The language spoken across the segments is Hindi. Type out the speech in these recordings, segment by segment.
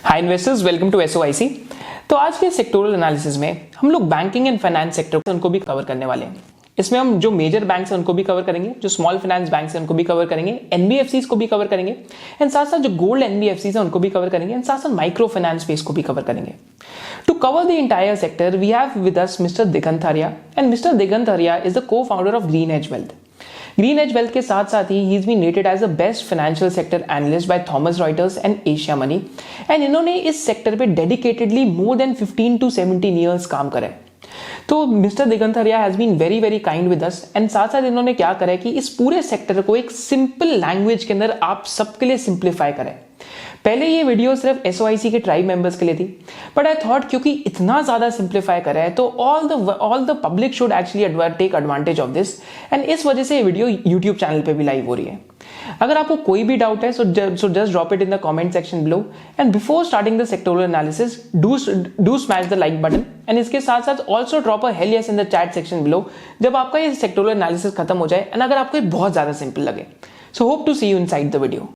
Hi investors, welcome to SOIC. तो आज के सेक्टोरल एनालिसिस में हम लोग बैंकिंग एंड फाइनेंस सेक्टर उनको भी कवर करने वाले हैं। इसमें हम जो मेजर बैंक्स हैं उनको भी कवर करेंगे, जो स्मॉल फाइनेंस बैंक्स हैं उनको भी कवर करेंगे, एनबीएफसीज को भी कवर करेंगे एंड साथ साथ जो गोल्ड एनबीएफसीज हैं उनको भी कवर करेंगे एंड साथ साथ माइक्रो फाइनेंस स्पेस को भी कवर करेंगे। To cover the entire sector, we have with us Mr. Digant Haria, and Mr. Digant Haria is the co-founder of GreenEdge Wealth. GreenEdge Wealth के साथ साथ ही he's been rated as the best financial sector analyst by Thomson Reuters and Asia Money, and इन्होंने इस सेक्टर पे dedicatedly more than 15 to 17 years काम करा है। तो mister Digant Haria has been very very kind with us and साथ साथ इन्होंने क्या करा है कि इस पूरे सेक्टर को एक सिंपल लैंग्वेज के अंदर आप सबके लिए सिंप्लीफाई करें। पहले ये वीडियो सिर्फ एसओआईसी के ट्राइब मेंबर्स के लिए थी, बट आई थॉट क्योंकि इतना ज्यादा सिंप्लीफाई करा है तो all the public should actually take advantage of this, and इस वजह से ये वीडियो यूट्यूब चैनल पे भी लाइव हो रही है। अगर आपको कोई भी डाउट है so just drop it in the comment section below, and before starting the sectoral analysis do smash the like button, and इसके साथ साथ also drop a hello yes in the chat section below जब आपका ये सेक्टोरल एनालिसिस खत्म हो जाए एंड अगर आपको ये बहुत ज्यादा सिंपल लगे। So hope to see you inside the video.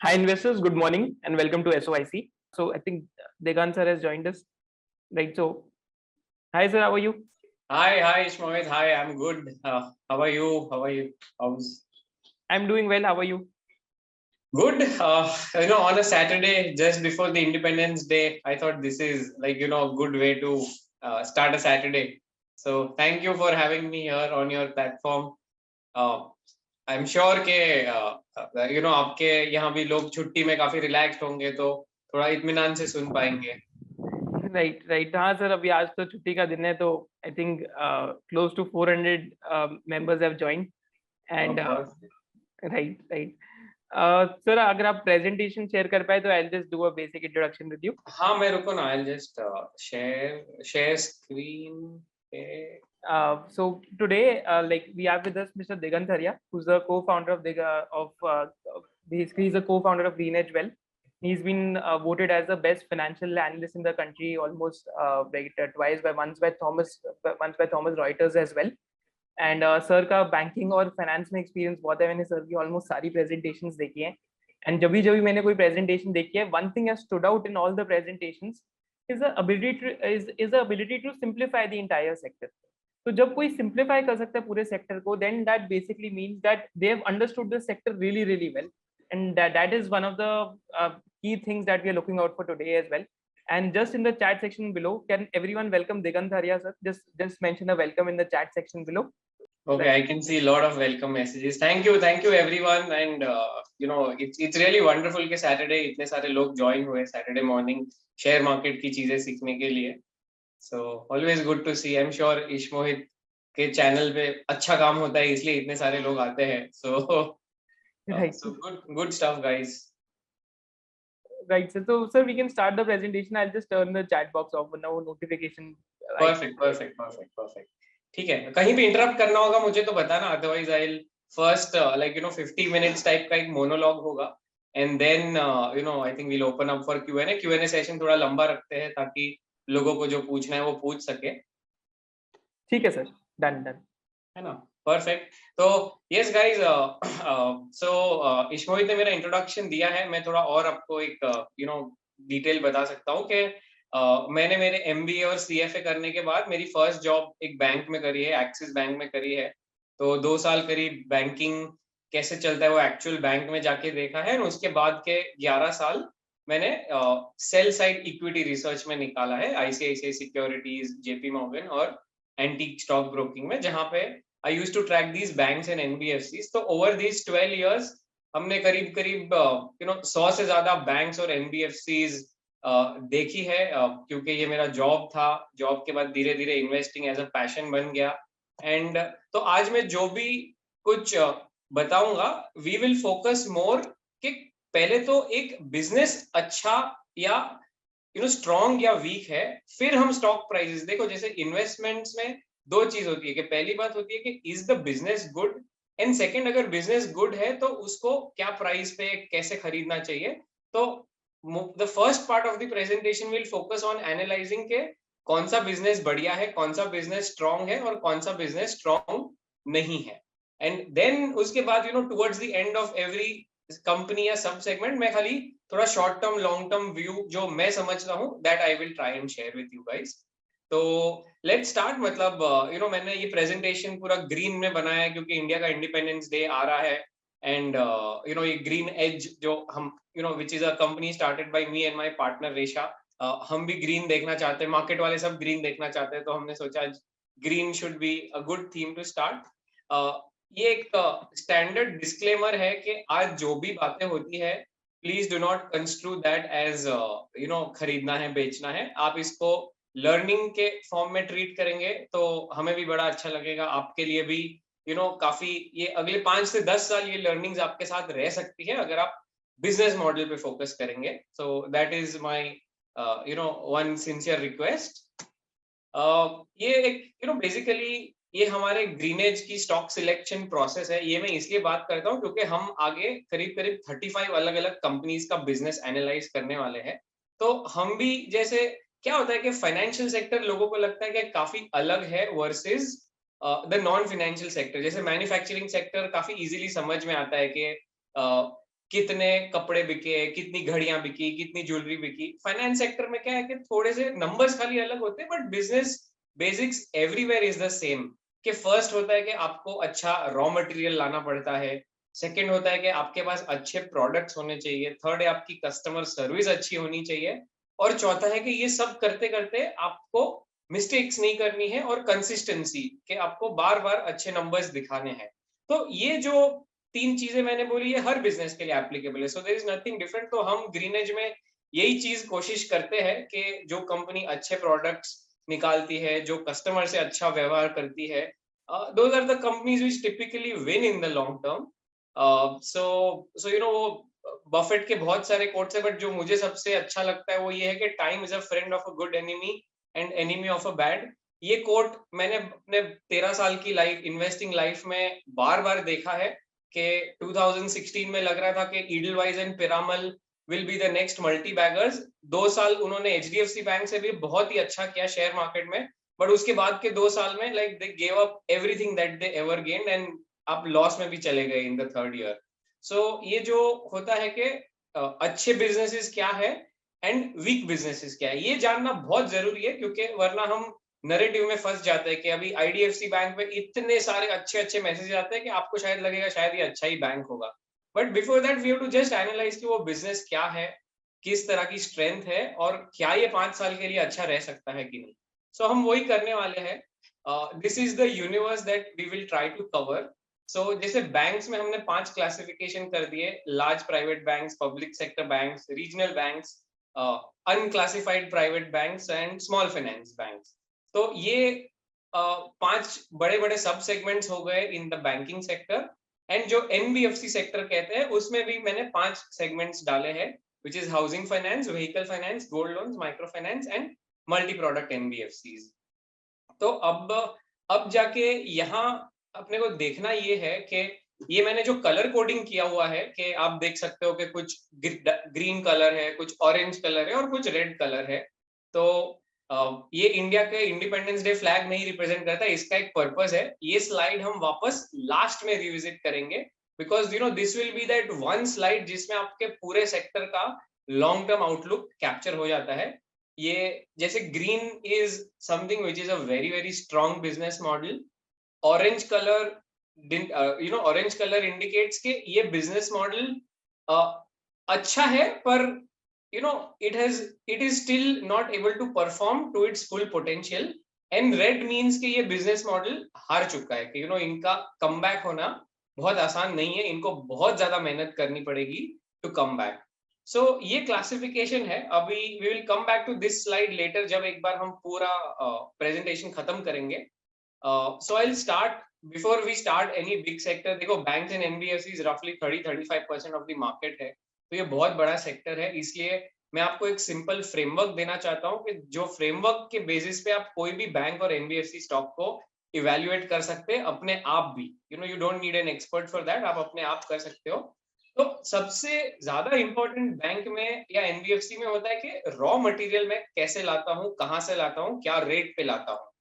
Hi investors, good morning and welcome to SOIC. So I think Digant sir has joined us, right? So hi sir, how are you? Hi Ishmohit. Hi, I'm good. How are you? I'm doing well. How are you? Good. On a Saturday just before the Independence Day, I thought this is a good way to start a Saturday. So thank you for having me here on your platform. I'm sure के आपके यहाँ भी लोग छुट्टी में काफी रिलैक्स्ड होंगे तो थोड़ा इत्मीनान से सुन पाएंगे। राइट हाँ सर, अभी आज तो छुट्टी का दिन है तो I think close to 400 members have joined and right sir, अगर आप प्रेजेंटेशन शेयर कर पाए तो I will just do a basic introduction with you. हाँ, मैं रुको ना, I will just share screen. So today, we have with us Mr. Digant Haria, who's the co-founder basically he's a co-founder of GreenEdge Wealth. He's been voted as the best financial analyst in the country almost twice once by Thomson Reuters as well. And sir का बैंकिंग और फाइनेंस में एक्सपीरियंस बहुत है, मैंने सर की ऑलमोस्ट सारी प्रेजेंटेशंस देखी हैं एंड जब भी मैंने कोई प्रेजेंटेशन देखी है, one thing has stood out in all the presentations is the ability to simplify the entire sector. तो जब कोई सिंप्लीफाई कर सकता है पूरे सेक्टर को, then that basically means that they have understood the sector really really well, and that is one of the key things that we are looking out for today as well. And just in the chat section below, can everyone welcome Digant Haria sir? Just mention a welcome in the chat section below. Okay, I can see a lot of welcome messages. Thank you everyone, and it's really wonderful कि Saturday इतने सारे लोग join हुए Saturday morning शेयर मार्केट की चीजें सीखने के लिए। So always good to see. I'm sure इश्मोहित के चैनल पे अच्छा काम होता है इसलिए इतने सारे लोग आते हैं। So good stuff guys. Right sir, so sir we can start the presentation. I'll just turn the chat box off now, notification. Perfect. ठीक है, कहीं भी इंटरप्ट करना होगा मुझे तो बताना, otherwise I will first 50 minutes type का एक मोनोलॉग होगा and then I think will open up for Q&A session थोड़ा लंबा रखते हैं ताकि लोगों को जो पूछना है वो पूछ सके। ठीक है सर, डन है ना, परफेक्ट। तो यस गाइस, सो इश्मोहित ने मेरा इंट्रोडक्शन दिया है, मैं थोड़ा और आपको एक डिटेल बता सकता हूँ कि मैंने मेरे MBA और CFA करने के बाद मेरी फर्स्ट जॉब एक बैंक में करी है, एक्सिस बैंक में करी है। तो 2 साल करीब बैंकिंग कैसे चलता है वो एक्चुअल बैंक में जाके देखा है, और उसके बाद के 11 साल मैंने सेल साइड इक्विटी रिसर्च में निकाला है, ICICI सिक्योरिटीज, JP Morgan और एंटीक स्टॉक ब्रोकिंग में, जहाँ पे I used to track these banks and NBFCs। तो ओवर दीज 12 इयर्स हमने करीब 100 से ज्यादा बैंक्स और NBFCs देखी है, क्योंकि ये मेरा जॉब था। जॉब के बाद धीरे धीरे इन्वेस्टिंग एज अ पैशन बन गया। एंड तो आज मैं जो भी कुछ बताऊंगा, वी विल फोकस मोर कि पहले तो एक बिजनेस अच्छा या स्ट्रॉन्ग या वीक है, फिर हम स्टॉक प्राइसेस देखो। जैसे इन्वेस्टमेंट्स में 2 चीज होती है कि पहली बात होती है कि is the business good, and second, अगर बिजनेस गुड है तो उसको क्या प्राइस पे कैसे खरीदना चाहिए। तो the first part of the presentation will focus on analysing के कौन सा बिजनेस बढ़िया है, कौन सा बिजनेस स्ट्रांग है और कौन सा बिजनेस स्ट्रांग नहीं है। एंड देन उसके बाद towards the end of every company या सब सेगमेंट मैं खाली थोड़ा short term long term view जो मैं समझता हूँ that I will try and share with you guys. तो लेट्स स्टार्ट। मतलब मैंने ये प्रेजेंटेशन पूरा ग्रीन में बनाया है क्योंकि इंडिया का इंडिपेंडेंस डे आ रहा है। एंड ये ग्रीन एज जो हम which is a company started by me and my partner रेशा, हम भी ग्रीन देखना चाहते हैं, मार्केट वाले सब ग्रीन देखना चाहते हैं, तो हमने सोचा green should be a good theme to start. ये एक स्टैंडर्ड डिस्क्लेमर है कि आज जो भी बातें होती है please do not construe that as खरीदना है बेचना है। आप इसको लर्निंग के फॉर्म में ट्रीट करेंगे तो हमें भी बड़ा अच्छा लगेगा, आपके लिए भी काफी ये अगले 5 से 10 साल ये लर्निंग्स आपके साथ रह सकती है अगर आप बिजनेस मॉडल पे फोकस करेंगे। सो that is my one sincere request. ये एक बेसिकली ये हमारे ग्रीनेज की स्टॉक सिलेक्शन प्रोसेस है। ये मैं इसलिए बात करता हूँ क्योंकि हम आगे करीब करीब 35 अलग अलग कंपनीज का बिजनेस एनालाइज करने वाले हैं। तो हम भी जैसे क्या होता है कि फाइनेंशियल सेक्टर लोगों को लगता है कि काफी अलग है versus the non financial sector. जैसे मैन्युफैक्चरिंग सेक्टर काफी इजीली समझ में आता है कि कितने कपड़े बिके, कितनी घड़ियां बिकी, कितनी ज्वेलरी बिकी। फाइनेंस सेक्टर में क्या है कि थोड़े से नंबर्स खाली अलग होते हैं but business basics everywhere is the same. कि फर्स्ट होता है कि आपको अच्छा रॉ मटेरियल लाना पड़ता है, सेकंड होता है कि आपके पास अच्छे प्रोडक्ट्स होने चाहिए, थर्ड है आपकी कस्टमर सर्विस अच्छी होनी चाहिए, और चौथा है कि ये सब करते करते आपको मिस्टेक्स नहीं करनी है और कंसिस्टेंसी कि आपको बार बार अच्छे नंबर्स दिखाने हैं। तो ये जो 3 चीजें मैंने बोली ये हर बिजनेस के लिए एप्लीकेबल है, so there is nothing different. तो हम ग्रीनेज में यही चीज कोशिश करते हैं कि जो कंपनी अच्छे प्रोडक्ट्स निकालती है, जो कस्टमर से अच्छा व्यवहार करती है, those are the companies which typically win in the long term. So so वो बफेट के बहुत सारे कोट्स है बट जो मुझे सबसे अच्छा लगता है वो ये है कि time is a friend of a good enemy and enemy of a bad. ये कोट मैंने अपने 13 साल की लाइफ इन्वेस्टिंग लाइफ में बार बार देखा है कि 2016 में लग रहा था कि Edelweiss and Piramal will be the next multi beggars. 2 साल उन्होंने एचडीएफसी बैंक से भी बहुत ही अच्छा किया शेयर मार्केट में, बट उसके बाद के 2 साल में like they gave up everything that they ever gained and आप लॉस में भी चले गए इन द थर्ड ईयर। सो ये जो होता है कि अच्छे बिजनेसेस क्या है एंड वीक बिजनेसेस क्या है, ये जानना बहुत जरूरी है क्योंकि वरना हम नैरेटिव में फंस जाते हैं कि अभी आईडीएफसी बैंक में इतने सारे अच्छे अच्छे मैसेज आते हैं कि आपको शायद लगेगा शायद ये अच्छा ही बैंक होगा, but before that we have to just analyse कि वो बिजनेस क्या है, किस तरह की स्ट्रेंथ है और क्या ये 5 साल के लिए अच्छा रह सकता है कि नहीं। सो हम वही करने वाले हैं। This is the universe that we will try to cover. So जैसे बैंक्स में हमने 5 क्लासिफिकेशन कर दिए, large private banks, public sector banks, regional banks, unclassified private banks and small finance banks. तो ये 5 बड़े बड़े सब सेगमेंट्स हो गए in the banking sector. And जो एनबीएफसी सेक्टर कहते हैं उसमें भी मैंने 5 सेगमेंट्स डाले हैं, which is housing finance, vehicle finance, gold loans, micro finance and multi product NBFCs. तो अब जाके यहाँ अपने को देखना ये है कि ये मैंने जो कलर कोडिंग किया हुआ है कि आप देख सकते हो कि कुछ ग्रीन कलर है, कुछ ऑरेंज कलर है और कुछ रेड कलर है। तो ये इंडिया के इंडिपेंडेंस डे फ्लैग नहीं रिप्रेजेंट करता, इसका एक पर्पस है। ये स्लाइड हम वापस लास्ट में रिविजिट करेंगे because this will be that one slide जिसमें आपके पूरे सेक्टर का लॉन्ग टर्म आउटलुक कैप्चर हो जाता है। ये जैसे green is something which is a very very strong business model, orange colour orange colour indicates के ये बिजनेस मॉडल अच्छा है पर it is still not able to perform to its full potential, and red means कि ये बिजनेस मॉडल हार चुका है कि इनका कम बैक होना बहुत आसान नहीं है, इनको बहुत ज्यादा मेहनत करनी पड़ेगी टू कम बैक। सो ये क्लासिफिकेशन है। अभी we will come back to this slide later जब एक बार हम पूरा प्रेजेंटेशन खत्म करेंगे। So I'll start before we start any big sector। देखो banks and NBFCs roughly 30-35% of the market है, तो ये बहुत बड़ा सेक्टर है। इसलिए मैं आपको एक सिंपल फ्रेमवर्क देना चाहता हूँ कि जो फ्रेमवर्क के बेसिस पे आप कोई भी बैंक और एनबीएफसी स्टॉक को इवेल्युएट कर सकते हैं अपने आप भी। You don't need an expert for that, आप अपने आप कर सकते हो। तो सबसे ज्यादा इंपॉर्टेंट बैंक में या एनबीएफसी में होता है कि रॉ मटेरियल मैं कैसे लाता हूँ, कहाँ से लाता हूँ, क्या रेट पे लाता हूँ।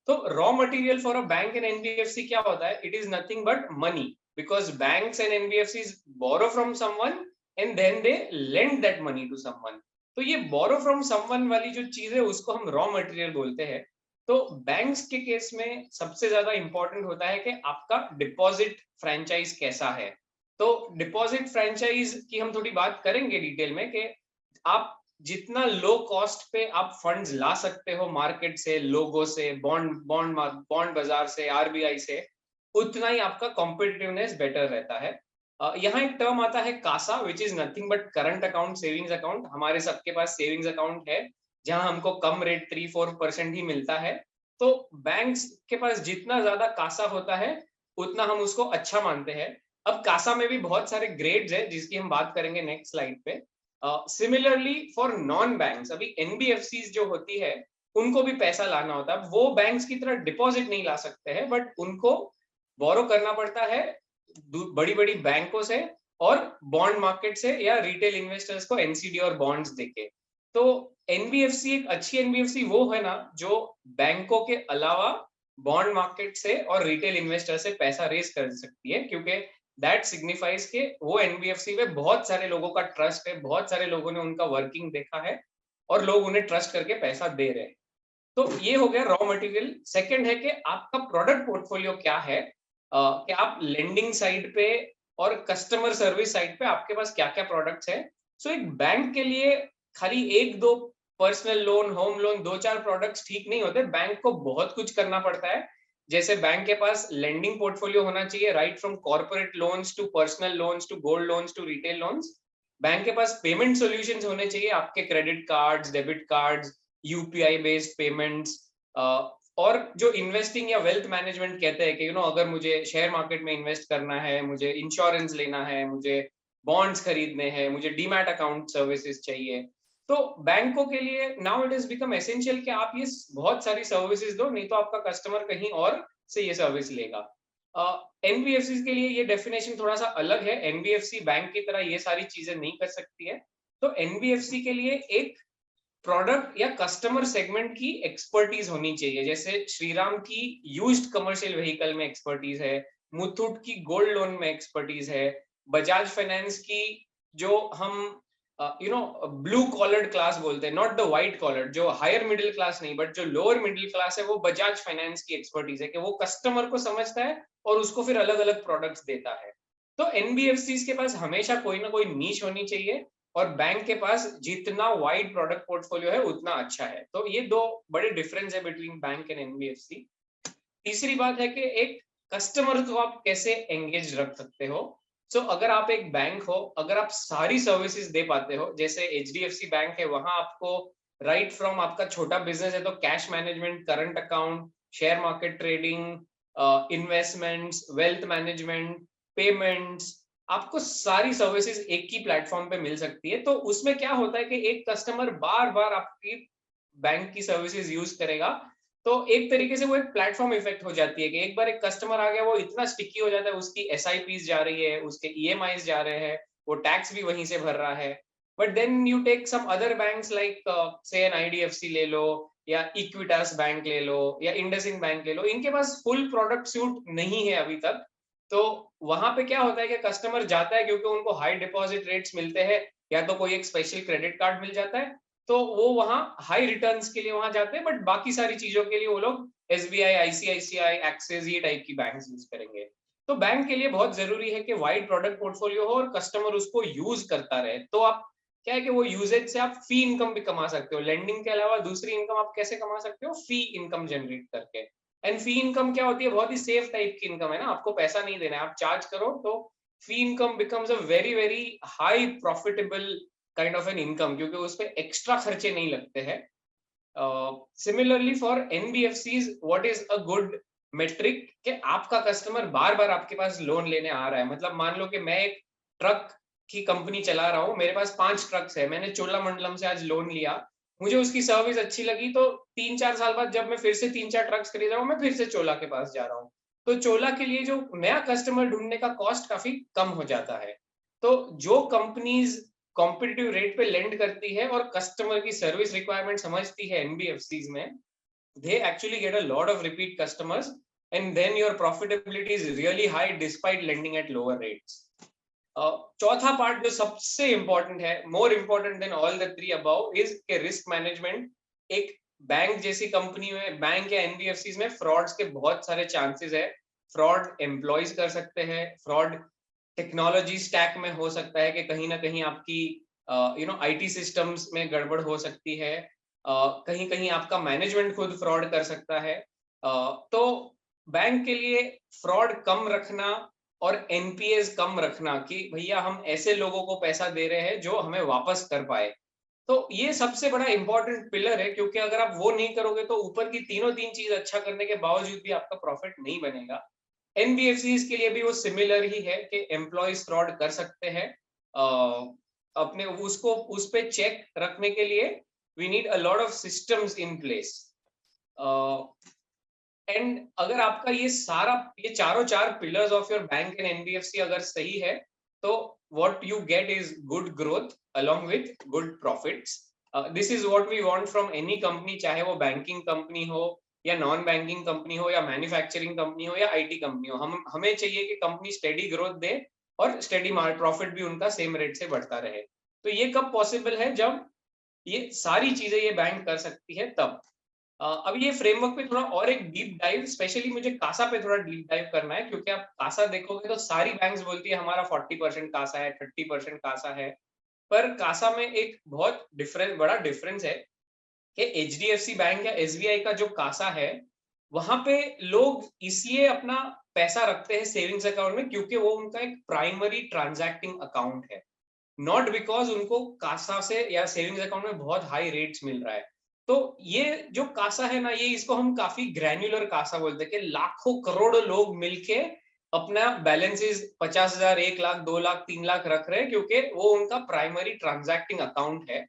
तो raw material for a bank and NBFC क्या होता है? It is nothing but money, because banks and NBFC borrow from someone and then they lend that money to someone. तो ये बोरो फ्रॉम समवन वाली जो चीज है उसको हम रॉ मटेरियल बोलते हैं। तो बैंक्स के केस में सबसे ज्यादा इंपॉर्टेंट होता है कि आपका डिपॉजिट फ्रेंचाइज कैसा है। तो डिपॉजिट फ्रेंचाइज की हम थोड़ी बात करेंगे डिटेल में कि आप जितना लो कॉस्ट पे आप फंड्स ला सकते हो मार्केट से, लोगों से, बॉन्ड बॉन्ड बॉन्ड बाजार से, आरबीआई से, उतना ही आपका कॉम्पिटिटिवनेस बेटर रहता है। यहाँ एक टर्म आता है CASA, which is nothing but current account, savings account. हमारे सबके पास सेविंग्स अकाउंट है जहां हमको कम रेट 3-4% ही मिलता है। तो बैंक्स के पास जितना ज्यादा कासा होता है उतना हम उसको अच्छा मानते हैं। अब कासा में भी बहुत सारे ग्रेड्स है जिसकी हम बात करेंगे नेक्स्ट स्लाइड पे। सिमिलरली फॉर नॉन बैंक्स, अभी एनबीएफसी जो होती है उनको भी पैसा लाना होता है। वो बैंक्स की तरह डिपॉजिट नहीं ला सकते हैं, बट उनको बोरो करना पड़ता है बड़ी बड़ी बैंकों से और बॉन्ड मार्केट से, या रिटेल इन्वेस्टर्स को एनसीडी और बॉन्ड्स देके। तो एनबीएफसी, एक अच्छी एनबीएफसी वो है ना जो बैंकों के अलावा बॉन्ड मार्केट से और रिटेल इन्वेस्टर से पैसा रेस कर सकती है, क्योंकि दैट सिग्निफाइज के वो एनबीएफसी में बहुत सारे लोगों का ट्रस्ट है, बहुत सारे लोगों ने उनका वर्किंग देखा है और लोग उन्हें ट्रस्ट करके पैसा दे रहे हैं। तो ये हो गया रॉ मटेरियल। सेकंड है कि आपका प्रोडक्ट पोर्टफोलियो क्या है, कि आप लेंडिंग साइड पे और कस्टमर सर्विस साइड पे आपके पास क्या क्या प्रोडक्ट्स है। सो एक बैंक के लिए खाली एक दो पर्सनल लोन, होम लोन, दो चार प्रोडक्ट्स ठीक नहीं होते, बैंक को बहुत कुछ करना पड़ता है। जैसे बैंक के पास लेंडिंग पोर्टफोलियो होना चाहिए, right from corporate loans to personal loans to gold loans to retail loans. Bank के पास पेमेंट सॉल्यूशंस होने चाहिए, आपके credit cards, debit cards, UPI based payments. और जो इन्वेस्टिंग या वेल्थ मैनेजमेंट कहते हैं कि अगर मुझे शेयर मार्केट में इन्वेस्ट करना है, मुझे इंश्योरेंस लेना है, मुझे बॉन्ड्स खरीदने हैं, मुझे डीमैट अकाउंट सर्विसेज चाहिए, तो बैंकों के लिए now it is become essential कि आप ये बहुत सारी सर्विसेज दो, नहीं तो आपका कस्टमर कहीं और से ये सर्विस लेगा। एनबीएफसी के लिए ये डेफिनेशन थोड़ा सा अलग है, एनबीएफसी बैंक की तरह ये सारी चीजें नहीं कर सकती है। तो एनबीएफसी के लिए एक प्रोडक्ट या कस्टमर सेगमेंट की एक्सपर्टीज होनी चाहिए। जैसे श्रीराम की यूज्ड कमर्शियल व्हीकल में एक्सपर्टीज है, मुथूट की गोल्ड लोन में एक्सपर्टीज है, बजाज फाइनेंस की जो हम ब्लू कॉलर्ड क्लास बोलते हैं, नॉट द व्हाइट कॉलर्ड, जो हायर मिडिल क्लास नहीं बट जो लोअर मिडिल क्लास है, वो बजाज फाइनेंस की एक्सपर्टीज है कि वो कस्टमर को समझता है और उसको फिर अलग अलग प्रोडक्ट्स देता है। तो एनबीएफसी के पास हमेशा कोई ना कोई नीश होनी चाहिए और बैंक के पास जितना वाइड प्रोडक्ट पोर्टफोलियो है उतना अच्छा है। तो ये दो बड़े डिफरेंस है बिटवीन बैंक एंड एनबीएफसी। तीसरी बात है कि एक कस्टमर को आप कैसे एंगेज रख सकते हो। अगर आप एक बैंक हो, अगर आप सारी सर्विसेज दे पाते हो, जैसे एचडीएफसी बैंक है, वहां आपको राइट फ्रॉम आपका छोटा बिजनेस है तो cash management, current account, share market trading, investments, wealth management, payments, आपको सारी सर्विसेज एक ही प्लेटफॉर्म पे मिल सकती है। तो उसमें क्या होता है कि एक कस्टमर बार बार आपकी बैंक की सर्विसेज यूज करेगा, तो एक तरीके से वो एक प्लेटफॉर्म इफेक्ट हो जाती है कि एक बार एक कस्टमर आ गया, वो इतना स्टिकी हो जाता है, उसकी एसआईपीज जा रही है, उसके ईएमआईज जा रहे हैं, वो टैक्स भी वहीं से भर रहा है। But then you take some other banks like say an IDFC ले लो, या इक्विटास बैंक ले लो, या इंडसइंड बैंक ले लो, इनके पास फुल प्रोडक्ट सूट नहीं है अभी तक। तो वहां पे क्या होता है कि कस्टमर जाता है क्योंकि उनको हाई डिपॉजिट रेट्स मिलते हैं, या तो कोई एक स्पेशल क्रेडिट कार्ड मिल जाता है, तो वो वहां हाई रिटर्न्स के लिए वहां जाते हैं, बट बाकी सारी चीजों के लिए वो लोग एसबीआई, आईसीआईसीआई, एक्सिस, ये टाइप की बैंक्स यूज करेंगे। तो बैंक के लिए बहुत जरूरी है कि वाइड प्रोडक्ट पोर्टफोलियो हो और कस्टमर उसको यूज करता रहे। तो आप क्या है कि वो यूजेज से आप फी इनकम भी कमा सकते हो। लेंडिंग के अलावा दूसरी इनकम आप कैसे कमा सकते हो? फी इनकम जनरेट करके। एंड फी इनकम क्या होती है? बहुत ही सेफ टाइप की इनकम है ना, आपको पैसा नहीं देना है, आप चार्ज करो, तो fee income becomes a very very high profitable kind of an income, क्योंकि उस पर एक्स्ट्रा खर्चे नहीं लगते हैं। Similarly for NBFCs, what is a good metric कि आपका कस्टमर बार बार आपके पास लोन लेने आ रहा है। मतलब मान लो कि मैं एक ट्रक की कंपनी चला रहा हूँ, मेरे पास 5 ट्रक्स है, मैंने चोलामंडलम से आज लोन लिया, मुझे उसकी सर्विस अच्छी लगी, तो 3-4 साल बाद जब मैं फिर से 3-4 ट्रक्स खरीद रहा हूँ, मैं फिर से चोला के पास जा रहा हूँ। तो चोला के लिए जो नया कस्टमर ढूँढने का कॉस्ट काफ़ी कम हो जाता है। तो जो कंपनीज़ कॉम्पिटिटिव रेट पे लेंड करती है और कस्टमर की सर्विस रिक्वायरमेंट समझती है एनबीएफसीज़ में, they actually get a lot of repeat customers, and then your profitability is really high despite lending at lower rates. चौथा पार्ट जो सबसे इंपॉर्टेंट है, more important than all the three above, is के रिस्क मैनेजमेंट। एक बैंक जैसी कंपनी में, बैंक या एनबीएफसीज में फ्रॉड्स के बहुत सारे चांसेस है। फ्रॉड एम्प्लॉयज कर सकते हैं, फ्रॉड टेक्नोलॉजी स्टैक में हो सकता है कि कहीं ना कहीं आपकी आईटी सिस्टम्स में गड़बड़ हो सकती है, कहीं कहीं आपका मैनेजमेंट खुद फ्रॉड कर सकता है। तो बैंक के लिए फ्रॉड कम रखना और एनपीएस कम रखना, कि भैया हम ऐसे लोगों को पैसा दे रहे हैं जो हमें वापस कर पाए, तो ये सबसे बड़ा इंपॉर्टेंट पिलर है। क्योंकि अगर आप वो नहीं करोगे तो ऊपर की तीनों तीन चीज अच्छा करने के बावजूद भी आपका प्रॉफिट नहीं बनेगा। एनबीएफसीज के लिए भी वो सिमिलर ही है कि एम्प्लॉयज फ्रॉड कर सकते हैं। अपने उसको उस पे चेक रखने के लिए we need a lot of systems in place. And अगर आपका ये चारों चार pillars of your bank and NBFC अगर सही है, तो what you get is good growth along with good profits. This is what we want from any company, चाहे वो बैंकिंग कंपनी हो या नॉन बैंकिंग कंपनी हो या मैन्युफैक्चरिंग कंपनी हो या आईटी कंपनी हो। हमें चाहिए कि कंपनी स्टेडी ग्रोथ दे और स्टेडी प्रॉफिट भी उनका सेम रेट से बढ़ता रहे। तो ये कब पॉसिबल है? जब ये सारी चीजें ये बैंक कर सकती है तब। अब ये फ्रेमवर्क पे थोड़ा और एक डीप डाइव, स्पेशली मुझे कासा पे थोड़ा डीप डाइव करना है, क्योंकि आप कासा देखोगे तो सारी बैंक्स बोलती है हमारा 40% कासा है, 30% कासा है। पर कासा में एक बहुत बड़ा डिफरेंस है कि एचडीएफसी बैंक या एसबीआई का जो कासा है, वहां पे लोग इसलिए अपना पैसा रखते हैं सेविंग्स अकाउंट में क्योंकि वो उनका एक प्राइमरी ट्रांजैक्टिंग अकाउंट है, नॉट बिकॉज उनको कासा से या सेविंग्स अकाउंट में बहुत हाई रेट्स मिल रहा है। तो ये जो कासा है ना, ये इसको हम काफी ग्रैन्युलर कासा बोलते हैं कि लाखों करोड़ों लोग मिलके अपना बैलेंसेस 50,000, 1 लाख, 2 लाख, 3 लाख रख रहे हैं, क्योंकि वो उनका प्राइमरी ट्रांजैक्टिंग अकाउंट है।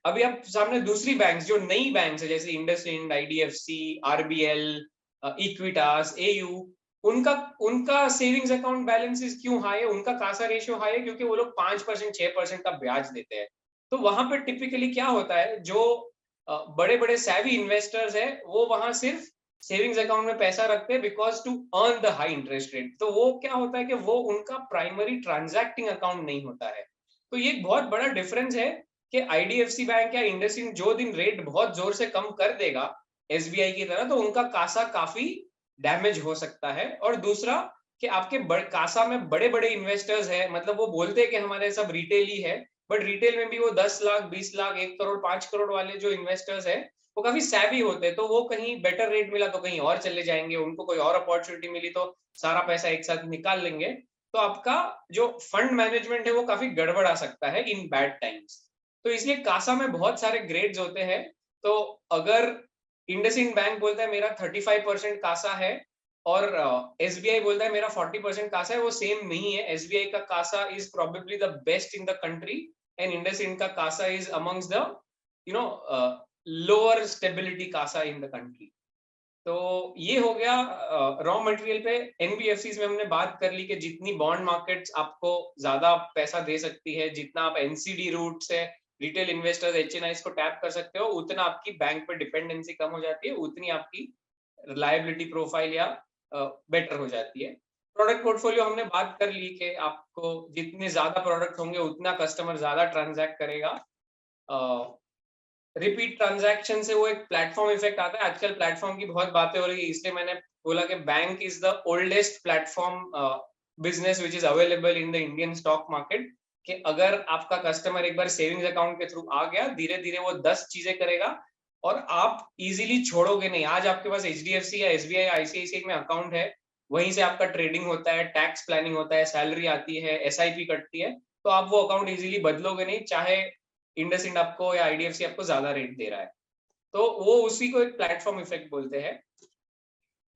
अभी आप सामने दूसरी बैंक्स, जो नई बैंक्स है, जैसे IndusInd, IDFC, RBL, Equitas, AU, उनका उनका सेविंग्स अकाउंट बैलेंसेस क्यों हाई है, उनका कासा रेशियो हाई है, क्योंकि वो लोग 5%, 6% का ब्याज देते हैं। तो वहां पे टिपिकली क्या होता है, जो बड़े बड़े सैवी इन्वेस्टर्स है, वो वहां सिर्फ सेविंग्स अकाउंट में पैसा रखते हैं because to earn the high interest rate. तो वो क्या होता है कि वो उनका प्राइमरी ट्रांजैक्टिंग अकाउंट नहीं होता है। तो ये एक बहुत बड़ा डिफरेंस है कि आईडीएफसी बैंक या इंडसइंड जो दिन रेट बहुत जोर से कम कर देगा एसबीआई की तरह, तो उनका कासा काफी डैमेज हो सकता है। और दूसरा कि आपके कासा में बड़े बड़े इन्वेस्टर्स है, मतलब वो बोलते हैं कि हमारे सब रिटेल ही है, बट रिटेल में भी वो 10 लाख, 20 लाख, 1 करोड़, 5 करोड़ वाले जो इन्वेस्टर्स है, वो काफी सैवी होते हैं। तो वो कहीं बेटर रेट मिला तो कहीं और चले जाएंगे, उनको कोई और अपॉर्चुनिटी मिली तो सारा पैसा एक साथ निकाल लेंगे। तो आपका जो फंड मैनेजमेंट है वो काफी गड़बड़ा सकता है इन बैड टाइम्स। तो इसलिए कासा में बहुत सारे ग्रेड्स होते हैं। तो अगर इंडसइंड बैंक बोलता है मेरा 35% कासा है और एसबीआई बोलता है मेरा 40% कासा है, वो सेम नहीं है। एसबीआई का CASA is probably the best in the country and IndusInd का CASA is amongst the you know lower stability CASA in the country. तो ये हो गया रॉ मटेरियल पे। एनबीएफसीज में हमने बात कर ली कि जितनी बॉन्ड मार्केट्स आपको ज्यादा पैसा दे सकती है, जितना आप एनसीडी रूट से रिटेल इन्वेस्टर्स, एचएनआईज को टैप कर सकते हो, उतना आपकी बैंक पे डिपेंडेंसी कम हो जाती है, उतनी आपकी रिलायबिलिटी प्रोफाइल या बेटर हो जाती है। प्रोडक्ट पोर्टफोलियो हमने बात कर ली कि आपको जितने ज्यादा प्रोडक्ट होंगे उतना कस्टमर ज्यादा ट्रांजैक्ट करेगा। रिपीट ट्रांजैक्शन से वो एक प्लेटफॉर्म इफेक्ट आता है। आजकल प्लेटफॉर्म की बहुत बातें हो रही है, इसलिए मैंने बोला कि bank is the oldest platform business which is available in the Indian stock market. कि अगर आपका कस्टमर एक बार सेविंग्स अकाउंट के थ्रू आ गया, धीरे धीरे वो 10 चीजें करेगा और आप इजीली छोड़ोगे नहीं। आज आपके पास एचडीएफसी या एसबीआई, आईसीआईसीआई में अकाउंट है, वहीं से आपका ट्रेडिंग होता है, टैक्स प्लानिंग होता है, सैलरी आती है, एसआईपी कटती है, तो आप वो अकाउंट इजीली बदलोगे नहीं, चाहे इंडसइंड आपको या आईडीएफसी आपको ज्यादा रेट दे रहा है। तो वो उसी को एक प्लेटफॉर्म इफेक्ट बोलते हैं।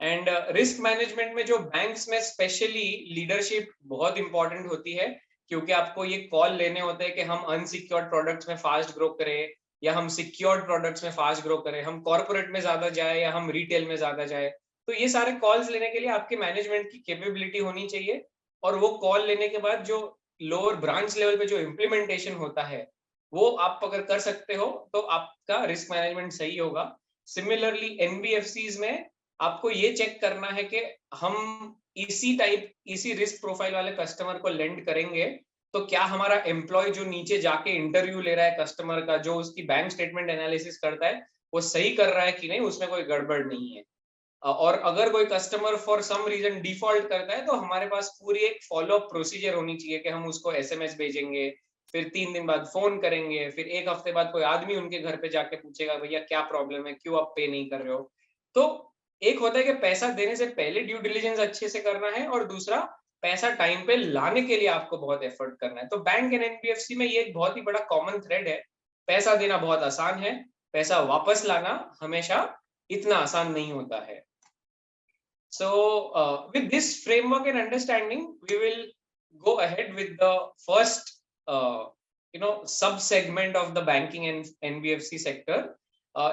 एंड रिस्क मैनेजमेंट में जो बैंक्स में स्पेशली लीडरशिप बहुत इंपॉर्टेंट होती है, क्योंकि आपको ये कॉल लेने होते हैं कि हम अनसिक्योर्ड प्रोडक्ट्स में फास्ट ग्रो करें या हम सिक्योर्ड प्रोडक्ट्स में फास्ट ग्रो करें, हम कॉर्पोरेट में ज्यादा जाए या हम रिटेल में ज्यादा जाए। तो ये सारे कॉल्स लेने के लिए आपके मैनेजमेंट की कैपेबिलिटी होनी चाहिए, और वो कॉल लेने के बाद जो लोअर ब्रांच लेवल पे जो इम्प्लीमेंटेशन होता है वो आप अगर कर सकते हो तो आपका रिस्क मैनेजमेंट सही होगा। सिमिलरली एनबीएफसीज में आपको ये चेक करना है कि हम इसी रिस्क प्रोफाइल वाले कस्टमर को लेंड करेंगे तो क्या हमारा एम्प्लॉय जो नीचे जाके इंटरव्यू ले रहा है कस्टमर का, जो उसकी बैंक स्टेटमेंट एनालिसिस करता है, वो सही कर रहा है कि नहीं, उसमें कोई गड़बड़ नहीं है। और अगर कोई customer for some reason default करता है तो हमारे पास पूरी एक फॉलो अप प्रोसीजर होनी चाहिए कि हम उसको एसएमएस भेजेंगे, फिर 3 दिन बाद फोन करेंगे, फिर एक हफ्ते बाद कोई आदमी उनके घर पे जाके पूछेगा भैया क्या प्रॉब्लम है, क्यों आप पे नहीं कर रहे हो। तो एक होता है कि पैसा देने से पहले ड्यू डिलिजेंस अच्छे से करना है, और दूसरा पैसा टाइम पे लाने के लिए आपको बहुत एफर्ट करना है। तो बैंक एंड एनबीएफसी में ये एक बहुत ही बड़ा कॉमन थ्रेड है। पैसा देना बहुत आसान है, पैसा वापस लाना हमेशा इतना आसान नहीं होता है। So, with this framework and understanding, we will go ahead with the first, sub-segment of the banking and NBFC sector,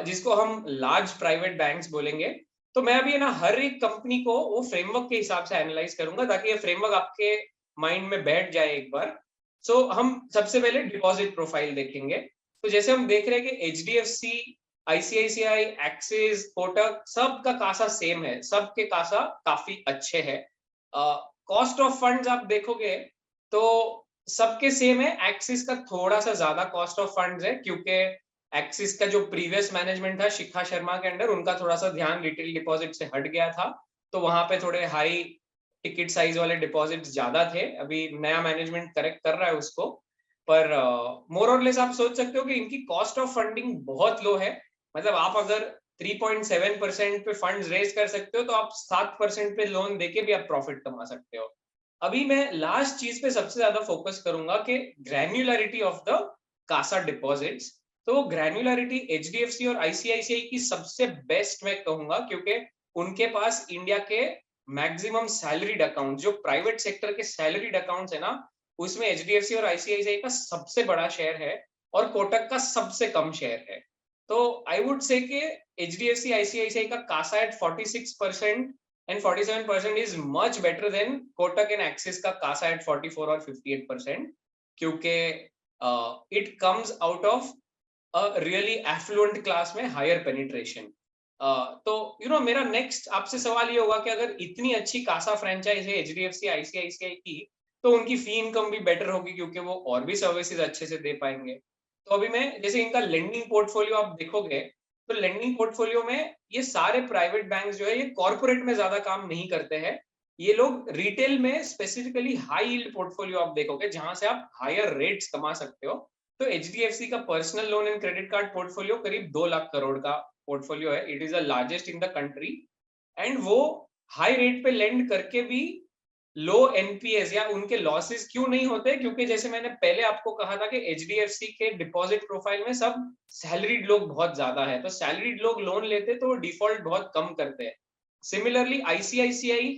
जिसको हम large private banks बोलेंगे। तो मैं अभी ना हर एक कंपनी को वो फ्रेमवर्क के हिसाब से एनालाइज करूंगा ताकि ये फ्रेमवर्क आपके माइंड में बैठ जाए एक बार। सो हम सबसे पहले डिपॉजिट प्रोफाइल देखेंगे। तो जैसे हम देख रहे हैं कि एचडीएफसी, आईसीआईसीआई, एक्सिस, कोटक, सबका कासा सेम है, सबके कासा काफी अच्छे हैं। कॉस्ट ऑफ फंड्स आप देखोगे तो सबके सेम है। एक्सिस का थोड़ा सा ज्यादा कॉस्ट ऑफ फंड्स है क्योंकि एक्सिस का जो प्रीवियस मैनेजमेंट था शिखा शर्मा के अंडर, उनका थोड़ा सा ध्यान रिटेल डिपॉजिट से हट गया था, तो वहां पे थोड़े हाई टिकट साइज वाले डिपॉजिट ज्यादा थे। अभी नया मैनेजमेंट करेक्ट कर रहा है उसको, पर मोर और लेस आप सोच सकते हो कि इनकी कॉस्ट ऑफ फंडिंग बहुत लो है। मतलब आप अगर 3.7% पे फंड्स रेज कर सकते हो तो आप 7% पे लोन देके भी आप प्रॉफिट कमा सकते हो। अभी मैं लास्ट चीज पे सबसे ज्यादा फोकस करूंगा कि ग्रैन्युलरिटी ऑफ द कासा डिपॉजिट्स। तो ग्रैन्युलरिटी एचडीएफसी और आईसीआईसीआई की सबसे बेस्ट मैं कहूंगा, क्योंकि उनके पास इंडिया के मैक्सिमम सैलरीड अकाउंट, जो प्राइवेट सेक्टर के सैलरीड अकाउंट्स है ना, उसमें एचडीएफसी और आईसीआईसीआई का सबसे बड़ा शेयर है और कोटक का सबसे कम शेयर है। तो आई वुड से कि एचडीएफसी आईसीआईसीआई का CASA at 46% and 47% is much better than Kotak and Axis का कासा एट 44 और 58%, क्योंकि it comes out of a really affluent class में हायर पेनिट्रेशन। तो मेरा नेक्स्ट आपसे सवाल ये होगा कि अगर इतनी अच्छी कासा फ्रेंचाइज है एचडीएफसी आईसीआईसीआई की, तो उनकी फी इनकम भी बेटर होगी क्योंकि वो और भी सर्विसेज अच्छे से दे पाएंगे। तो अभी मैं जैसे इनका लेंडिंग पोर्टफोलियो आप देखोगे तो लेंडिंग पोर्टफोलियो में ये सारे प्राइवेट बैंक जो है ये कॉर्पोरेट में ज्यादा काम नहीं करते हैं। ये लोग रिटेल में स्पेसिफिकली हाई यील्ड पोर्टफोलियो आप देखोगे जहां से आप हायर रेट्स कमा सकते हो। तो एचडीएफसी का personal loan and credit card portfolio करीब 2 लाख करोड़ का पोर्टफोलियो है। It is the largest in the country, and वो हाई रेट पे लेंड करके भी लो एनपीएस या उनके लॉसेस क्यों नहीं होते, क्योंकि जैसे मैंने पहले आपको कहा था कि एचडीएफसी के डिपॉजिट प्रोफाइल में सब सैलरीड लोग बहुत ज्यादा है, तो सैलरीड लोग लोन लेते तो डिफॉल्ट बहुत कम करते हैं। सिमिलरली आईसीआईसीआई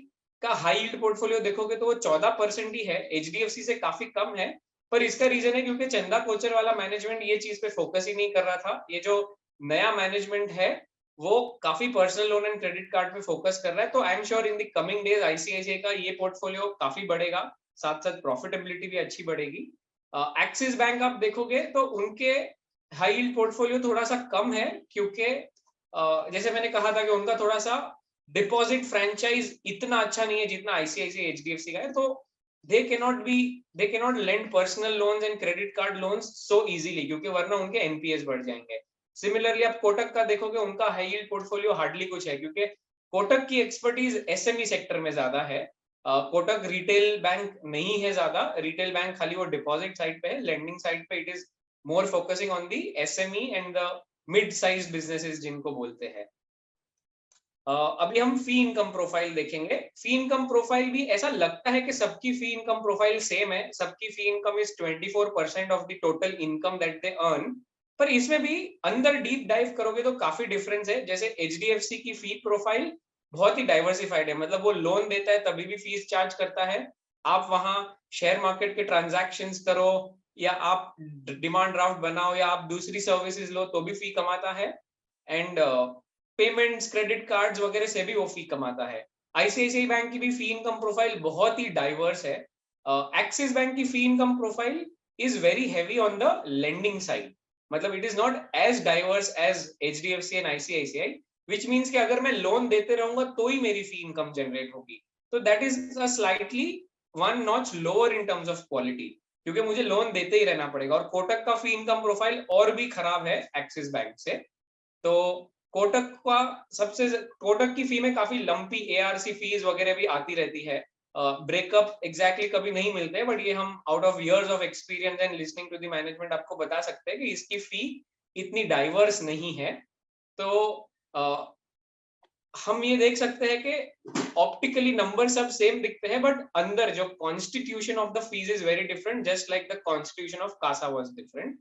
का हाई यील्ड पोर्टफोलियो देखोगे तो वो 14% ही है, एचडीएफसी से काफी कम है। पर इसका रीजन है क्योंकि चंदा कोचर वाला मैनेजमेंट ये चीज पे फोकस ही नहीं कर रहा था। ये जो नया मैनेजमेंट है वो काफी personal loan and credit card पे फोकस कर रहा है। तो I am sure in the coming days ICICI का ये पोर्टफोलियो काफी बढ़ेगा, साथ साथ प्रॉफिटेबिलिटी भी अच्छी बढ़ेगी। एक्सिस बैंक आप देखोगे तो उनके हाई यील्ड पोर्टफोलियो थोड़ा सा कम है, क्योंकि जैसे मैंने कहा था कि उनका थोड़ा सा डिपॉजिट फ्रेंचाइज इतना अच्छा नहीं है जितना आईसीआईसीआई एचडीएफसी का है। तो they cannot lend personal loans and credit card loans so easily, क्योंकि वरना उनके एनपीएस बढ़ जाएंगे। सिमिलरली आप कोटक का देखोगे उनका हाई यील्ड पोर्टफोलियो हार्डली कुछ है, क्योंकि कोटक की एक्सपर्टीज एसएमई सेक्टर में ज्यादा है। कोटक रिटेल बैंक नहीं है ज्यादा, रिटेल बैंक खाली वो डिपॉजिट साइड पे है, लेंडिंग साइड पे it is more focusing on the SME and the mid size businesses जिनको बोलते हैं। अभी हम फी इनकम प्रोफाइल देखेंगे। फी इनकम प्रोफाइल भी ऐसा लगता है कि सबकी फी इनकम प्रोफाइल सेम है, सबकी fee income is 24% of the total income that they earn, पर इसमें भी अंदर डीप डाइव करोगे तो काफी डिफरेंस है। जैसे एचडीएफसी की फी प्रोफाइल बहुत ही डाइवर्सिफाइड है, मतलब वो लोन देता है तभी भी फीस चार्ज करता है। आप वहां शेयर मार्केट के ट्रांजैक्शंस करो, या आप डिमांड ड्राफ्ट बनाओ या आप दूसरी सर्विसेज लो तो भी फी कमाता है, एंड पेमेंट्स, क्रेडिट कार्ड्स वगैरह से भी वो फी कमाता है। आईसीआईसीआई बैंक की भी फी इनकम प्रोफाइल बहुत ही डाइवर्स है। एक्सिस बैंक की fee income profile is very heavy on the lending side, मतलब it is not as diverse as HDFC and ICICI, which means कि अगर मैं लोन देते रहूंगा तो ही मेरी फी इनकम जनरेट होगी। तो that is a slightly one notch lower in terms of quality, क्योंकि मुझे लोन देते ही रहना पड़ेगा। और कोटक का फी इनकम प्रोफाइल और भी खराब है एक्सिस बैंक से। तो कोटक की फी में काफी लंपी एआरसी फीस वगैरह भी आती रहती है। ब्रेकअप एग्जैक्टली कभी नहीं मिलते, बट ये हम out of years of experience and listening to the management आपको बता सकते हैं कि इसकी फी इतनी डाइवर्स नहीं है। तो हम ये देख सकते हैं कि ऑप्टिकली नंबर सब सेम दिखते हैं, बट अंदर जो constitution of the fees is very different, just like the constitution of CASA was different.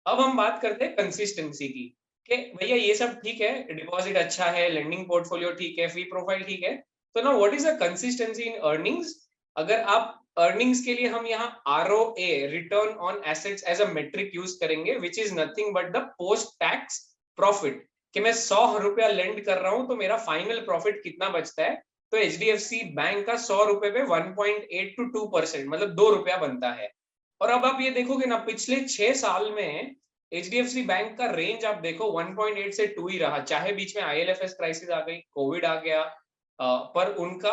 अब हम बात करते हैं कंसिस्टेंसी की, कि भैया ये सब ठीक है, डिपॉजिट अच्छा है, लेंडिंग पोर्टफोलियो ठीक है, फी प्रोफाइल ठीक है, तो ना what is the consistency in earnings? अगर आप अर्निंग्स के लिए हम यहाँ ROA, return on assets as a metric use करेंगे, which is nothing but the post tax profit, कि मैं 100 रुपया लेंड कर रहा हूं तो मेरा फाइनल प्रॉफिट कितना बचता है। तो एचडीएफसी बैंक का 100 रुपए पे 1.8 to 2%, मतलब 2 रुपया बनता है। और अब आप ये देखोगे ना, पिछले 6 साल में एचडीएफसी बैंक का रेंज आप देखो 1.8 से 2 ही रहा, चाहे बीच में आईएलएफएस क्राइसिस आ गई, कोविड आ गया, पर उनका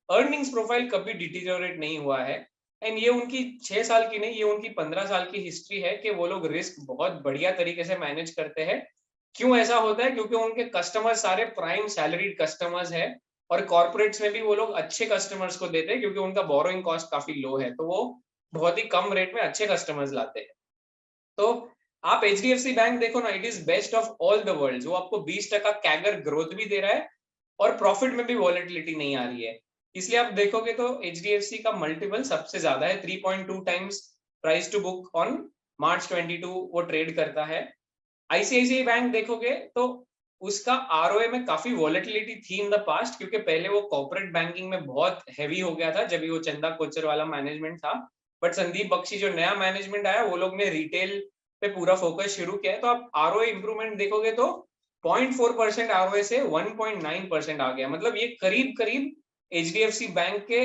अर्निंग्स प्रोफाइल कभी डिटीरियोरेट नहीं हुआ है। एंड ये उनकी 6 साल की नहीं, ये उनकी 15 साल की हिस्ट्री है कि वो लोग रिस्क बहुत बढ़िया तरीके से मैनेज करते हैं। क्यों ऐसा होता है? क्योंकि उनके कस्टमर्स सारे प्राइम सैलरीड कस्टमर्स है, और कॉर्पोरेट्स में भी वो लोग अच्छे कस्टमर्स को देते हैं, क्योंकि उनका बोरोइंग कॉस्ट काफी लो है, तो वो बहुत ही कम रेट में अच्छे कस्टमर्स लाते हैं। तो आप एचडीएफसी बैंक देखो ना, it is best of all the world, वो आपको 20% कैगर ग्रोथ भी दे रहा है और प्रॉफिट में भी वॉलेटिलिटी नहीं आ रही है। इसलिए आप देखोगे तो एचडीएफसी का मल्टीपल सबसे ज्यादा है, 3.2 times price to book on March 22 वो ट्रेड करता है। आईसीआईसीआई बैंक देखोगे तो उसका आरओए में काफी वॉलेटिलिटी थी इन द पास्ट, क्योंकि पहले वो कॉर्पोरेट बैंकिंग में बहुत हैवी हो गया था जब भी वो चंदा कोचर वाला मैनेजमेंट था। बट संदीप बख्शी जो नया मैनेजमेंट आया, वो लोग ने रिटेल पे पूरा फोकस शुरू किया है। तो आप आरओए इंप्रूवमेंट देखोगे तो 0.4% आरओए से 1.9% आ गया, मतलब ये करीब करीब एचडीएफसी बैंक के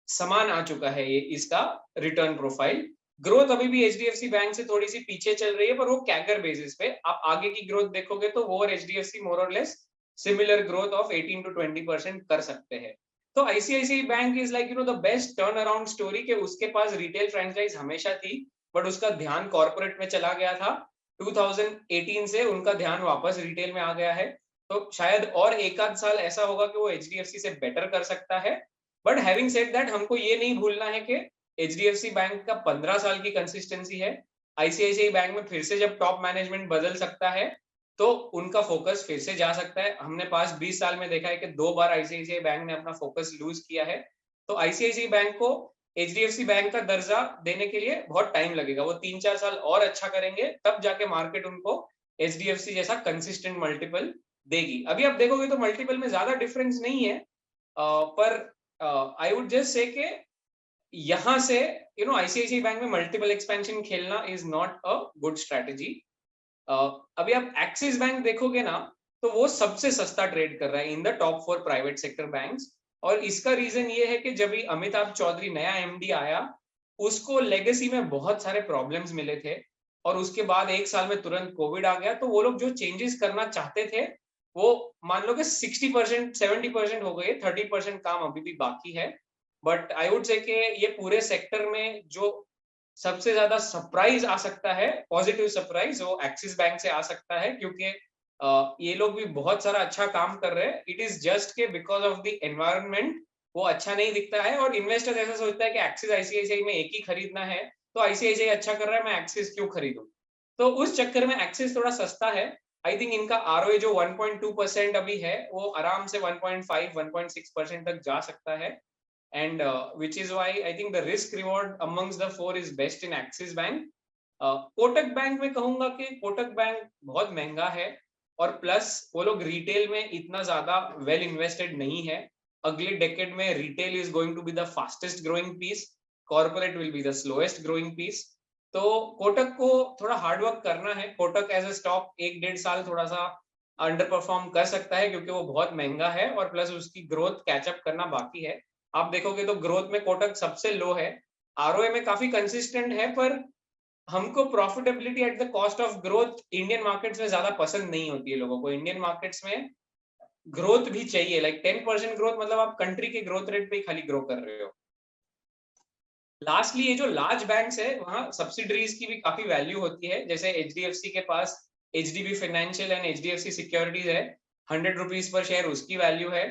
समान आ चुका है ये इसका रिटर्न प्रोफाइल। ग्रोथ अभी भी एचडीएफसी बैंक से थोड़ी सी पीछे चल रही है, पर वो कैगर बेसिस पे आप आगे की ग्रोथ देखोगे तो वो और एचडीएफसी मोर और less similar growth of 18 to 20% कर सकते हैं। तो ICICI bank is like the best turn around story, के उसके पास रिटेल फ्रेंचाइज हमेशा थी, बट उसका ध्यान कॉर्पोरेट में चला गया था। 2018 से उनका ध्यान वापस रिटेल में आ गया है। तो शायद और एक आध साल ऐसा होगा कि वो एचडीएफसी से बेटर कर सकता है। बट हैविंग सेड दैट, हमको ये नहीं भूलना है कि एचडीएफसी बैंक का 15 साल की कंसिस्टेंसी है। आईसीआईसीआई बैंक में फिर से जब टॉप मैनेजमेंट बदल सकता है तो उनका फोकस फिर से जा सकता है। हमने पास 20 साल में देखा है कि 2 बार आईसीआईसीआई बैंक ने अपना फोकस लूज किया है। तो आईसीआईसीआई बैंक को एचडीएफसी बैंक का दर्जा देने के लिए बहुत टाइम लगेगा, वो 3-4 साल और अच्छा करेंगे, तब जाके मार्केट उनको एचडीएफसी जैसा कंसिस्टेंट मल्टीपल देगी। अभी आप देखोगे तो मल्टीपल में ज्यादा डिफरेंस नहीं है, पर आई वुड जस्ट से के यहां से आईसीआईसीआई बैंक में मल्टीपल एक्सपेंशन खेलना is not a good strategy. अभी आप एक्सिस बैंक देखोगे ना, तो वो सबसे सस्ता ट्रेड कर रहा है in the top 4 private sector banks. और इसका रीजन ये है कि जब भी अमिताभ चौधरी नया एमडी आया, उसको लेगेसी में बहुत सारे प्रॉब्लम्स मिले थे, और उसके बाद एक साल में तुरंत कोविड आ गया, तो वो लोग जो चेंजेस करना चाहते थे वो मान लो कि 60% 70% हो गए, 30% काम अभी भी बाकी है। बट आई वुड से कि ये पूरे सेक्टर में जो सबसे ज्यादा सरप्राइज आ सकता है, पॉजिटिव सरप्राइज, वो एक्सिस बैंक से आ सकता है, क्योंकि ये लोग भी बहुत सारा अच्छा काम कर रहे हैं। इट इज जस्ट के बिकॉज ऑफ द एनवायरनमेंट वो अच्छा नहीं दिखता है, और इन्वेस्टर ऐसा सोचता है कि एक्सिस आईसीआईसीआई में एक ही खरीदना है, तो आईसीआईसीआई अच्छा कर रहा है, मैं एक्सिस क्यों खरीदूं। तो उस चक्कर में एक्सिस थोड़ा सस्ता है। आई थिंक इनका आरओए जो 1.2% अभी है, वो आराम से 1.5 1.6% तक जा सकता है। And which is why I think the risk reward amongst the four is best in Axis Bank. Kotak bank में कहूंगा कि कोटक बैंक बहुत महंगा है, और प्लस वो लोग रिटेल में इतना ज्यादा वेल इन्वेस्टेड नहीं है। अगले डेकेड में retail is going to be the fastest growing piece, corporate will be the slowest growing piece. तो कोटक को थोड़ा हार्डवर्क करना है। कोटक एज अ स्टॉक 1-1.5 साल थोड़ा सा अंडर परफॉर्म कर सकता है क्योंकि वो बहुत महंगा है और प्लस उसकी ग्रोथ कैचअप करना बाकी है। आप देखोगे तो ग्रोथ में कोटक सबसे लो है, आरओए में काफी कंसिस्टेंट है, पर हमको profitability at the cost of growth Indian markets में ज्यादा पसंद नहीं होती है लोगों को। इंडियन मार्केट्स में ग्रोथ भी चाहिए, लाइक 10% ग्रोथ मतलब आप कंट्री के ग्रोथ रेट पे ही खाली ग्रो कर रहे हो। लास्टली ये जो लार्ज बैंक्स है वहां सब्सिडरीज की भी काफी वैल्यू होती है। जैसे एचडीएफसी के पास HDB financial and HDFC securities है, 100 रुपीज पर शेयर उसकी वैल्यू है।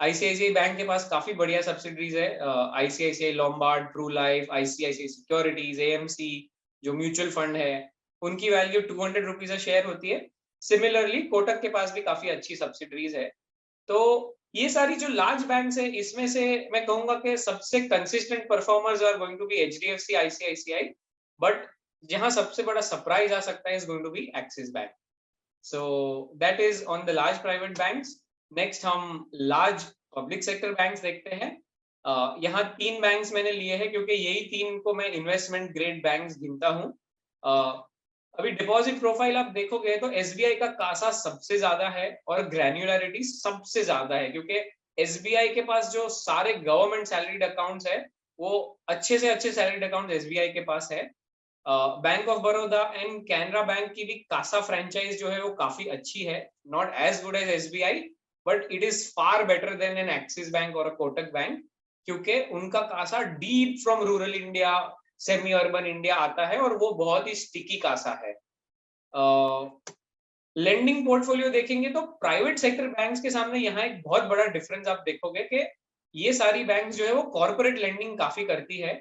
आईसीआईसीआई बैंक के पास काफी बढ़िया सब्सिडरीज है, ICICI Lombard, true life, ICICI securities, AMC जो म्यूचुअल फंड है, उनकी वैल्यू 200 रुपीज शेयर होती है। सिमिलरली कोटक के पास भी काफी अच्छी सब्सिडरीज है। तो ये सारी जो लार्ज बैंक्स है इसमें से मैं कहूंगा कि सबसे consistent performers are going to be HDFC, ICICI, but जहां सबसे बड़ा सरप्राइज आ सकता है is going to be Axis bank. So that is on the large private banks. Next हम लार्ज पब्लिक सेक्टर बैंक्स देखते हैं। यहाँ 3 बैंक्स मैंने लिए हैं क्योंकि यही 3 को मैं इन्वेस्टमेंट ग्रेड बैंक्स गिनता हूँ। अभी डिपॉजिट प्रोफाइल आप देखोगे तो एसबीआई का कासा सबसे ज्यादा है और ग्रैन्युलरिटी सबसे ज्यादा है, क्योंकि एसबीआई के पास जो सारे गवर्नमेंट सैलरीड अकाउंट्स है वो अच्छे से अच्छे सैलरीड अकाउंट एसबीआई के पास है। Bank of Baroda and Canara bank की भी कासा फ्रेंचाइज जो है वो काफी अच्छी है, not as good as SBI but it is far better than an Axis bank और कोटक बैंक, क्योंकि उनका CASA deep from rural India, semi urban India आता है और वो बहुत ही स्टिकी कासा है। लेंडिंग पोर्टफोलियो देखेंगे तो प्राइवेट सेक्टर बैंक्स के सामने यहाँ एक बहुत बड़ा डिफरेंस आप देखोगे कि ये सारी बैंक्स जो है वो कॉर्पोरेट लेंडिंग काफी करती है।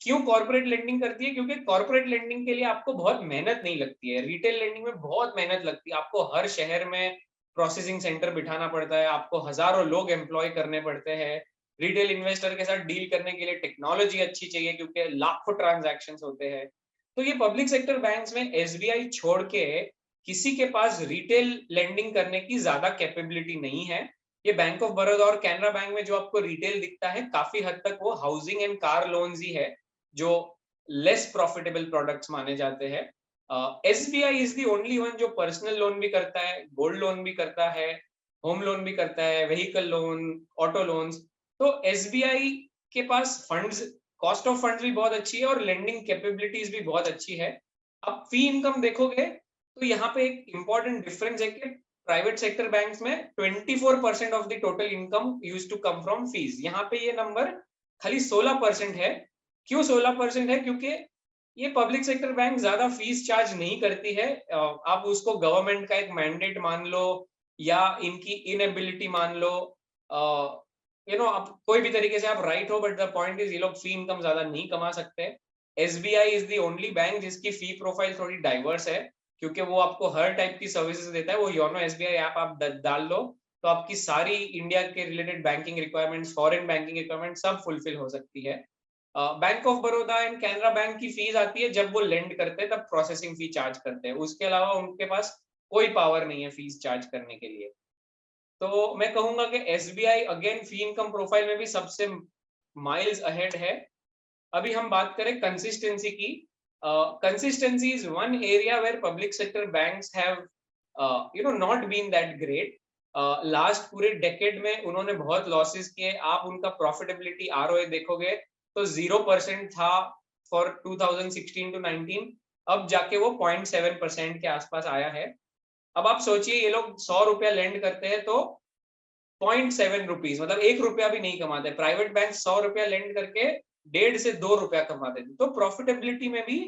क्यों कॉर्पोरेट लेंडिंग करती है? क्योंकि कॉर्पोरेट लेंडिंग के लिए आपको बहुत मेहनत नहीं लगती है। रिटेल लेंडिंग में बहुत मेहनत लगती है, आपको हर शहर में प्रोसेसिंग सेंटर बिठाना पड़ता है, आपको हजारों लोग एम्प्लॉय करने पड़ते हैं। रिटेल इन्वेस्टर के साथ डील करने के लिए टेक्नोलॉजी अच्छी चाहिए क्योंकि लाखों ट्रांजैक्शंस होते हैं। तो ये पब्लिक सेक्टर बैंक्स में एसबीआई छोड़ के किसी के पास रिटेल लेंडिंग करने की ज्यादा कैपेबिलिटी नहीं है। ये बैंक ऑफ बड़ौदा और कैनरा बैंक में जो आपको रिटेल दिखता है काफी हद तक वो हाउसिंग एंड कार लोन्स ही है जो लेस प्रॉफिटेबल प्रोडक्ट्स माने जाते हैं। SBI is the only one जो पर्सनल लोन भी करता है, गोल्ड लोन भी करता है, होम लोन भी करता है, व्हीकल लोन, ऑटो लोन्स। तो एसबीआई के पास फंड्स, कॉस्ट ऑफ फंड्स भी बहुत अच्छी है और लेंडिंग कैपेबिलिटीज भी बहुत अच्छी है। अब फी इनकम देखोगे तो यहाँ पे एक इंपॉर्टेंट डिफरेंस है कि प्राइवेट सेक्टर बैंक्स में 24% of the total income used to come from fees, यहाँ पे ये नंबर खाली 16% है। क्यों 16% है? क्योंकि ये पब्लिक सेक्टर बैंक ज्यादा फीस चार्ज नहीं करती है। आप उसको गवर्नमेंट का एक मैंडेट मान लो या इनकी इनएबिलिटी मान लो, आप कोई भी तरीके से आप राइट हो, बट द पॉइंट इज ये लोग फी इनकम ज्यादा नहीं कमा सकते। SBI is the only bank जिसकी फी प्रोफाइल थोड़ी डाइवर्स है क्योंकि वो आपको हर टाइप की सर्विसेज देता है। वो योनो एसबीआई ऐप आप डाल लो तो आपकी सारी इंडिया के related banking requirements, foreign banking requirement सब फुलफिल हो सकती है। Bank of Baroda and Canara bank की फीस आती है जब वो लेंड करते हैं तब प्रोसेसिंग फी चार्ज करते हैं, उसके अलावा उनके पास कोई पावर नहीं है फीस चार्ज करने के लिए। तो मैं कहूंगा कि एसबीआई अगेन फी इनकम प्रोफाइल में भी सबसे माइल्स अहेड है। अभी हम बात करें कंसिस्टेंसी की। Consistency is one area where public sector banks have not been that great. Last पूरे डेकेड में उन्होंने बहुत लॉसेस किए। आप उनका प्रॉफिटेबिलिटी आरओए देखोगे तो 0% था फॉर 2016 टू 19, अब जाके वो 0.7% के आसपास आया है। अब आप सोचिए ये लोग 100 रुपया लेंड करते हैं तो 0.7 रुपीज मतलब 1 रुपया भी नहीं कमाते। प्राइवेट बैंक 100 रुपया लेंड करके 1.5 से 2 रुपया कमाते थे। तो प्रॉफिटेबिलिटी में भी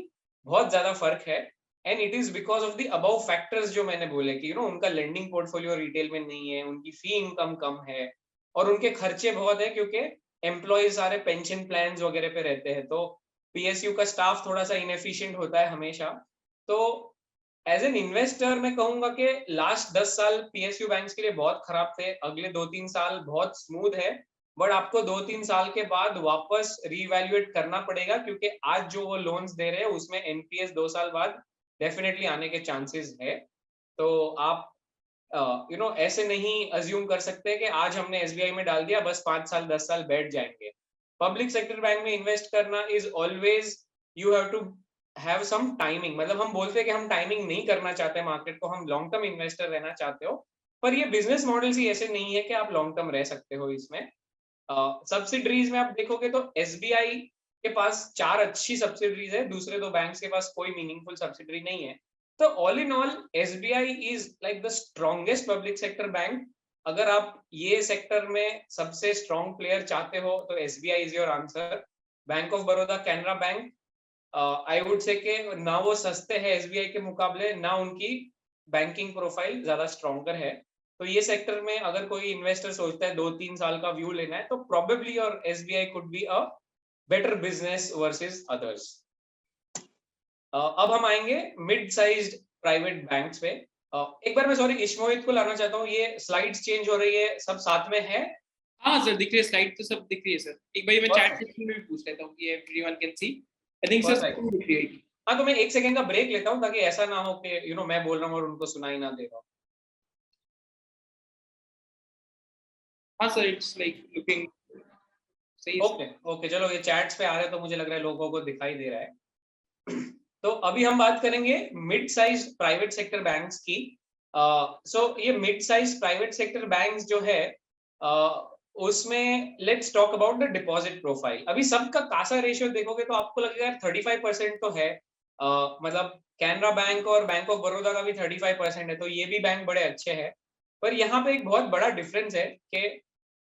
बहुत ज्यादा फर्क है and it is because of the above factors जो मैंने बोले कि उनका लेंडिंग पोर्टफोलियो रिटेल में नहीं है, उनकी फी इनकम कम है और उनके खर्चे बहुत है क्योंकि एम्प्लॉय सारे पेंशन प्लान वगैरह पे रहते हैं। तो पीएसयू का स्टाफ थोड़ा सा इनएफिशिएंट होता है हमेशा। तो एज एन इन्वेस्टर मैं कहूंगा कि लास्ट 10 साल पीएसयू बैंक्स के लिए बहुत खराब थे, अगले 2-3 साल बहुत स्मूथ है, बट आपको 2-3 साल के बाद वापस रीवैल्यूएट करना पड़ेगा क्योंकि आज जो वो लोन्स दे रहे हैं उसमें एनपीएस 2 साल बाद डेफिनेटली आने के चांसेस है। तो आप ऐसे नहीं अज्यूम कर सकते कि आज हमने एसबीआई में डाल दिया बस 5 साल 10 साल बैठ जाएंगे। पब्लिक सेक्टर बैंक में इन्वेस्ट करना is always, you have to have some timing, मतलब हम बोलते हैं कि हम टाइमिंग नहीं करना चाहते मार्केट को, हम लॉन्ग टर्म इन्वेस्टर रहना चाहते हो, पर ये बिजनेस मॉडल्स ही ऐसे नहीं है कि आप लॉन्ग टर्म रह सकते हो इसमें। सब्सिडरीज में आप देखोगे तो एसबीआई के पास 4 अच्छी सब्सिडरीज है, दूसरे 2 बैंक्स के पास कोई मीनिंगफुल सब्सिडरी नहीं है। तो all in all SBI is like the strongest public sector bank. अगर आप ये सेक्टर में सबसे स्ट्रॉन्ग प्लेयर चाहते हो तो SBI is your answer. Bank of Baroda, Canara bank, I would say कि ना वो सस्ते हैं एसबीआई के मुकाबले, ना उनकी बैंकिंग प्रोफाइल ज्यादा स्ट्रॉन्गर है। तो ये सेक्टर में अगर कोई इन्वेस्टर सोचता है 2-3 साल का व्यू लेना है तो प्रोबेबली और SBI could be a better business versus others. अब हम आएंगे मिड साइज्ड प्राइवेट बैंक्स पे। एक बार मैं सॉरी इश्मोहित को लाना चाहता हूँ, ये स्लाइड्स चेंज हो रही है, सब साथ में है? हाँ सर, दिख रही है स्लाइड तो सब दिख रही है सर। एक बार मैं चैट Perfect. सेक्शन में भी पूछ लेता हूँ कि everyone can see. I think sir Perfect. सब दिख रही है। हाँ, तो मैं 1 सेकंड का ब्रेक लेता हूँ ताकि ऐसा ना हो कि मैं बोल रहा हूँ और उनको सुनाई ना दे रहा हूँ। हाँ सर, इट्स लाइक लुकिंग सही है। ओके ओके, चलो ये चैट्स पे आ रहे हैं तो मुझे लग रहा है लोगों को दिखाई दे रहा है। तो अभी हम बात करेंगे mid size private sector banks की। सो ये mid size private sector banks जो है, उसमें let's talk about the deposit profile. अभी सबका कासा रेशियो देखोगे तो आपको लगेगा 35% तो है। मतलब कैनरा बैंक और बैंक ऑफ बड़ौदा का भी 35% है, तो ये भी बैंक बड़े अच्छे हैं। पर यहाँ पे एक बहुत बड़ा डिफरेंस है कि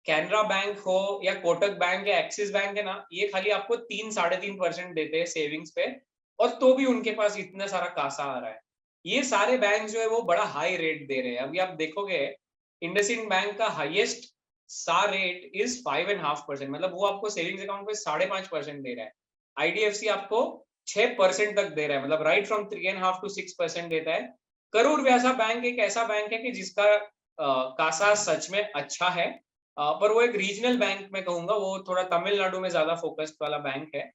कैनरा बैंक हो या कोटक बैंक या एक्सिस बैंक है ना, ये खाली आपको 3-3.5% देते हैं सेविंग्स पे, और तो भी उनके पास इतना सारा कासा आ रहा है। ये सारे बैंक जो है वो बड़ा हाई रेट दे रहे हैं। अभी आप देखोगे इंडसइंड बैंक का हाईएस्ट सा रेट इज 5.5%, मतलब वो आपको सेविंग्स अकाउंट पे 5.5% दे रहा है। आईडीएफसी आपको 6% तक दे रहा है, मतलब राइट फ्रॉम 3.5 to 6% देता है। करूर व्यासा बैंक एक ऐसा बैंक है कि जिसका कासा सच में अच्छा है, पर वो एक रीजनल बैंक में कहूंगा, वो थोड़ा तमिलनाडु में ज्यादा फोकस्ड वाला बैंक है।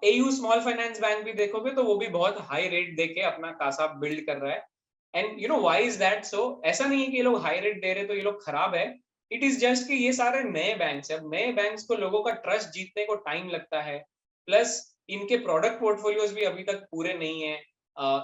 एयू स्मॉल फाइनेंस बैंक भी देखोगे तो वो भी बहुत हाई रेट देके अपना कासा बिल्ड कर रहा है। And why is that so? ऐसा नहीं है कि ये लोग हाई रेट दे रहे तो ये लोग खराब है। इट इज जस्ट कि ये सारे नए बैंक्स है, अब नए बैंक्स को लोगों का ट्रस्ट जीतने को टाइम लगता है, प्लस इनके प्रोडक्ट पोर्टफोलियोज भी अभी तक पूरे नहीं है।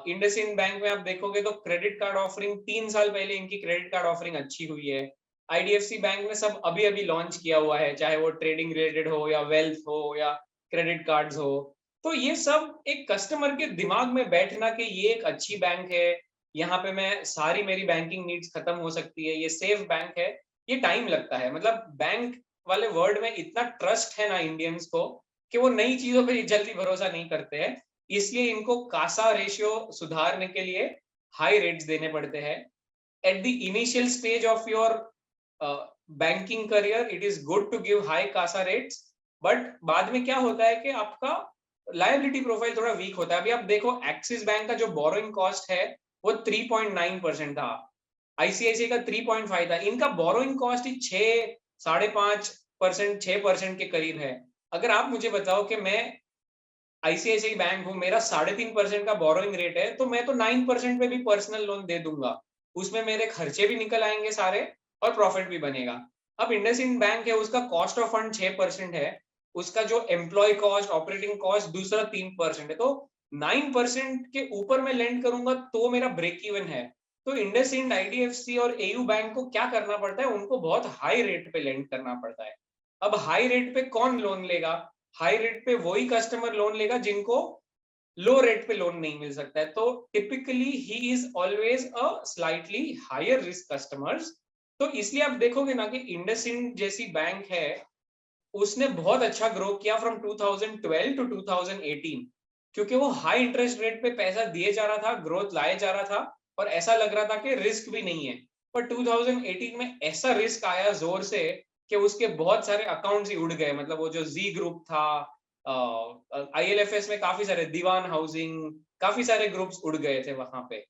इंडसइंड बैंक में आप देखोगे तो क्रेडिट कार्ड ऑफरिंग 3 साल पहले इनकी क्रेडिट कार्ड ऑफरिंग अच्छी हुई है। आईडीएफसी बैंक में सब अभी अभी लॉन्च किया हुआ है, चाहे वो ट्रेडिंग रिलेटेड हो या वेल्थ हो या क्रेडिट कार्ड्स हो। तो ये सब एक कस्टमर के दिमाग में बैठना कि ये एक अच्छी बैंक है, यहाँ पे मैं सारी मेरी बैंकिंग नीड्स खत्म हो सकती है, ये सेफ बैंक है, ये टाइम लगता है। मतलब बैंक वाले वर्ड में इतना ट्रस्ट है ना इंडियंस को कि वो नई चीजों पे जल्दी भरोसा नहीं करते हैं, इसलिए इनको कासा रेशियो सुधारने के लिए हाई रेट्स देने पड़ते हैं। At the initial stage of your banking career it is good to give high CASA rates, but बाद में क्या होता है कि आपका लायबिलिटी प्रोफाइल थोड़ा वीक होता है। अभी आप देखो एक्सिस बैंक का जो बोरोइंग कॉस्ट है वो 3.9% था, आईसीआईसीआई का 3.5 था, इनका बोरोइंग कॉस्ट ही 6-5.5%, 6% के करीब है। अगर आप मुझे बताओ कि मैं आईसीआईसीआई बैंक हूँ, मेरा 3.5% का बोरोइंग रेट है, तो मैं तो 9% पे भी पर्सनल लोन दे दूंगा, उसमें मेरे खर्चे भी निकल आएंगे सारे और प्रॉफिट भी बनेगा। अब इंडसइंड बैंक है, उसका कॉस्ट ऑफ फंड 6% है, उसका जो एम्प्लॉय कॉस्ट, ऑपरेटिंग कॉस्ट दूसरा 3% है, तो 9% के ऊपर मैं लेंड करूंगा तो मेरा ब्रेक इवन है। तो इंडसइंड, आईडीएफसी और एयू बैंक को क्या करना पड़ता है, उनको बहुत हाई रेट पे लेंड करना पड़ता है। अब हाई रेट पे कौन लोन लेगा? हाई रेट पे वही कस्टमर लोन लेगा जिनको लो रेट पे लोन नहीं मिल सकता है। तो typically he is always a slightly higher risk customers. तो इसलिए आप देखोगे ना कि इंडसइंड जैसी बैंक है, उसने बहुत अच्छा ग्रो किया फ्रॉम 2012 टू 2018, क्योंकि वो हाई इंटरेस्ट रेट पे पैसा दिए जा रहा था, ग्रोथ लाए जा रहा था, और ऐसा लग रहा था कि रिस्क भी नहीं है। पर 2018 में ऐसा रिस्क आया जोर से कि उसके बहुत सारे अकाउंट्स ही उड़ गए। मतलब वो जो जी ग्रुप था, आईएलएफएस में काफी सारे, दीवान हाउसिंग, काफी सारे ग्रुप्स उड़ गए थे वहां पे।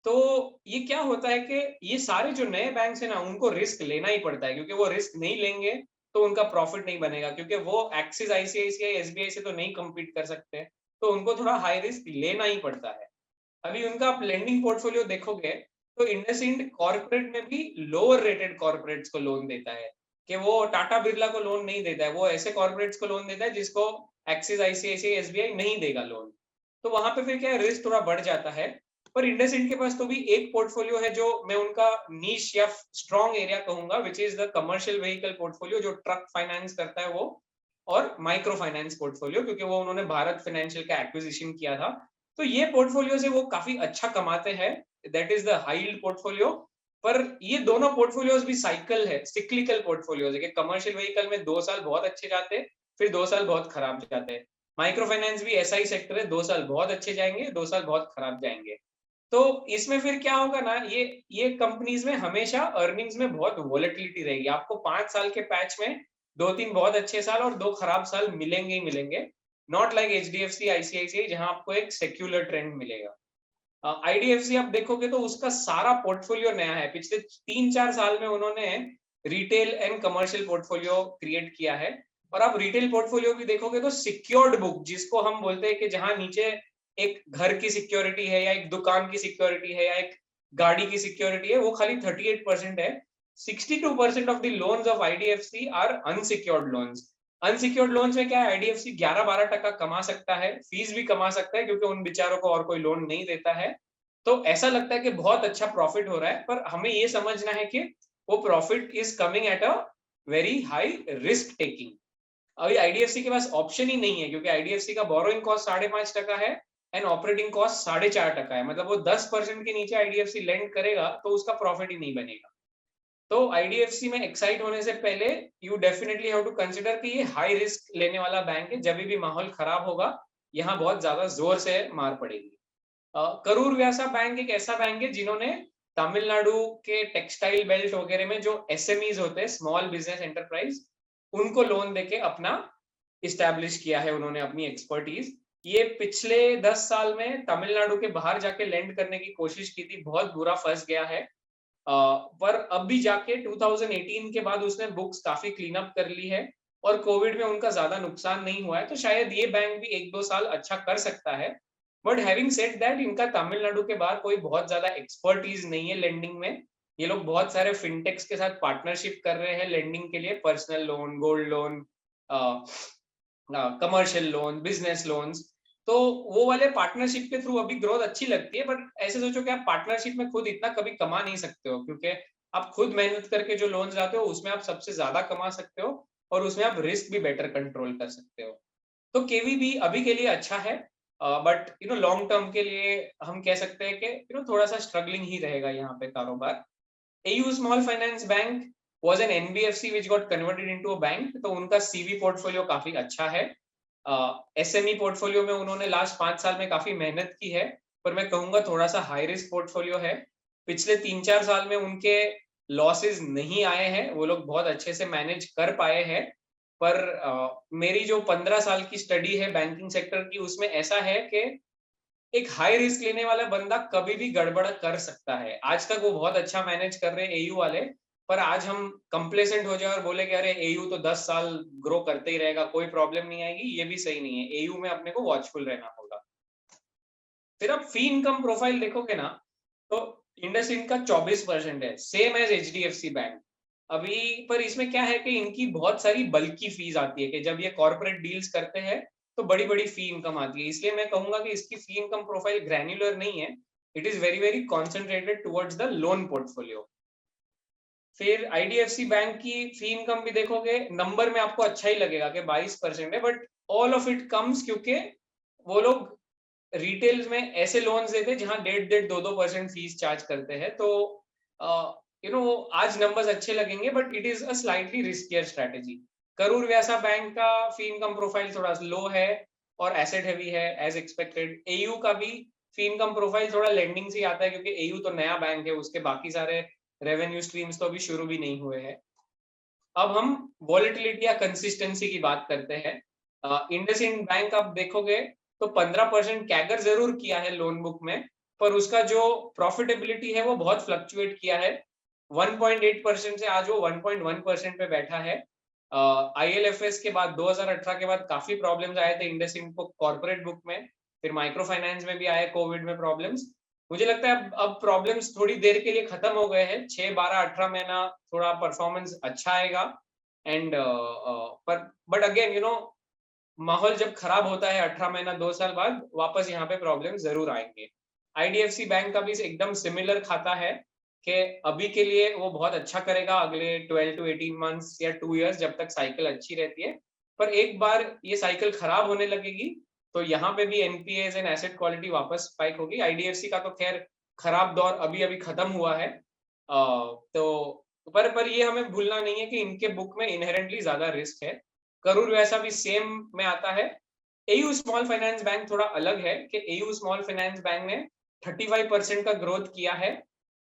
तो ये क्या होता है कि ये सारे जो नए बैंक्स है ना, उनको रिस्क लेना ही पड़ता है, क्योंकि वो रिस्क नहीं लेंगे तो उनका प्रॉफिट नहीं बनेगा, क्योंकि वो एक्सिस, आईसीआईसीआई, एसबीआई से तो नहीं कम्पीट कर सकते, तो उनको थोड़ा हाई रिस्क लेना ही पड़ता है। अभी उनका आप लेंडिंग पोर्टफोलियो देखोगे तो इंडसइंड कॉर्पोरेट में भी लोअर रेटेड कॉर्पोरेट्स को लोन देता है, कि वो टाटा बिरला को लोन नहीं देता है, वो ऐसे कॉर्पोरेट्स को लोन देता है जिसको एक्सिस, आईसीआईसीआई, एसबीआई नहीं देगा लोन। तो वहां पे फिर क्या है, रिस्क थोड़ा बढ़ जाता है। पर इंडसइंड के पास तो भी एक पोर्टफोलियो है जो मैं उनका नीश या स्ट्रॉन्ग एरिया कहूंगा, which is the commercial vehicle portfolio, जो ट्रक फाइनेंस करता है वो, और माइक्रो फाइनेंस पोर्टफोलियो, क्योंकि वो उन्होंने भारत फाइनेंशियल का एक्विजिशन किया था। तो ये पोर्टफोलियो से वो काफी अच्छा कमाते हैं, that is the high yield portfolio. पर ये दोनों पोर्टफोलियोज भी साइकिल है, सिक्लिकल पोर्टफोलियोज है, कि कमर्शियल व्हीकल में 2 साल बहुत अच्छे जाते हैं, फिर 2 साल बहुत खराब जाते हैं। माइक्रो फाइनेंस भी ऐसा ही सेक्टर है, 2 साल बहुत अच्छे जाएंगे, 2 साल बहुत खराब जाएंगे। तो इसमें फिर क्या होगा ना, ये कंपनीज में हमेशा अर्निंग्स में बहुत वोलेटिलिटी रहेगी। आपको 5 साल के पैच में 2-3 बहुत अच्छे साल और 2 खराब साल मिलेंगे ही मिलेंगे। नॉट लाइक एचडीएफसी, आईसीआईसीआई, जहां आपको एक सेक्युलर ट्रेंड मिलेगा। आईडीएफसी आप देखोगे तो उसका सारा पोर्टफोलियो नया है। पिछले 3-4 साल में उन्होंने retail and commercial portfolio create किया है। और आप रिटेल पोर्टफोलियो भी देखोगे तो सिक्योर्ड बुक, जिसको हम बोलते हैं कि जहां नीचे एक घर की सिक्योरिटी है, या एक दुकान की सिक्योरिटी है, या एक गाड़ी की सिक्योरिटी है, वो खाली 38% है। 62% of the loans of IDFC are unsecured loans. Unsecured loans में क्या है, आईडीएफसी 11-12% कमा सकता है, फीस भी कमा सकता है, क्योंकि उन बेचारों को और कोई लोन नहीं देता है। तो ऐसा लगता है कि बहुत अच्छा प्रॉफिट हो रहा है, पर हमें ये समझना है कि वो profit is coming at a very high risk taking. अभी आईडीएफसी के पास ऑप्शन ही नहीं है, क्योंकि आईडीएफसी का बोरोइंग कॉस्ट 5.5% है एंड ऑपरेटिंग कॉस्ट 4.5% है। मतलब वो 10% के नीचे आईडीएफसी लेंड करेगा तो उसका प्रॉफिट ही नहीं बनेगा। तो आईडीएफसी में एक्साइट होने से पहले you definitely have to consider कि ये हाई रिस्क लेने वाला बैंक है। जब भी माहौल खराब होगा, यहाँ बहुत ज्यादा जोर से मार पड़ेगी। करूर व्यासा बैंक एक ऐसा बैंक है जिन्होंने तमिलनाडु के टेक्सटाइल बेल्ट वगैरह में जो एसएमईज होते हैं, स्मॉल बिजनेस एंटरप्राइज, उनको लोन देके अपना इस्टेब्लिश किया है उन्होंने अपनी एक्सपर्टीज। ये पिछले 10 साल में तमिलनाडु के बाहर जाके लेंड करने की कोशिश की थी, बहुत बुरा फंस गया है। पर अब भी जाके 2018 के बाद उसने बुक्स काफी क्लीन अप कर ली है, और कोविड में उनका ज्यादा नुकसान नहीं हुआ है। तो शायद ये बैंक भी 1-2 साल अच्छा कर सकता है। बट हैविंग सेड दैट, इनका तमिलनाडु के बाहर कोई बहुत ज्यादा एक्सपर्टीज नहीं है लेंडिंग में। ये लोग बहुत सारे फिनटेक्स के साथ पार्टनरशिप कर रहे हैं लेंडिंग के लिए, personal loan, gold loan, commercial loan, business loans. तो वो वाले पार्टनरशिप के थ्रू अभी ग्रोथ अच्छी लगती है। बट ऐसे सोचो कि आप पार्टनरशिप में खुद इतना कभी कमा नहीं सकते हो, क्योंकि आप खुद मेहनत करके जो लोन लाते हो उसमें आप सबसे ज्यादा कमा सकते हो, और उसमें आप रिस्क भी बेटर कंट्रोल कर सकते हो। तो केवी भी अभी के लिए अच्छा है, बट लॉन्ग टर्म के लिए हम कह सकते हैं कि थोड़ा सा स्ट्रगलिंग ही रहेगा यहाँ पे कारोबार। AU Small Finance Bank was an NBFC which got converted into a bank, तो उनका CV पोर्टफोलियो काफी अच्छा है। SME पोर्टफोलियो में उन्होंने लास्ट 5 साल में काफी मेहनत की है, पर मैं कहूंगा थोड़ा सा हाई रिस्क पोर्टफोलियो है। पिछले 3-4 साल में उनके लॉसेस नहीं आए हैं, वो लोग बहुत अच्छे से मैनेज कर पाए हैं। पर मेरी जो 15 साल की स्टडी है बैंकिंग सेक्टर की, उसमें ऐसा है कि एक हाई रिस्क लेने वाला बंदा कभी भी गड़बड़ कर सकता है। आज तक वो बहुत अच्छा मैनेज कर रहे हैं एयू वाले, पर आज हम कंप्लेसेंट हो जाए और बोले कि अरे एयू तो 10 साल ग्रो करते ही रहेगा, कोई प्रॉब्लम नहीं आएगी, ये भी सही नहीं है। एयू में अपने को वॉचफुल रहना होगा। फिर आप फी इनकम प्रोफाइल देखोगे ना, तो इंडसइंड का 24% है, सेम एज एचडीएफसी बैंक अभी। पर इसमें क्या है कि इनकी बहुत सारी बल्कि फीस आती है, कि जब ये कॉर्पोरेट डील्स करते हैं तो बड़ी बड़ी फी इनकम आती है। इसलिए मैं कहूंगा कि इसकी फी इनकम प्रोफाइल ग्रैन्युलर नहीं है, it is very very concentrated towards the loan portfolio. फिर आईडीएफसी बैंक की फी इनकम भी देखोगे, नंबर में आपको अच्छा ही लगेगा कि 22% है, but all of it comes क्योंकि वो लोग रिटेल में ऐसे लोन्स देते हैं जहां 1.5-2% फीस चार्ज करते हैं। तो आज नंबर्स अच्छे लगेंगे, but it is a slightly riskier strategy. Karur Vyasa bank का फी इनकम प्रोफाइल थोड़ा लो है और एसेट हैवी है एज एक्सपेक्टेड। एयू का भी फी इनकम प्रोफाइल थोड़ा लेंडिंग से आता है, क्योंकि एयू तो नया बैंक है, उसके बाकी सारे रेवेन्यू स्ट्रीम्स तो अभी शुरू भी नहीं हुए हैं। अब हम वॉलेटिलिटी या कंसिस्टेंसी की बात करते हैं। इंडसइंड बैंक आप देखोगे तो 15% कैगर जरूर किया है लोन बुक में, पर उसका जो प्रॉफिटेबिलिटी है वो बहुत फ्लक्चुएट किया है। 1.8% से आज वो 1.1% पे बैठा है। ILFS के बाद 2018 के बाद काफी प्रॉब्लम्स आए थे इंडसइंड को कॉर्पोरेट बुक में, फिर माइक्रो फाइनेंस में भी आए कोविड में प्रॉब्लम्स। मुझे लगता है अब प्रॉब्लम्स थोड़ी देर के लिए खत्म हो गए हैं, 6, 12, 18 महीना थोड़ा परफॉर्मेंस अच्छा आएगा। एंड बट अगेन माहौल जब खराब होता है 18 महीना 2 साल बाद, वापस यहाँ पे प्रॉब्लम जरूर आएंगे। आईडीएफसी बैंक का भी एकदम सिमिलर खाता है कि अभी के लिए वो बहुत अच्छा करेगा अगले 12 टू 18 मंथ्स या 2 इयर्स, जब तक साइकिल अच्छी रहती है। पर एक बार ये साइकिल खराब होने लगेगी तो यहाँ पे भी एनपीएस एंड एसेट क्वालिटी वापस स्पाइक होगी। आईडीएफसी का तो खैर खराब दौर अभी अभी खत्म हुआ है। तो पर ये हमें भूलना नहीं है कि इनके बुक में इनहेरेंटली ज्यादा रिस्क है। करूर वैसा भी सेम में आता है। एयू स्मॉल फाइनेंस बैंक थोड़ा अलग है कि एयू स्मॉल फाइनेंस बैंक ने 35% का ग्रोथ किया है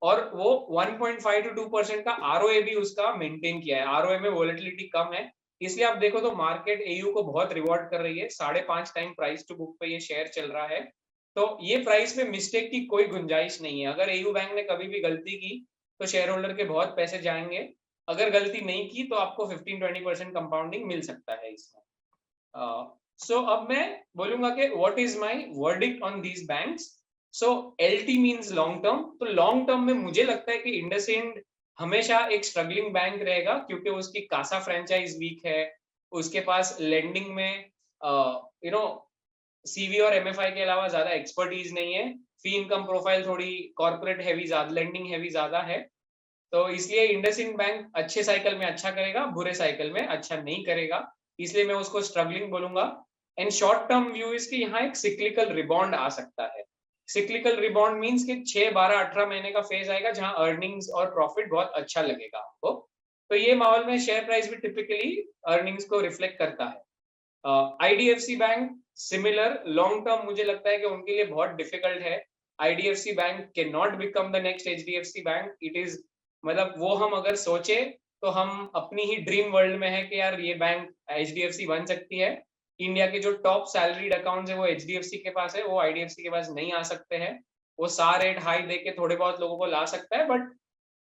और वो 1.5 टू 2% का आरओए भी उसका मेंटेन किया है। आरओए में वोलेटिलिटी कम है, इसलिए आप देखो तो मार्केट एयू को बहुत रिवॉर्ड कर रही है। 5.5 टाइम प्राइस टू बुक पे ये शेयर चल रहा है। तो ये प्राइस में मिस्टेक की कोई गुंजाइश नहीं है। अगर एयू बैंक ने कभी भी गलती की तो शेयर होल्डर के बहुत पैसे जाएंगे। अगर गलती नहीं की तो आपको 15-20% कंपाउंडिंग मिल सकता है इसमें। सो अब मैं बोलूंगा कि what is my verdict on these banks. So LT means long term. तो लॉन्ग टर्म में मुझे लगता है कि इंडसइंड हमेशा एक स्ट्रगलिंग बैंक रहेगा क्योंकि उसकी कासा फ्रेंचाइज वीक है। उसके पास लेंडिंग में यू नो सीवी और एमएफआई के अलावा ज्यादा एक्सपर्टीज नहीं है। फी इनकम प्रोफाइल थोड़ी कॉर्पोरेट हैवी ज्यादा, लेंडिंग हैवी ज्यादा है। तो इसलिए इंडसइंड बैंक अच्छे साइकिल में अच्छा करेगा, बुरे साइकिल में अच्छा नहीं करेगा। इसलिए मैं उसको स्ट्रगलिंग बोलूंगा। एंड शॉर्ट टर्म व्यू इसकी यहाँ एक सिक्लिकल रिबाउंड आ सकता है। सिक्लिकल रिबाउंड मींस कि 6, 12, 18 महीने का फेज आएगा जहां अर्निंग्स और प्रॉफिट बहुत अच्छा लगेगा आपको। तो ये माहौल में शेयर प्राइस भी टिपिकली अर्निंग्स को रिफ्लेक्ट करता है। IDFC bank similar long term मुझे लगता है कि उनके लिए बहुत डिफिकल्ट है। IDFC bank can not become the next HDFC bank. It is मतलब वो हम अगर सोचे तो हम अपनी ही ड्रीम वर्ल्ड में है कि यार ये बैंक एचडीएफसी बन सकती है। इंडिया के जो टॉप सैलरीड अकाउंट्स है वो एचडीएफसी के पास है, वो आईडीएफसी के पास नहीं आ सकते हैं। वो सार रेट हाई दे के थोड़े बहुत लोगों को ला सकता है, बट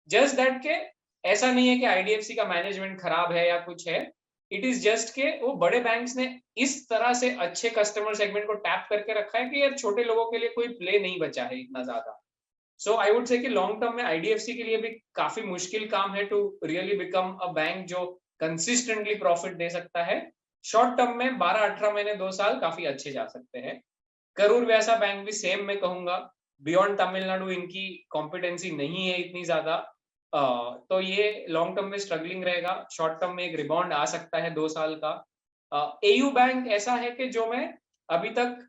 जस्ट दैट के ऐसा नहीं है कि आईडीएफसी का मैनेजमेंट खराब है या कुछ है। इट इज जस्ट के वो बड़े बैंक्स ने इस तरह से अच्छे कस्टमर सेगमेंट को टैप करके रखा है कि यार छोटे लोगों के लिए कोई प्ले नहीं बचा है इतना ज्यादा। सो आई वुड से कि लॉन्ग टर्म में आईडीएफसी के लिए भी काफी मुश्किल काम है to really become a bank जो कंसिस्टेंटली प्रॉफिट दे सकता है। शॉर्ट टर्म में 12-18 महीने 2 साल काफी अच्छे जा सकते हैं। करूर वैसा बैंक भी सेम मैं कहूंगा। बियॉन्ड तमिलनाडु इनकी कॉम्पिटेंसी नहीं है इतनी ज्यादा। तो ये लॉन्ग टर्म में स्ट्रगलिंग रहेगा। शॉर्ट टर्म में एक रिबाउंड आ सकता है 2 साल का। एयू बैंक ऐसा है कि जो मैं अभी तक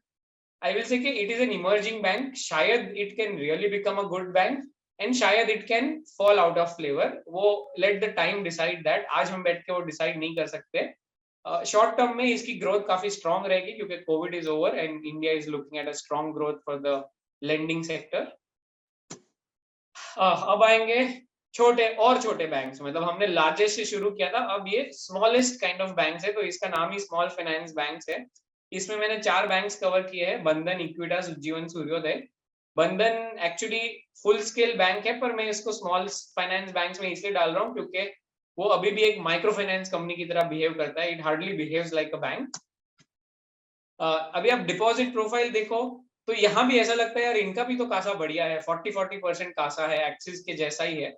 आई विल से कि it is an emerging bank. शायद it can really become a good bank and शायद it can fall out of flavour. वो let the time decide that. आज हम बैठ के वो डिसाइड नहीं कर सकते। शॉर्ट टर्म में इसकी ग्रोथ काफी स्ट्रांग रहेगी क्योंकि Covid is over and India is looking at a strong growth for the lending sector. अब आएंगे छोटे बैंक्स। मतलब हमने लार्जेस्ट से शुरू किया था, अब ये स्मॉलेस्ट काइंड ऑफ बैंक्स है, तो इसका नाम ही स्मॉल फाइनेंस बैंक्स है। इसमें मैंने 4 बैंक्स कवर किए हैं, बंधन, इक्विटास, उज्जीवन, सूर्योदय। बंधन एक्चुअली फुल स्केल बैंक है पर मैं इसको स्मॉल फाइनेंस बैंक्स में इसलिए डाल रहा हूँ क्योंकि वो अभी भी एक माइक्रो फाइनेंस कंपनी की तरह बिहेव करता है। It hardly behaves like a bank. अभी आप डिपॉजिट प्रोफाइल देखो तो यहाँ भी ऐसा लगता है यार इनका भी तो कासा बढ़िया है, 40% कासा है, एक्सिस के जैसा ही है।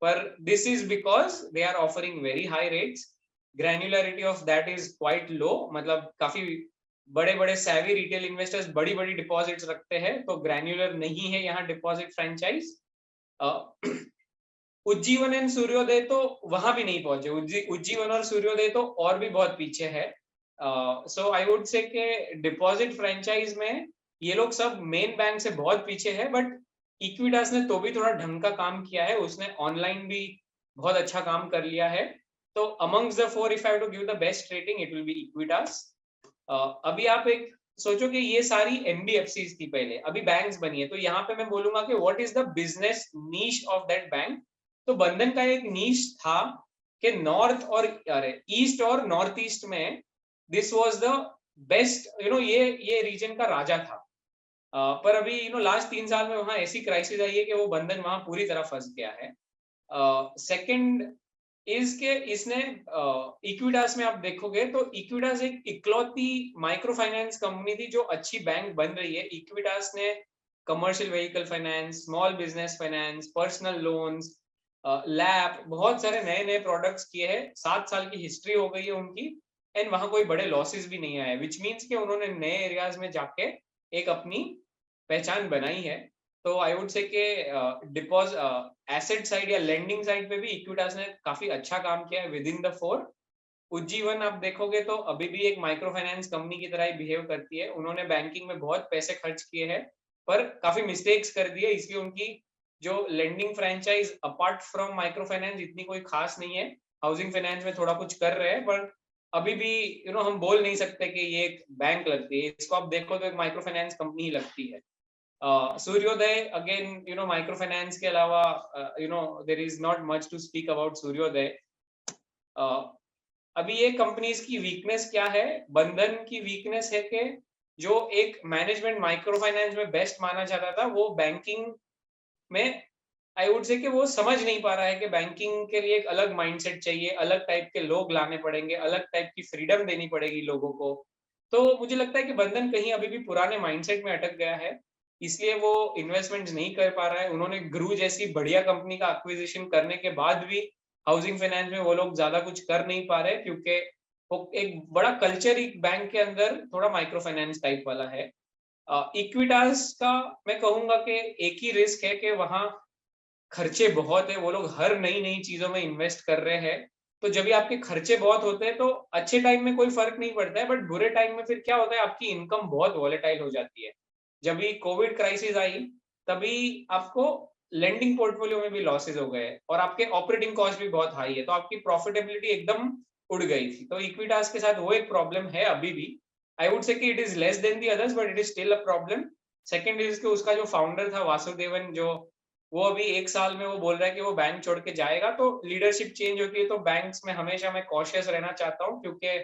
पर this is because they are offering very high rates. Granularity of that is quite low. मतलब काफी बड़े बड़े सैवी रिटेल इन्वेस्टर्स बड़ी बड़ी डिपॉजिट्स रखते हैं, तो ग्रैन्युलर नहीं है यहाँ डिपॉजिट फ्रेंचाइज। उज्जीवन एंड सूर्योदय तो वहां भी नहीं पहुंचे। उज्जीवन और सूर्योदय तो और भी बहुत पीछे है। सो आई वुड से कि डिपॉजिट फ्रेंचाइज में ये लोग सब मेन बैंक से बहुत पीछे है। बट इक्विटास ने तो भी थोड़ा ढंग का काम किया है, उसने ऑनलाइन भी बहुत अच्छा काम कर लिया है। तो amongst the 4 if I to give the best rating it will be Equitas. अभी आप एक सोचो कि ये सारी एनबीएफसी थी पहले, अभी बैंक्स बनी है, तो यहाँ पे मैं बोलूंगा कि what is the business niche of that bank. तो बंधन का एक नीश था कि नॉर्थ और ईस्ट और नॉर्थ ईस्ट में दिस वाज द बेस्ट, ये रीजन का राजा था। पर अभी लास्ट 3 साल में वहां ऐसी क्राइसिस आई है कि वो बंधन वहां पूरी तरह फंस गया है। सेकंड इसके इसने इक्विटास में आप देखोगे तो इक्विटास एक इकलौती माइक्रो फाइनेंस कंपनी थी जो अच्छी बैंक बन रही है। इक्विटास ने commercial vehicle finance, small business finance, personal loans, lap, बहुत सारे नए नए प्रोडक्ट्स किए हैं। 7 साल की हिस्ट्री हो गई है उनकी। एंड वहां कोई बड़े लॉसेस भी नहीं आए, विच मीन्स कि उन्होंने नए एरियाज में जाके एक अपनी पहचान बनाई है। तो आई वुड से कि एसेट साइड या लेंडिंग साइड पे भी इक्विटास ने काफी अच्छा काम किया है with in the four. Ujjivan आप देखोगे तो अभी भी एक माइक्रो फाइनेंस कंपनी की तरह ही बिहेव करती है। उन्होंने बैंकिंग में बहुत पैसे खर्च किए हैं पर काफी मिस्टेक्स कर दिए, इसलिए उनकी जो lending franchise apart from micro finance इतनी कोई खास नहीं है। हाउसिंग फाइनेंस में थोड़ा कुछ कर रहे हैं पर अभी भी हम बोल नहीं सकते कि ये एक बैंक लगती है, इसको आप देखो तो एक माइक्रो फाइनेंस कंपनी ही लगती है। सूर्योदय अगेन माइक्रो फाइनेंस के अलावा there is not much to speak about Suryoday. अभी ये कंपनीज की वीकनेस क्या है? बंधन की वीकनेस है कि जो एक मैनेजमेंट माइक्रो फाइनेंस में बेस्ट माना जाता था वो बैंकिंग में आई वुड से कि वो समझ नहीं पा रहा है कि बैंकिंग के लिए एक अलग माइंडसेट चाहिए, अलग टाइप के लोग लाने पड़ेंगे, अलग टाइप की फ्रीडम देनी पड़ेगी लोगों को। तो मुझे लगता है कि बंधन कहीं अभी भी पुराने माइंडसेट में अटक गया है, इसलिए वो इन्वेस्टमेंट्स नहीं कर पा रहा है। उन्होंने ग्रू जैसी बढ़िया कंपनी का एक्विजिशन करने के बाद भी हाउसिंग फाइनेंस में वो लोग ज्यादा कुछ कर नहीं पा रहे, क्योंकि वो एक बड़ा कल्चर एक बैंक के अंदर थोड़ा माइक्रो फाइनेंस टाइप वाला है। इक्विटास का मैं कहूंगा कि एक ही रिस्क है कि वहां खर्चे बहुत है, वो लोग हर नई नई चीजों में इन्वेस्ट कर रहे हैं। तो जब भी आपके खर्चे बहुत होते हैं तो अच्छे टाइम में कोई फर्क नहीं पड़ता है, बट बुरे टाइम में फिर क्या होता है, आपकी इनकम बहुत वॉलेटाइल हो जाती है। जब भी कोविड क्राइसिस आई तभी आपको लेंडिंग पोर्टफोलियो में भी लॉसेस हो गए और आपके ऑपरेटिंग कॉस्ट भी बहुत हाई है, तो आपकी प्रॉफिटेबिलिटी एकदम उड़ गई थी। तो इक्विटास के साथ वो एक प्रॉब्लम है अभी भी। आई वुड से कि it is less than the others but it is still a problem. Second is कि उसका जो फाउंडर था वासुदेवन, जो वो अभी 1 साल में वो बोल रहा है कि वो बैंक छोड़ के जाएगा। तो लीडरशिप चेंज होती है तो बैंक्स में हमेशा मैं कॉशियस रहना चाहता हूँ, क्योंकि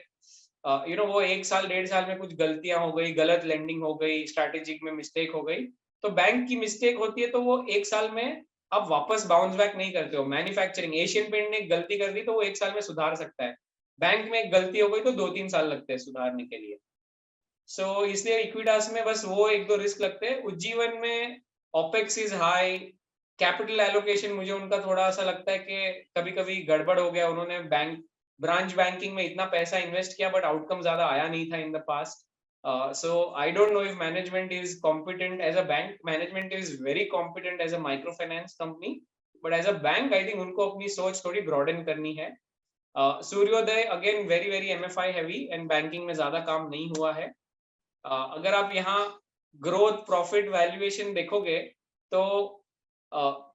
वो 1 साल 1.5 साल में कुछ गलतियां हो गई, गलत लैंडिंग हो गई, स्ट्रैटेजिक में मिस्टेक हो गई, तो बैंक की मिस्टेक होती है तो वो 1 साल में आप वापस बाउंस बैक नहीं करते हो। मैन्युफैक्चरिंग एशियन पेंट ने एक गलती कर दी तो वो 1 साल में सुधार सकता है, बैंक में एक गलती हो गई तो 2-3 साल लगते हैं सुधारने के लिए। सो इसलिए इक्विटास में बस वो 1-2 रिस्क लगते हैं। उज्जीवन में opex is high, capital allocation मुझे उनका थोड़ा सा लगता है कि कभी-कभी गड़बड़ हो गया। उन्होंने ब्रांच बैंकिंग में इतना पैसा इन्वेस्ट किया बट आउटकम ज्यादा आया नहीं था in the past. So I don't know if management is competent as a bank. Management is very competent as a microfinance company, but as a bank, I think उनको अपनी सोच थोड़ी broaden करनी है। सूर्योदय again very very MFI heavy and banking में ज्यादा काम नहीं हुआ है। अगर आप यहाँ ग्रोथ प्रॉफिट वैल्यूएशन देखोगे तो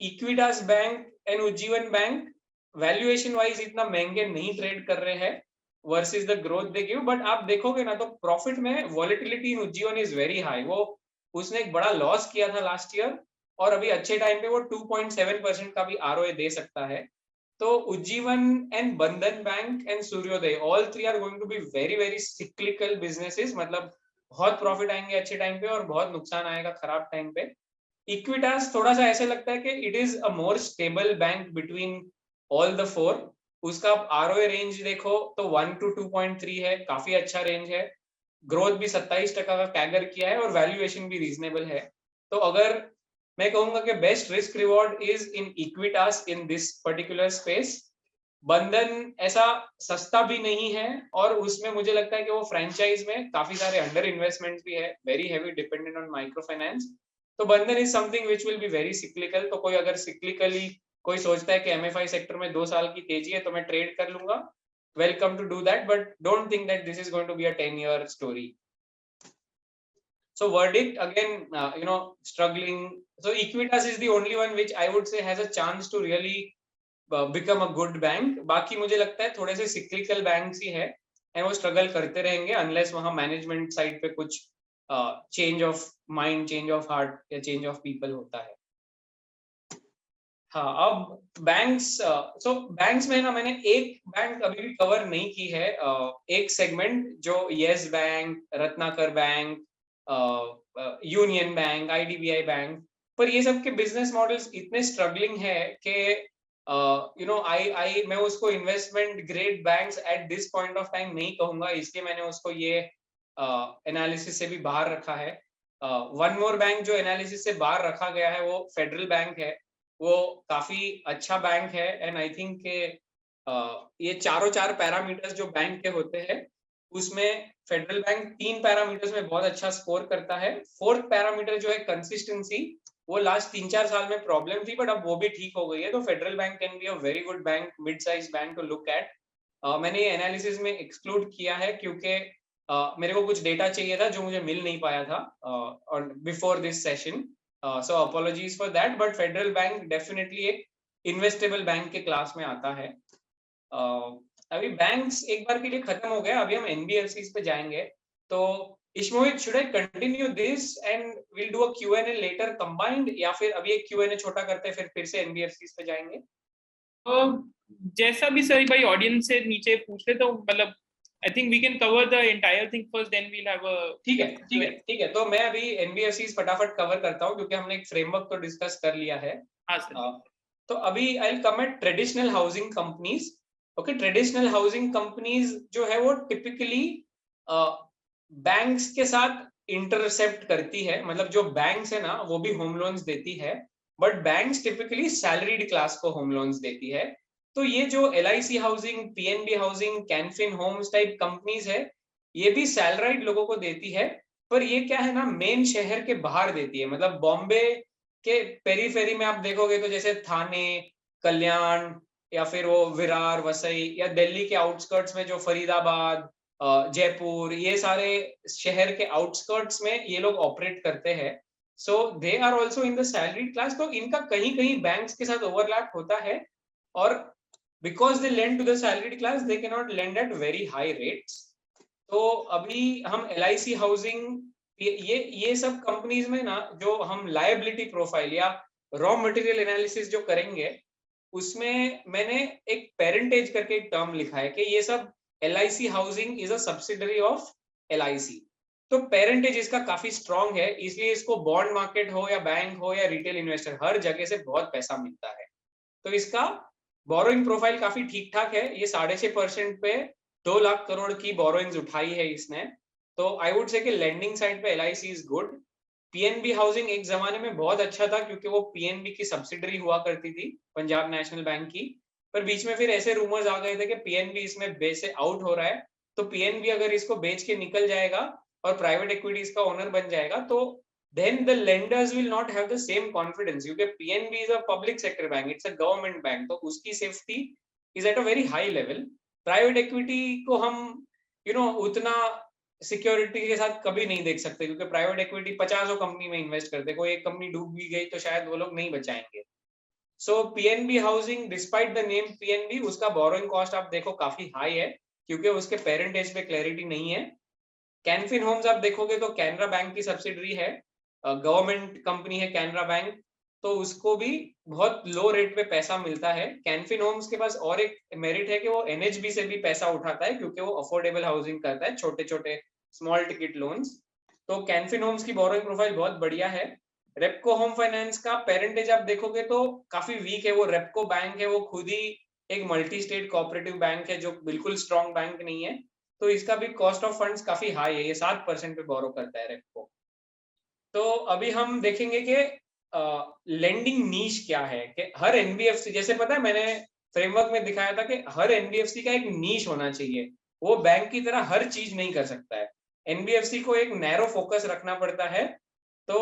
Equitas bank and Ujjivan bank valuation wise इतना महंगे नहीं ट्रेड कर रहे हैं versus the growth they give, but आप देखोगे ना तो प्रॉफिट में volatility in Ujjivan is very high. वो उसने एक बड़ा लॉस किया था लास्ट ईयर और अभी अच्छे टाइम पे वो 2.7% का भी ROA दे सकता है। तो Ujjivan and Bandhan bank and Suryoday all three are going to be very very cyclical businesses, मतलब बहुत प्रॉफिट आएंगे अच्छे टाइम पे और बहुत नुकसान आएगा खराब टाइम पे। इक्विटास थोड़ा सा ऐसे लगता है कि it is a more stable bank between all the four. उसका ROA रेंज देखो तो 1 to 2.3 है, काफी अच्छा रेंज है। ग्रोथ भी 27% का कैगर किया है और वैल्यूएशन भी रीजनेबल है। तो अगर मैं कहूंगा कि best risk reward is in Equitas in this particular space. बंधन ऐसा सस्ता भी नहीं है और उसमें मुझे लगता है कि वो फ्रेंचाइज में काफी सारे अंडर इन्वेस्टमेंट्स भी है, very heavy dependent on micro finance. तो बंधन is something which will be very cyclical. तो कोई अगर सिक्लिकली कोई सोचता है कि MFI सेक्टर में 2 साल की तेजी है तो मैं ट्रेड कर लूंगा, welcome to do that, but don't think that this is going to be a 10-year story. So verdict again, struggling. So Equitas is the only one which I would say has a chance to really become a good bank. बाकी मुझे लगता है थोड़े से cyclical banks ही है and वो struggle करते रहेंगे unless वहाँ management side पे कुछ change of mind, change of heart या change of people होता है। हाँ, अब बैंक्स, सो बैंक्स में ना मैंने एक बैंक अभी भी कवर नहीं की है, एक सेगमेंट जो yes bank, Ratnakar bank, union bank, IDBI bank, पर ये सब के बिजनेस मॉडल्स इतने स्ट्रगलिंग है कि आई मैं उसको investment grade banks at this point of time नहीं कहूंगा, इसलिए मैंने उसको ये एनालिसिस से भी बाहर रखा है। वन मोर बैंक जो एनालिसिस से बाहर रखा गया है वो फेडरल बैंक है। वो काफी अच्छा बैंक है एंड आई थिंक के ये चारों चार पैरामीटर्स जो बैंक के होते हैं उसमें फेडरल बैंक 3 पैरामीटर्स में बहुत अच्छा स्कोर करता है। 4th पैरामीटर जो है कंसिस्टेंसी, वो लास्ट 3-4 साल में प्रॉब्लम थी, बट अब वो भी ठीक हो गई है। तो Federal Bank can be a very good bank, mid size bank to look at. मैंने ये एनालिसिस में एक्सक्लूड किया है क्योंकि मेरे को कुछ डेटा चाहिए था जो मुझे मिल नहीं पाया था on before this session, so apologies for that, but federal bank definitely एक इन्वेस्टेबल बैंक के क्लास में आता है। अभी बैंक्स एक बार के लिए खत्म हो गया, अभी हम एनबीएफसीज पे जाएंगे। तो Ishmohit, should I continue this and will do a Q and A later combined, या फिर अभी एक क्यूएनए छोटा करते हैं फिर से एनबीएफसीज पे जाएंगे? जैसा भी सर भाई ऑडियंस से नीचे पूछ रहे तो मतलब I think we can cover the entire thing first, then we'll have a ठीक है, तो मैं अभी एनबीएफसीज फटाफट कवर करता हूँ क्योंकि हमने एक फ्रेमवर्क तो डिस्कस कर लिया है। हाँ सर। तो अभी I will come at traditional housing companies. Okay, traditional housing companies जो है वो टिपिकली बैंक्स के साथ इंटरसेप्ट करती है, मतलब जो बैंक्स है ना वो भी होम लोन्स देती है, but banks typically salaried class को होम लोन्स देती है। तो ये जो LIC housing, PNB housing, Canfin Homes type companies है, ये भी सैलराइड लोगों को देती है, पर ये क्या है ना, मेन शहर के बाहर देती है। मतलब बॉम्बे के पेरीफेरी में आप देखोगे तो जैसे थाने, कल्याण, या फिर वो विरार, वसई, या दिल्ली के आउटस्कर्ट्स में जो फरीदाबाद, जयपुर, ये सारे शहर के आउटस्कर्ट्स में ये लोग ऑपरेट करते हैं। So they are also in the salary class. तो इनका कहीं कहीं बैंक्स के साथ ओवरलैप होता है, और because they lend to the salaried class they can not lend at very high rates. तो अभी हम एलआईसी हाउसिंग, ये सब कंपनीज में ना जो हम लायबिलिटी प्रोफाइल या रॉ मटेरियल एनालिसिस जो करेंगे, उसमें मैंने एक पेरेंटेज करके एक टर्म लिखा है कि ये सब LIC housing is a subsidiary of LIC. तो पेरेंटेज इसका काफी स्ट्रांग है, इसलिए इसको बॉन्ड मार्केट हो या बैंक हो या रिटेल इन्वेस्टर, हर जगह से बहुत पैसा मिलता है। तो इसका बोरोइंग प्रोफाइल काफी ठीक ठाक है। ये 6.5% पे 2 लाख करोड़ की बोरोइंग्स उठाई है इसने। तो आई वुड से कि लेंडिंग साइड पे LIC is good. PNB housing एक जमाने में बहुत अच्छा था क्योंकि वो पीएनबी की सब्सिडरी हुआ करती थी, पंजाब नेशनल बैंक की। पर बीच में फिर ऐसे रूमर्स आ गए थे कि पीएनबी इसमें बेच से आउट हो रहा है, तो पीएनबी अगर इसको बेच के निकल जाएगा और प्राइवेट इक्विटी इसका ओनर बन जाएगा, तो then the lenders will not have the same confidence, क्योंकि PNB is a public sector bank, it's a government bank, तो उसकी safety is at a very high level। Private equity को हम उतना सिक्योरिटी के साथ कभी नहीं देख सकते, क्योंकि प्राइवेट इक्विटी 50 कंपनी में इन्वेस्ट करते, कोई एक कंपनी डूब भी गई तो शायद वो लोग नहीं बचाएंगे। So PNB housing, despite the name PNB, उसका बोरोइंग कॉस्ट आप देखो काफी हाई है क्योंकि उसके पेरेंटेज पे क्लैरिटी नहीं है। कैनफिन होम्स आप देखोगे तो कैनरा बैंक की सब्सिडरी है, गवर्नमेंट कंपनी है कैनरा बैंक, तो उसको भी बहुत लो रेट पे पैसा मिलता है। कैनफिन होम्स के पास और एक मेरिट है कि वो एनएचबी से भी पैसा उठाता है क्योंकि वो अफोर्डेबल हाउसिंग करता है, छोटे छोटे स्मॉल टिकट लोन्स। तो कैनफिन होम्स की बोरोइंग प्रोफाइल बहुत बढ़िया है। रेपको होम फाइनेंस का पेरेंटेज आप देखोगे तो काफी वीक है। वो रेपको बैंक है, वो खुद ही एक मल्टी स्टेट कोऑपरेटिव बैंक है जो बिल्कुल स्ट्रॉन्ग बैंक नहीं है, तो इसका भी कॉस्ट ऑफ फंड्स काफी हाई है, ये 7% पे बोरो करता है रेपको। तो अभी हम देखेंगे कि लेंडिंग नीश क्या है, कि हर एनबीएफसी, जैसे पता है मैंने फ्रेमवर्क में दिखाया था कि हर एनबीएफसी का एक नीश होना चाहिए, वो बैंक की तरह हर चीज नहीं कर सकता है, एनबीएफसी को एक नैरो फोकस रखना पड़ता है। तो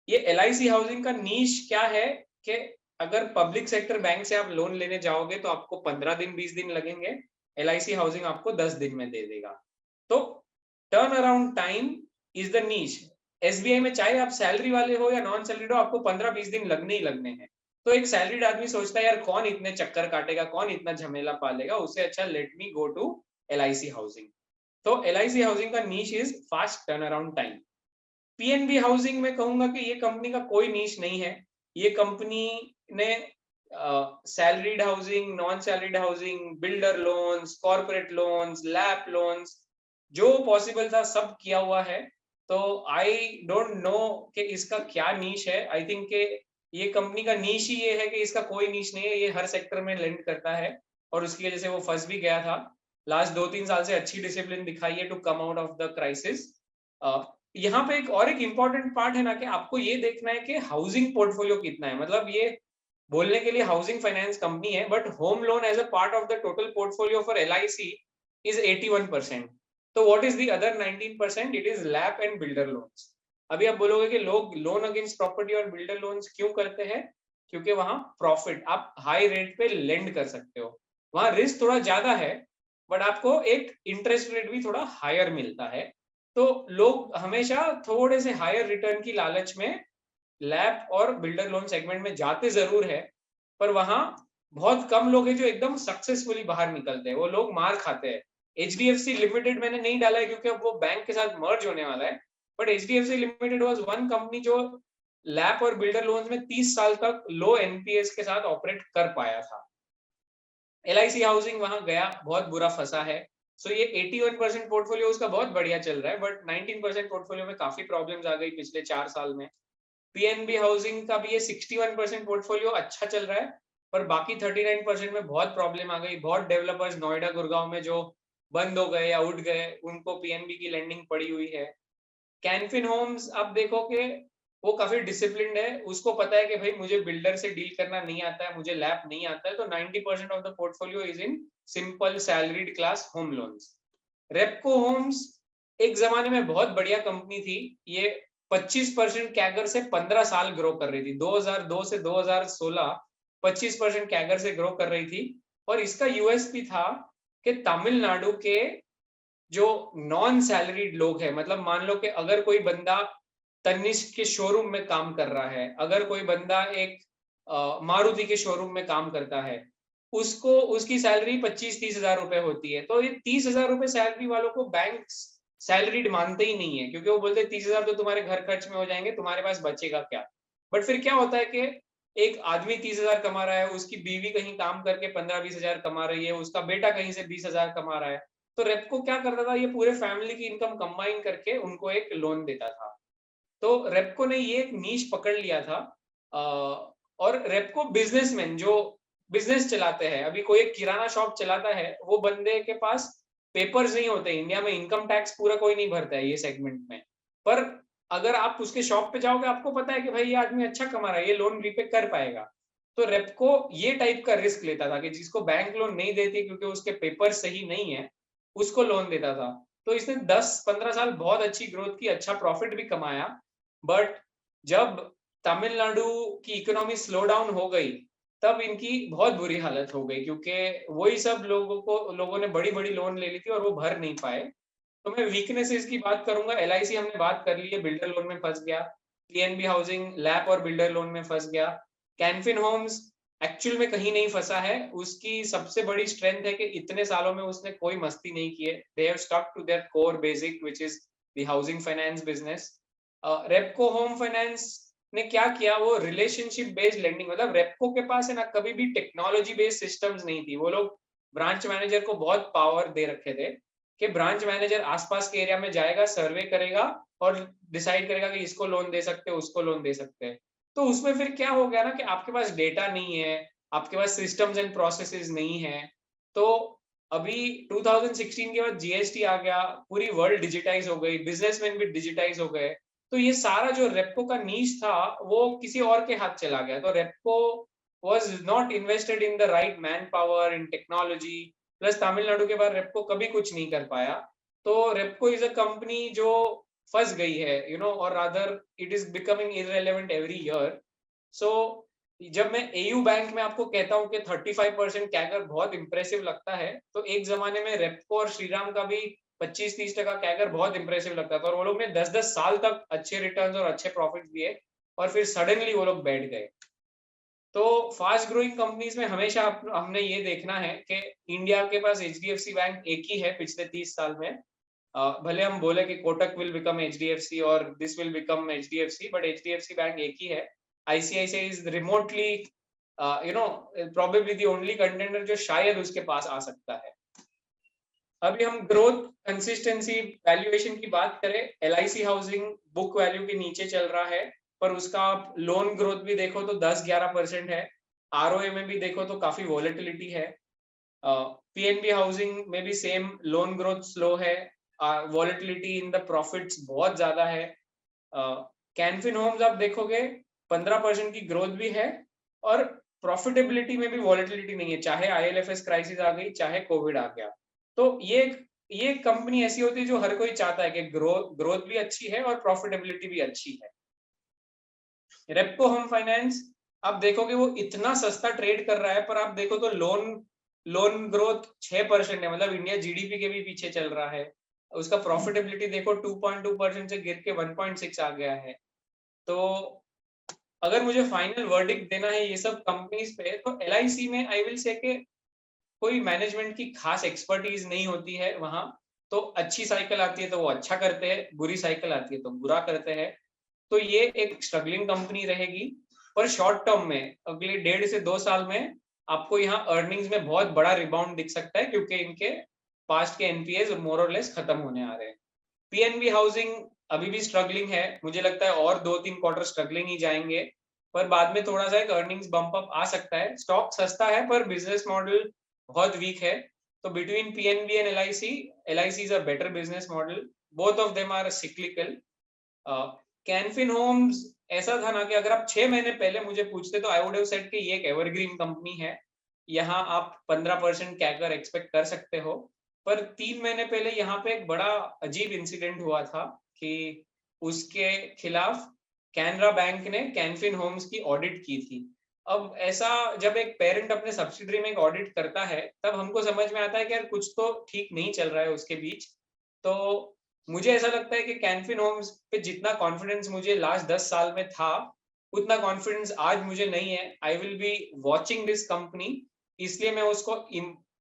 ये एलआईसी हाउसिंग का नीश क्या है कि अगर पब्लिक सेक्टर बैंक से आप लोन लेने जाओगे तो आपको 15 दिन 20 दिन लगेंगे, एलआईसी हाउसिंग आपको 10 दिन में दे देगा। तो turn around time is the niche. SBI में चाहे आप सैलरी वाले हो या नॉन सैलरीड हो, आपको 15-20 दिन लगने ही लगने हैं। तो एक सैलरीड आदमी सोचता है यार कौन इतने चक्कर काटेगा, कौन इतना झमेला पालेगा, उससे अच्छा let me go to LIC housing. तो एलआईसी हाउसिंग का niche is fast turn around time. PNB housing में कहूंगा कि ये कंपनी का कोई नीश नहीं है। ये कंपनी ने salaried housing, non salaried housing, builder loans, corporate loans, lap loans, जो पॉसिबल था सब किया हुआ है। तो आई डोंट नो कि इसका क्या नीश है। आई थिंक के ये कंपनी का नीश ही ये है कि इसका कोई नीश नहीं है, ये हर सेक्टर में लेंड करता है और उसकी वजह से वो फंस भी गया था। लास्ट 2-3 साल से अच्छी डिसिप्लिन दिखाई है to come out of the crisis. यहाँ पे एक इंपॉर्टेंट पार्ट है ना कि आपको ये देखना है कि हाउसिंग पोर्टफोलियो कितना है। मतलब ये बोलने के लिए हाउसिंग फाइनेंस कंपनी है, but home loan as a part of the total portfolio for LIC is 81%। तो what is the other 19%? It is LAP and builder loans. अभी आप बोलोगे कि लोग लोन अगेंस्ट प्रॉपर्टी और बिल्डर लोन्स क्यों करते हैं? क्योंकि वहां प्रॉफिट, आप हाई रेट पे लेंड कर सकते हो, वहां रिस्क थोड़ा ज्यादा है बट आपको एक इंटरेस्ट रेट भी थोड़ा हायर मिलता है। तो लोग हमेशा थोड़े से हायर रिटर्न की लालच में लैप और बिल्डर लोन सेगमेंट में जाते जरूर है, पर वहां बहुत कम लोग हैं जो एकदम सक्सेसफुली बाहर निकलते हैं, वो लोग मार खाते हैं। एचडीएफसी लिमिटेड मैंने नहीं डाला है क्योंकि अब वो बैंक के साथ मर्ज होने वाला है, but HDFC limited was one company जो लैप और बिल्डर लोन्स में 30 साल तक लो एनपीएस के साथ ऑपरेट कर पाया था। एलआईसी हाउसिंग वहां गया, बहुत बुरा फंसा है। सो ये 81% पोर्टफोलियो उसका बहुत बढ़िया चल रहा है, बट 19% पोर्टफोलियो में काफी प्रॉब्लम्स आ गई पिछले 4 साल में। पीएनबी हाउसिंग का भी ये 61% पोर्टफोलियो अच्छा चल रहा है, पर बाकी 39% में बहुत प्रॉब्लम आ गई। बहुत डेवलपर्स नोएडा गुड़गांव में जो बंद हो गए या उठ गए, उनको पीएनबी की लेंडिंग पड़ी हुई है। कैनफिन होम्स आप देखो कि वो काफी डिसिप्लिन्ड है, उसको पता है कि भाई मुझे बिल्डर से डील करना नहीं आता है, मुझे लैप नहीं आता है, तो 90% of the portfolio is in simple salaried class home loans. Repco Homes एक जमाने में बहुत बढ़िया कंपनी थी, ये 25% कैगर से 15 साल ग्रो कर रही थी। 2002 से 2016 25% कैगर से ग्रो कर रही थी, और इसका यूएसपी था कि तमिलनाडु के जो नॉन सैलरीड लोग हैं, मतलब मान लो कि अगर कोई बंदा तनिष्क के शोरूम में काम कर रहा है, अगर कोई बंदा एक मारुति के शोरूम में काम करता है, उसको उसकी सैलरी 25-30 हजार रुपए होती है, तो ये 30 हजार रुपए सैलरी वालों को बैंक सैलरीड मानते ही नहीं है, क्योंकि वो बोलते हैं 30 हजार तो तुम्हारे घर खर्च में हो जाएंगे, तुम्हारे पास बचेगा क्या। बट फिर क्या होता है कि एक आदमी 30 हजार कमा रहा है, उसकी बीवी कहीं काम करके 15-20 हजार कमा रही है, उसका बेटा कहीं से 20 हजार कमा रहा है, तो रेपको क्या करता था, ये पूरे फैमिली की इनकम कंबाइन करके उनको एक लोन देता था। तो रेपको ने ये एक नीश पकड़ लिया था। और रेपको बिजनेसमैन जो बिजनेस चलाते हैं, अभी कोई एक किराना शॉप चलाता है, वो बंदे के पास पेपर्स नहीं होते। इंडिया में इनकम टैक्स पूरा कोई नहीं भरता है ये सेगमेंट में, पर अगर आप उसके शॉप पे जाओगे, आपको पता है कि भाई ये आदमी अच्छा कमा रहा है, ये लोन रीपे कर पाएगा। तो रेपको ये टाइप का रिस्क लेता था कि जिसको बैंक लोन नहीं देती क्योंकि उसके पेपर सही नहीं है, उसको लोन देता था। तो इसने 10-15 साल बहुत अच्छी ग्रोथ की, अच्छा प्रॉफिट भी कमाया। बट जब तमिलनाडु की इकोनॉमी स्लो डाउन हो गई, तब इनकी बहुत बुरी हालत हो गई, क्योंकि वही सब लोगों ने बड़ी बड़ी लोन ले ली थी और वो भर नहीं पाए। तो मैं वीकनेसेस की बात करूंगा। एलआईसी हमने बात कर ली है, बिल्डर लोन में फंस गया। पीएनबी हाउसिंग लैप और बिल्डर लोन में फंस गया। कैनफिन होम्स एक्चुअल में कहीं नहीं फंसा है, उसकी सबसे बड़ी स्ट्रेंथ है कि इतने सालों में उसने कोई मस्ती नहीं की है। They have stuck to their core basic which is the housing finance business. Repco home finance ने क्या किया, वो रिलेशनशिप बेस्ड लेंडिंग, मतलब रेपको के पास है ना कभी भी टेक्नोलॉजी बेस्ड सिस्टम्स नहीं थी। वो लोग ब्रांच मैनेजर को बहुत पावर दे रखे थे कि ब्रांच मैनेजर आसपास के एरिया में जाएगा, सर्वे करेगा और डिसाइड करेगा कि इसको लोन दे सकते हैं, उसको लोन दे सकते हैं। तो उसमें फिर क्या हो गया ना कि आपके पास डेटा नहीं है, आपके पास सिस्टम्स एंड प्रोसेसेस नहीं है। तो अभी 2016 के बाद जीएसटी आ गया, पूरी वर्ल्ड डिजिटाइज हो गई, बिजनेसमैन भी डिजिटाइज हो गए, तो ये सारा जो रेपको का नीश था वो किसी और के हाथ चला गया। तो Repco was not invested in the right manpower in technology, plus Tamil Nadu के बाद रेपको कभी कुछ नहीं कर पाया। तो रेपको इज अ कंपनी जो फंस गई है, और rather it is becoming irrelevant every year. So जब मैं एयू बैंक में आपको कहता हूँ कि 35% कैगर बहुत इंप्रेसिव लगता है, तो एक जमाने में रेपको और श्रीराम का भी 25-30% कैगर बहुत इंप्रेसिव लगता था, और वो लोग ने 10-10 साल तक अच्छे रिटर्न्स और अच्छे प्रॉफिट दिए, और फिर सडनली वो लोग बैठ गए। तो फास्ट ग्रोइंग कंपनीज में हमेशा हमने ये देखना है कि इंडिया के पास एचडीएफसी बैंक एक ही है पिछले 30 साल में। भले हम बोले कि कोटक विल बिकम एचडीएफसी और this will become HDFC, but HDFC bank एक ही है। ICICI is remotely probably the only contender जो शायद उसके पास आ सकता है। अभी हम ग्रोथ, कंसिस्टेंसी, वैल्यूएशन की बात करें, एलआईसी हाउसिंग बुक वैल्यू के नीचे चल रहा है, पर उसका लोन ग्रोथ भी देखो तो 10-11% है। आरओए में भी देखो तो काफी वॉलेटिलिटी है। पीएनबी हाउसिंग में भी सेम, लोन ग्रोथ स्लो है, वॉलेटिलिटी इन द प्रॉफिट्स बहुत ज्यादा है। कैनफिन होम्स आप देखोगे 15% की ग्रोथ भी है, और प्रॉफिटेबिलिटी में भी वॉलेटिलिटी नहीं है, चाहे आईएलएफएस क्राइसिस आ गई, चाहे कोविड आ गया। तो ये एक ये कंपनी ऐसी होती है जो हर कोई चाहता है कि ग्रोथ भी अच्छी है और प्रॉफिटेबिलिटी भी अच्छी है। रेप्को होम फाइनेंस आप देखोगे वो इतना सस्ता ट्रेड कर रहा है, पर आप देखो तो लोन ग्रोथ 6% है, मतलब इंडिया जीडीपी के भी पीछे चल रहा है। उसका प्रॉफिटेबिलिटी देखो 2.2% से गिर के 1.6 आ गया है। तो अगर मुझे फाइनल वर्डिक्ट देना है ये सब कंपनीज पे, तो एलआईसी में आई विल से कि कोई मैनेजमेंट की खास एक्सपर्टीज नहीं होती है वहां। तो अच्छी साइकिल आती है तो वो अच्छा करते हैं, बुरी साइकिल आती है तो बुरा करते हैं। तो ये एक स्ट्रगलिंग कंपनी रहेगी, पर शॉर्ट टर्म में अगले 1.5 से 2 साल में आपको यहाँ अर्निंग्स में बहुत बड़ा रिबाउंड दिख सकता है, क्योंकि इनके पास्ट के एनपीएस मोर और लेस खत्म होने आ रहे हैं। पीएनबी हाउसिंग अभी भी स्ट्रगलिंग है, मुझे लगता है और 2-3 क्वार्टर स्ट्रगलिंग ही जाएंगे, पर बाद में थोड़ा सा एक अर्निंग्स बम्प अप आ सकता है। स्टॉक सस्ता है पर बिजनेस मॉडल बहुत वीक है। तो between PNB and LIC is a better business model, both of them are cyclical. Canfin Homes ऐसा था ना कि अगर आप 6 महीने पहले मुझे पूछते तो आई वुड हैव सेड कि ये एक एवरग्रीन कंपनी है, यहाँ आप 15% कैकर एक्सपेक्ट कर सकते हो। पर 3 महीने पहले यहाँ पे एक बड़ा अजीब इंसिडेंट हुआ था कि उसके खिलाफ कैनरा बैंक ने कैनफिन होम्स की ऑडिट की थी। अब ऐसा जब एक पेरेंट अपने सब्सिडरी में एक ऑडिट करता है, तब हमको समझ में आता है कि यार कुछ तो ठीक नहीं चल रहा है उसके बीच। तो मुझे ऐसा लगता है कि कैनफिन होम्स पे जितना कॉन्फिडेंस मुझे लास्ट 10 साल में था, उतना कॉन्फिडेंस आज मुझे नहीं है। I will be watching this company, इसलिए मैं उसको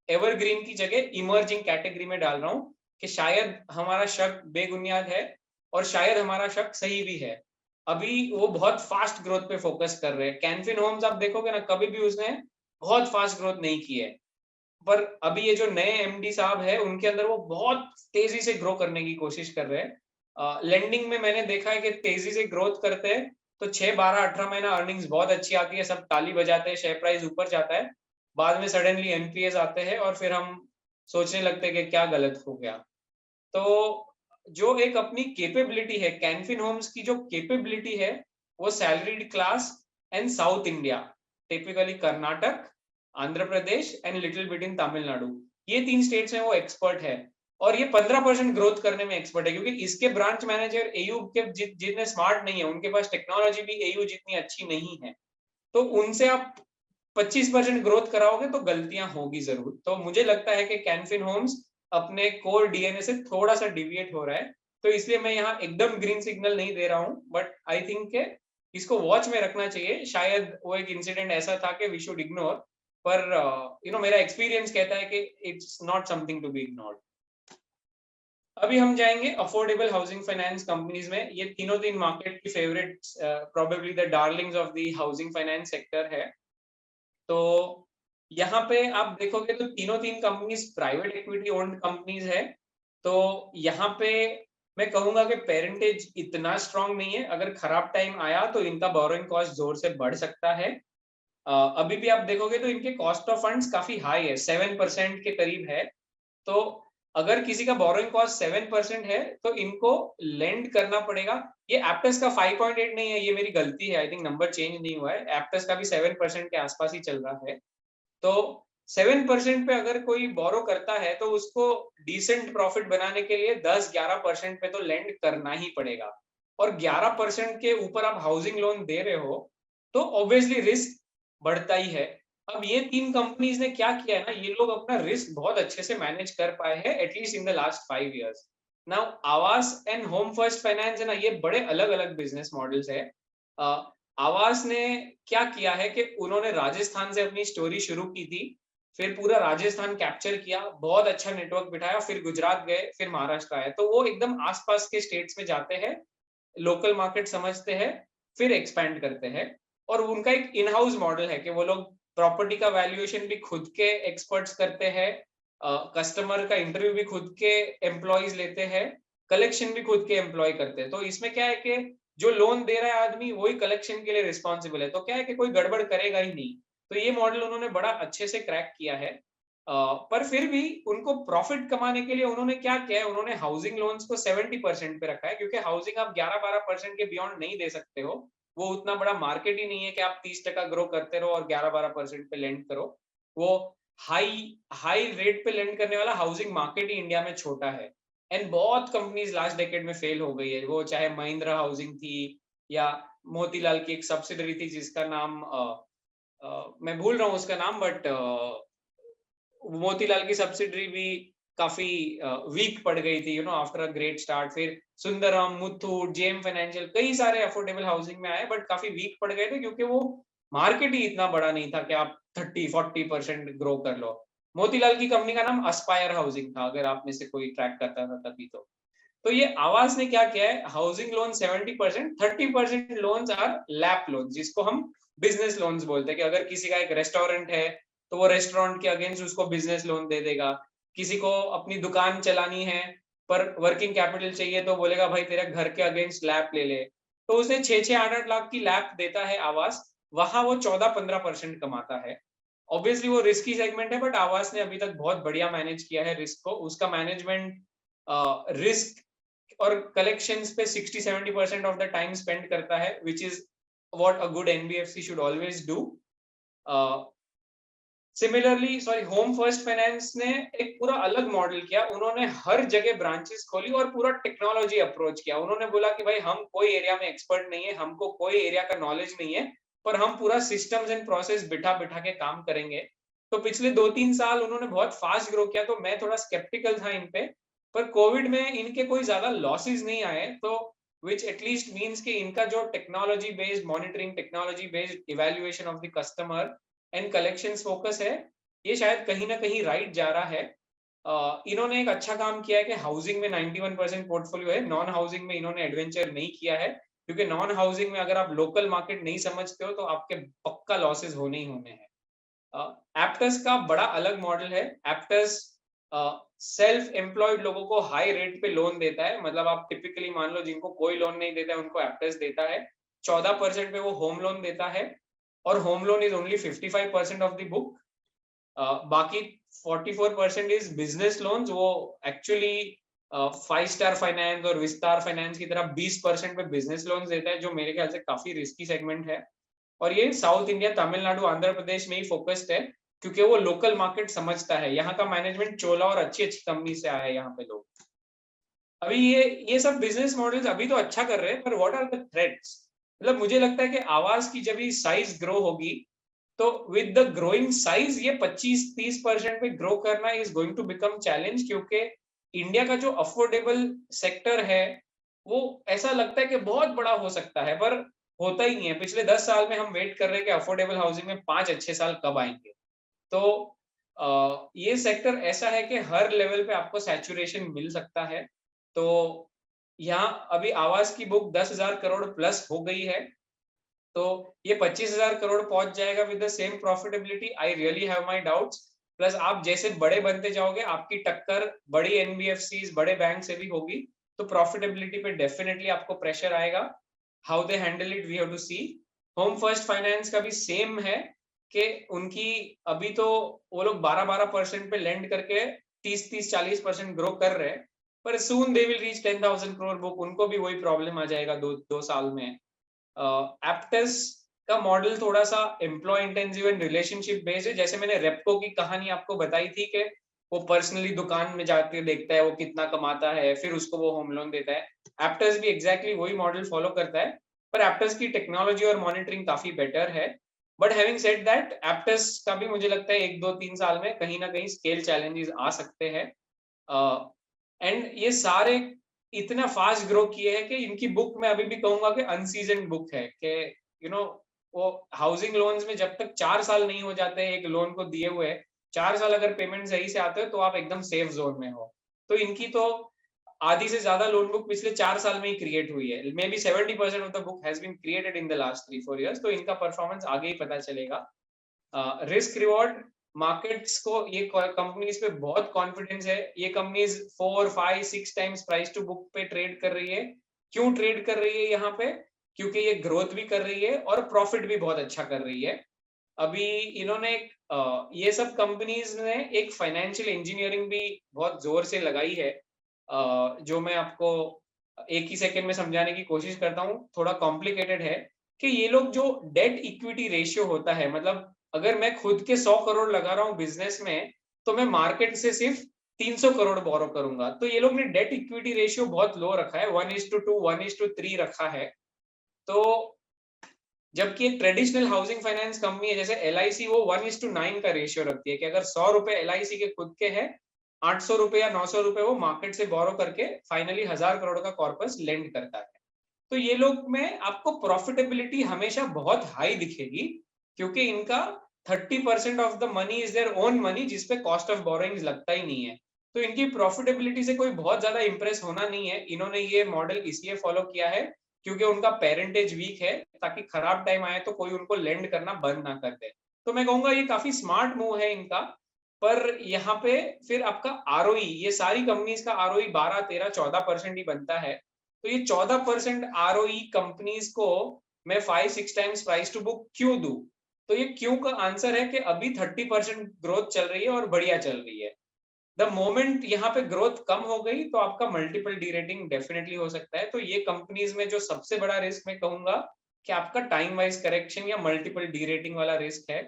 एवरग्रीन की जगह इमर्जिंग कैटेगरी में डाल रहा हूँ कि शायद हमारा शक बेबुनियाद है और शायद हमारा शक सही भी है। अभी वो बहुत फास्ट ग्रोथ पे फोकस कर रहे हैं। कैनफिन होम्स आप देखोगे ना, कभी भी उसने बहुत फास्ट ग्रोथ नहीं की है, पर अभी ये जो नए एमडी साहब है उनके अंदर वो बहुत तेजी से ग्रो करने की कोशिश कर रहे हैं। लेंडिंग में मैंने देखा है कि तेजी से ग्रोथ करते हैं तो 6, 12, 18 महीना अर्निंग्स बहुत अच्छी आती है, सब ताली बजाते हैं, शेयर प्राइस ऊपर जाता है। बाद में सडनली एनपीएस आते हैं और फिर हम सोचने लगते हैं कि क्या गलत हो गया। तो जो एक अपनी कैपेबिलिटी है, कैनफिन होम्स की जो कैपेबिलिटी है, वो salaried class and south India, typically Karnataka, Andhra Pradesh and little bit इन तमिलनाडु, ये 3 स्टेट्स में वो एक्सपर्ट है। और ये 15% ग्रोथ करने में एक्सपर्ट है, क्योंकि इसके ब्रांच मैनेजर एयू के जितने स्मार्ट नहीं है, उनके पास टेक्नोलॉजी भी एयू जितनी अच्छी नहीं है। तो उनसे आप 25% ग्रोथ कराओगे तो गलतियां होगी जरूर। तो मुझे लगता है कि कैनफिन होम्स अपने कोर डीएनए से थोड़ा सा डिविएट हो रहा है। तो इसलिए मैं यहाँ एकदम ग्रीन सिग्नल नहीं दे रहा हूँ, बट आई थिंक के इसको वॉच में रखना चाहिए। शायद वो एक इंसिडेंट ऐसा था कि वी शुड इग्नोर, पर मेरा एक्सपीरियंस कहता है कि it's not something to be ignored. अभी हम जाएंगे अफोर्डेबल हाउसिंग फाइनेंस कंपनीज में। ये तीनों तीन मार्केट की favourite, probably the Darling's of the housing finance sector है। तो यहाँ पे आप देखोगे तो तीनों तीन companies private equity owned companies है। तो यहाँ पे मैं कहूंगा कि पेरेंटेज इतना स्ट्रांग नहीं है। अगर खराब टाइम आया तो इनका बोरोइंग कॉस्ट जोर से बढ़ सकता है। अभी भी आप देखोगे तो इनके कॉस्ट ऑफ फंड्स काफी हाई है, 7% के करीब है। तो अगर किसी का बोरोइंग कॉस्ट 7% है तो इनको लेंड करना पड़ेगा। ये एप्टस का 5.8 नहीं है, ये मेरी गलती है, आई थिंक नंबर चेंज नहीं हुआ है। एप्टस का भी 7% के आसपास ही चल रहा है। तो 7% पे अगर कोई बोरो करता है तो उसको डिसेंट प्रॉफिट बनाने के लिए 10-11% पे तो लेंड करना ही पड़ेगा। और 11% के ऊपर आप हाउसिंग लोन दे रहे हो तो ऑब्वियसली रिस्क बढ़ता ही है। अब ये तीन कंपनीज ने क्या किया है ना, ये लोग अपना रिस्क बहुत अच्छे से मैनेज कर पाए हैं, at least in the last 5 years। Now आवास एंड होम फर्स्ट फाइनेंस है ना, ये बड़े अलग अलग बिजनेस मॉडल्स है। आवास ने क्या किया है कि उन्होंने राजस्थान से अपनी स्टोरी शुरू की थी, फिर पूरा राजस्थान कैप्चर किया, बहुत अच्छा नेटवर्क बिठाया, फिर गुजरात गए, फिर महाराष्ट्र आए। तो वो एकदम आसपास के स्टेट्स में जाते हैं, लोकल मार्केट समझते हैं, फिर एक्सपैंड करते हैं। और उनका एक इन हाउस मॉडल है कि वो लोग प्रॉपर्टी का वैल्यूएशन भी खुद के एक्सपर्ट्स करते हैं, कस्टमर का इंटरव्यू भी खुद के एम्प्लॉयज लेते हैं, कलेक्शन भी खुद के एम्प्लॉय करते हैं। तो इसमें क्या है कि जो लोन दे रहा है आदमी वही कलेक्शन के लिए रिस्पॉन्सिबल है, तो क्या है कि कोई गड़बड़ करेगा ही नहीं। तो ये मॉडल उन्होंने बड़ा अच्छे से क्रैक किया है। पर फिर भी उनको प्रॉफिट कमाने के लिए उन्होंने क्या किया है, उन्होंने हाउसिंग लोन्स को 70% पे रखा है, क्योंकि हाउसिंग आप 11-12% के बियॉन्ड नहीं दे सकते हो। वो उतना बड़ा मार्केट ही नहीं है कि आप 30% ग्रो करते रहो और 11-12% पे लेंड करो। वो हाई रेट पे लेंड करने वाला हाउसिंग मार्केट ही इंडिया में छोटा है, एंड बहुत कंपनीज लास्ट डेकेड में फेल हो गई है। वो चाहे महिंद्रा हाउसिंग थी या मोतीलाल की एक सब्सिडरी थी जिसका नाम मैं भूल रहा हूँ उसका नाम, बट मोतीलाल की सब्सिडरी भी काफी वीक पड़ गई थी, आफ्टर अ ग्रेट स्टार्ट। फिर सुंदरम, मुथूट, जेएम फाइनेंशियल, कई सारे अफोर्डेबल हाउसिंग में आए बट काफी वीक पड़ गए थे क्योंकि वो मार्केट ही इतना बड़ा नहीं था कि आप 30-40% ग्रो कर लो। मोतीलाल की कंपनी का नाम अस्पायर हाउसिंग था, अगर आप में से कोई ट्रैक करता था तभी। तो ये आवास ने क्या किया है, housing loan 70%, 30% loans are LAP loan, जिसको हम बिजनेस लोन्स बोलते हैं। कि अगर किसी का एक रेस्टोरेंट है तो वो रेस्टोरेंट के अगेंस्ट उसको बिजनेस लोन दे देगा। किसी को अपनी दुकान चलानी है पर वर्किंग कैपिटल चाहिए तो बोलेगा भाई तेरे घर के अगेंस्ट लैप ले ले। तो उसे 6-8 लाख की लैप देता है आवास, वहां वो 14-15% कमाता है। ऑब्वियसली वो रिस्की सेगमेंट है बट आवास ने अभी तक बहुत बढ़िया मैनेज किया है रिस्क को। उसका मैनेजमेंट रिस्क और कलेक्शंस पे 60-70% ऑफ द टाइम स्पेंड करता है, which is what a good NBFC should always do. Similarly home first finance ने एक पूरा अलग मॉडल किया। उन्होंने हर जगह ब्रांचेस खोली और पूरा टेक्नोलॉजी अप्रोच किया। उन्होंने बोला कि भाई हम कोई एरिया में एक्सपर्ट नहीं है, हमको कोई एरिया का नॉलेज नहीं है, पर हम पूरा सिस्टम्स एंड प्रोसेस बिठा बिठा के काम करेंगे। तो पिछले 2-3 साल उन्होंने बहुत फास्ट ग्रो किया, तो मैं थोड़ा स्केप्टिकल था इन पे। पर कोविड में इनके कोई ज्यादा लॉसेस नहीं आए, तो विच एटलीस्ट मीन्स कि इनका जो technology based monitoring, technology based evaluation of the customer and collections focus है, ये शायद कहीं ना कहीं राइट जा रहा है। इन्होंने एक अच्छा काम किया है कि हाउसिंग में 91% पोर्टफोलियो है, नॉन हाउसिंग में इन्होंने एडवेंचर नहीं किया है, क्योंकि नॉन हाउसिंग में अगर आप लोकल मार्केट नहीं समझते हो तो आपके पक्का लॉसेस होने ही होने हैं। एप्टस का बड़ा अलग मॉडल है। एप्टस सेल्फ एम्प्लॉयड लोगों को हाई रेट पे लोन देता है। मतलब आप टिपिकली मान लो जिनको कोई लोन नहीं देता है उनको एप्टस देता है। 14% पे वो होम लोन देता है, और home loan is only 55% of the book. बाकी 44% इज बिजनेस लोन्स। वो एक्चुअली 5 स्टार फाइनेंस और विस्तार फाइनेंस की तरह 20% पे बिजनेस लोन्स देता है, जो मेरे ख्याल से काफी रिस्की सेगमेंट है। और ये साउथ इंडिया, तमिलनाडु, आंध्र प्रदेश में ही फोकस्ड है, क्योंकि वो लोकल मार्केट समझता है। यहाँ का मैनेजमेंट चोला और अच्छी अच्छी कंपनी से आया है यहाँ पे लोग। अभी ये सब बिजनेस मॉडल्स अभी तो अच्छा कर रहे हैं, पर व्हाट आर द थ्रेट्स? मतलब मुझे लगता है कि आवास की जब साइज ग्रो होगी तो विद द ग्रोइंग साइज ये 25-30% पे ग्रो करना is going to become challenge, क्योंकि इंडिया का जो अफोर्डेबल सेक्टर है वो ऐसा लगता है कि बहुत बड़ा हो सकता है, पर होता ही नहीं है। पिछले 10 साल में हम वेट कर रहे हैं कि अफोर्डेबल हाउसिंग में 5 अच्छे साल कब आएंगे। तो ये सेक्टर ऐसा है कि हर लेवल पे आपको सैचुरेशन मिल सकता है। तो यहाँ अभी आवास की बुक 10,000 करोड़ प्लस हो गई है, तो ये 25,000 करोड़ पहुंच जाएगा with the same profitability. I really have my doubts. Plus आप जैसे बड़े बनते जाओगे आपकी टक्कर बड़ी एनबीएफसीज, बड़े बैंक से भी होगी, तो प्रॉफिटेबिलिटी पे डेफिनेटली आपको प्रेशर आएगा। How they handle it we have to see. Home first finance का भी सेम है कि उनकी अभी तो वो लोग 12-12% पे लेंड करके 30-40% ग्रो कर रहे हैं, पर soon they will reach 10,000 crore book. उनको भी वही प्रॉब्लम आ जाएगा 2 साल में। एप्टस का मॉडल थोड़ा सा employ intensive and relationship based है। जैसे मैंने रेप्को की कहानी आपको बताई थी कि वो पर्सनली दुकान में जाके देखता है वो कितना कमाता है, फिर उसको वो होम लोन देता है। एप्टस भी एग्जैक्टली वही मॉडल फॉलो करता है, पर एप्टस की टेक्नोलॉजी और मॉनिटरिंग काफी बेटर है। But having said that, Aptus का भी मुझे लगता है 1-2-3 साल में कहीं ना कहीं स्केल चैलेंजेस आ सकते हैं। एंड ये सारे इतना फास्ट ग्रो किए हैं कि इनकी बुक मैं अभी भी कहूंगा कि अनसीजन बुक है। कि वो हाउसिंग लोन्स में जब तक 4 साल नहीं हो जाते एक लोन को दिए हुए, 4 साल अगर पेमेंट सही से आते हो तो आप एकदम सेफ जोन में हो। तो इनकी तो आधी से ज्यादा लोन बुक पिछले 4 साल में ही क्रिएट हुई है। Maybe 70% of the book has been created in the last 3-4 years. तो इनका परफॉर्मेंस आगे ही पता चलेगा। रिस्क रिवॉर्ड मार्केट्स को, ये कंपनीज पे बहुत कॉन्फिडेंस है। ये companies 4-5-6 times price to book पे ट्रेड कर रही है। क्यों ट्रेड कर रही है यहाँ पे? क्योंकि ये ग्रोथ भी कर रही है और प्रॉफिट भी बहुत अच्छा कर रही है। अभी इन्होंने ये सब कंपनीज ने एक फाइनेंशियल इंजीनियरिंग भी बहुत जोर से लगाई है, जो मैं आपको एक ही सेकंड में समझाने की कोशिश करता हूँ। थोड़ा कॉम्प्लिकेटेड है, कि ये लोग जो डेट इक्विटी रेशियो होता है, मतलब अगर मैं खुद के 100 करोड़ लगा रहा हूँ बिजनेस में, तो मैं मार्केट से सिर्फ 300 करोड़ बोरो करूंगा। तो ये लोग ने डेट इक्विटी रेशियो बहुत लो रखा है, 1:2, 1:3 रखा है। तो जबकि एक ट्रेडिशनल हाउसिंग फाइनेंस कंपनी है जैसे LIC, वो 1:9 का रेशियो रखती है कि अगर 100 रुपए LIC के खुद के हैं, 800 रुपए या 900 रुपए वो मार्केट से बोरो करके फाइनली 1000 करोड़ का कॉर्पस लेंड करता है। तो ये लोग में आपको प्रॉफिटेबिलिटी हमेशा बहुत हाई दिखेगी, क्योंकि इनका 30% of the money is their own money, जिसपे कॉस्ट ऑफ बोरोइंग लगता ही नहीं है। तो इनकी प्रॉफिटेबिलिटी से कोई बहुत ज्यादा इंप्रेस होना नहीं है। इन्होंने ये मॉडल इसलिए फॉलो किया है क्योंकि उनका पेरेंटेज वीक है, ताकि खराब टाइम आए तो कोई उनको लेंड करना बंद ना कर दे। तो मैं कहूंगा ये काफी स्मार्ट मूव है इनका। पर यहाँ पे फिर आपका ROE, ये सारी कंपनीज का ROE 12, 13, 14% ही बनता है। तो ये 14% ROE कंपनीज को मैं 5-6 टाइम्स प्राइस टू बुक क्यों दूं? तो ये क्यों का आंसर है कि अभी 30% ग्रोथ चल रही है और बढ़िया चल रही है। द मोमेंट यहाँ पे ग्रोथ कम हो गई तो आपका मल्टीपल डी रेटिंग डेफिनेटली हो सकता है। तो ये कंपनीज में जो सबसे बड़ा रिस्क मैं कहूंगा कि आपका टाइम वाइज करेक्शन या मल्टीपल डी रेटिंग वाला रिस्क है।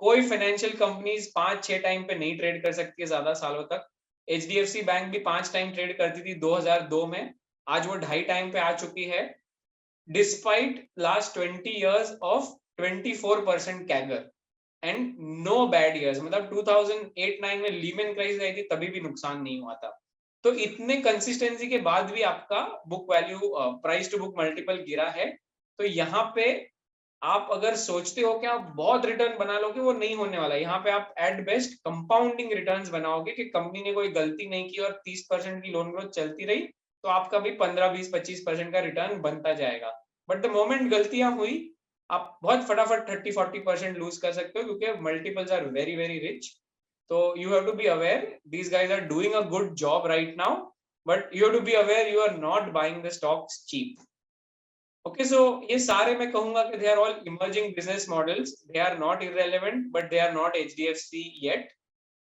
कोई फाइनेंशियल कंपनीज 5-6 टाइम पे नहीं ट्रेड कर सकती है ज्यादा सालों तक। HDFC बैंक भी 5 टाइम ट्रेड करती थी 2002 में, आज वो 2.5 टाइम पे आ चुकी है, despite last 20 years of 24% CAGR and no bad years. मतलब 2008-9 में लीमन क्राइसिस आई थी, तभी भी नुकसान नहीं हुआ था। तो इतने कंसिस्टेंसी के बाद भी आपका book value, price to book multiple गिरा है। तो यहाँ पे आप अगर सोचते हो कि आप बहुत रिटर्न बना लोगे, वो नहीं होने वाला। यहाँ पे आप एट बेस्ट कंपाउंडिंग रिटर्न्स बनाओगे कि कंपनी ने कोई गलती नहीं की और 30% की लोन ग्रोथ चलती रही, तो आपका भी 15, 20, 25% का रिटर्न बनता जाएगा। बट द मोमेंट गलतियां हुई, आप बहुत फटाफट 30-40% लूज कर सकते हो, क्योंकि multiples are very very rich. तो you have to be aware these guys are doing a good job right now, but you have to be aware you are not buying the stocks cheap. Okay, so ये सारे मैं कहूंगा कि they are all emerging business models, they are not irrelevant but they are not HDFC yet.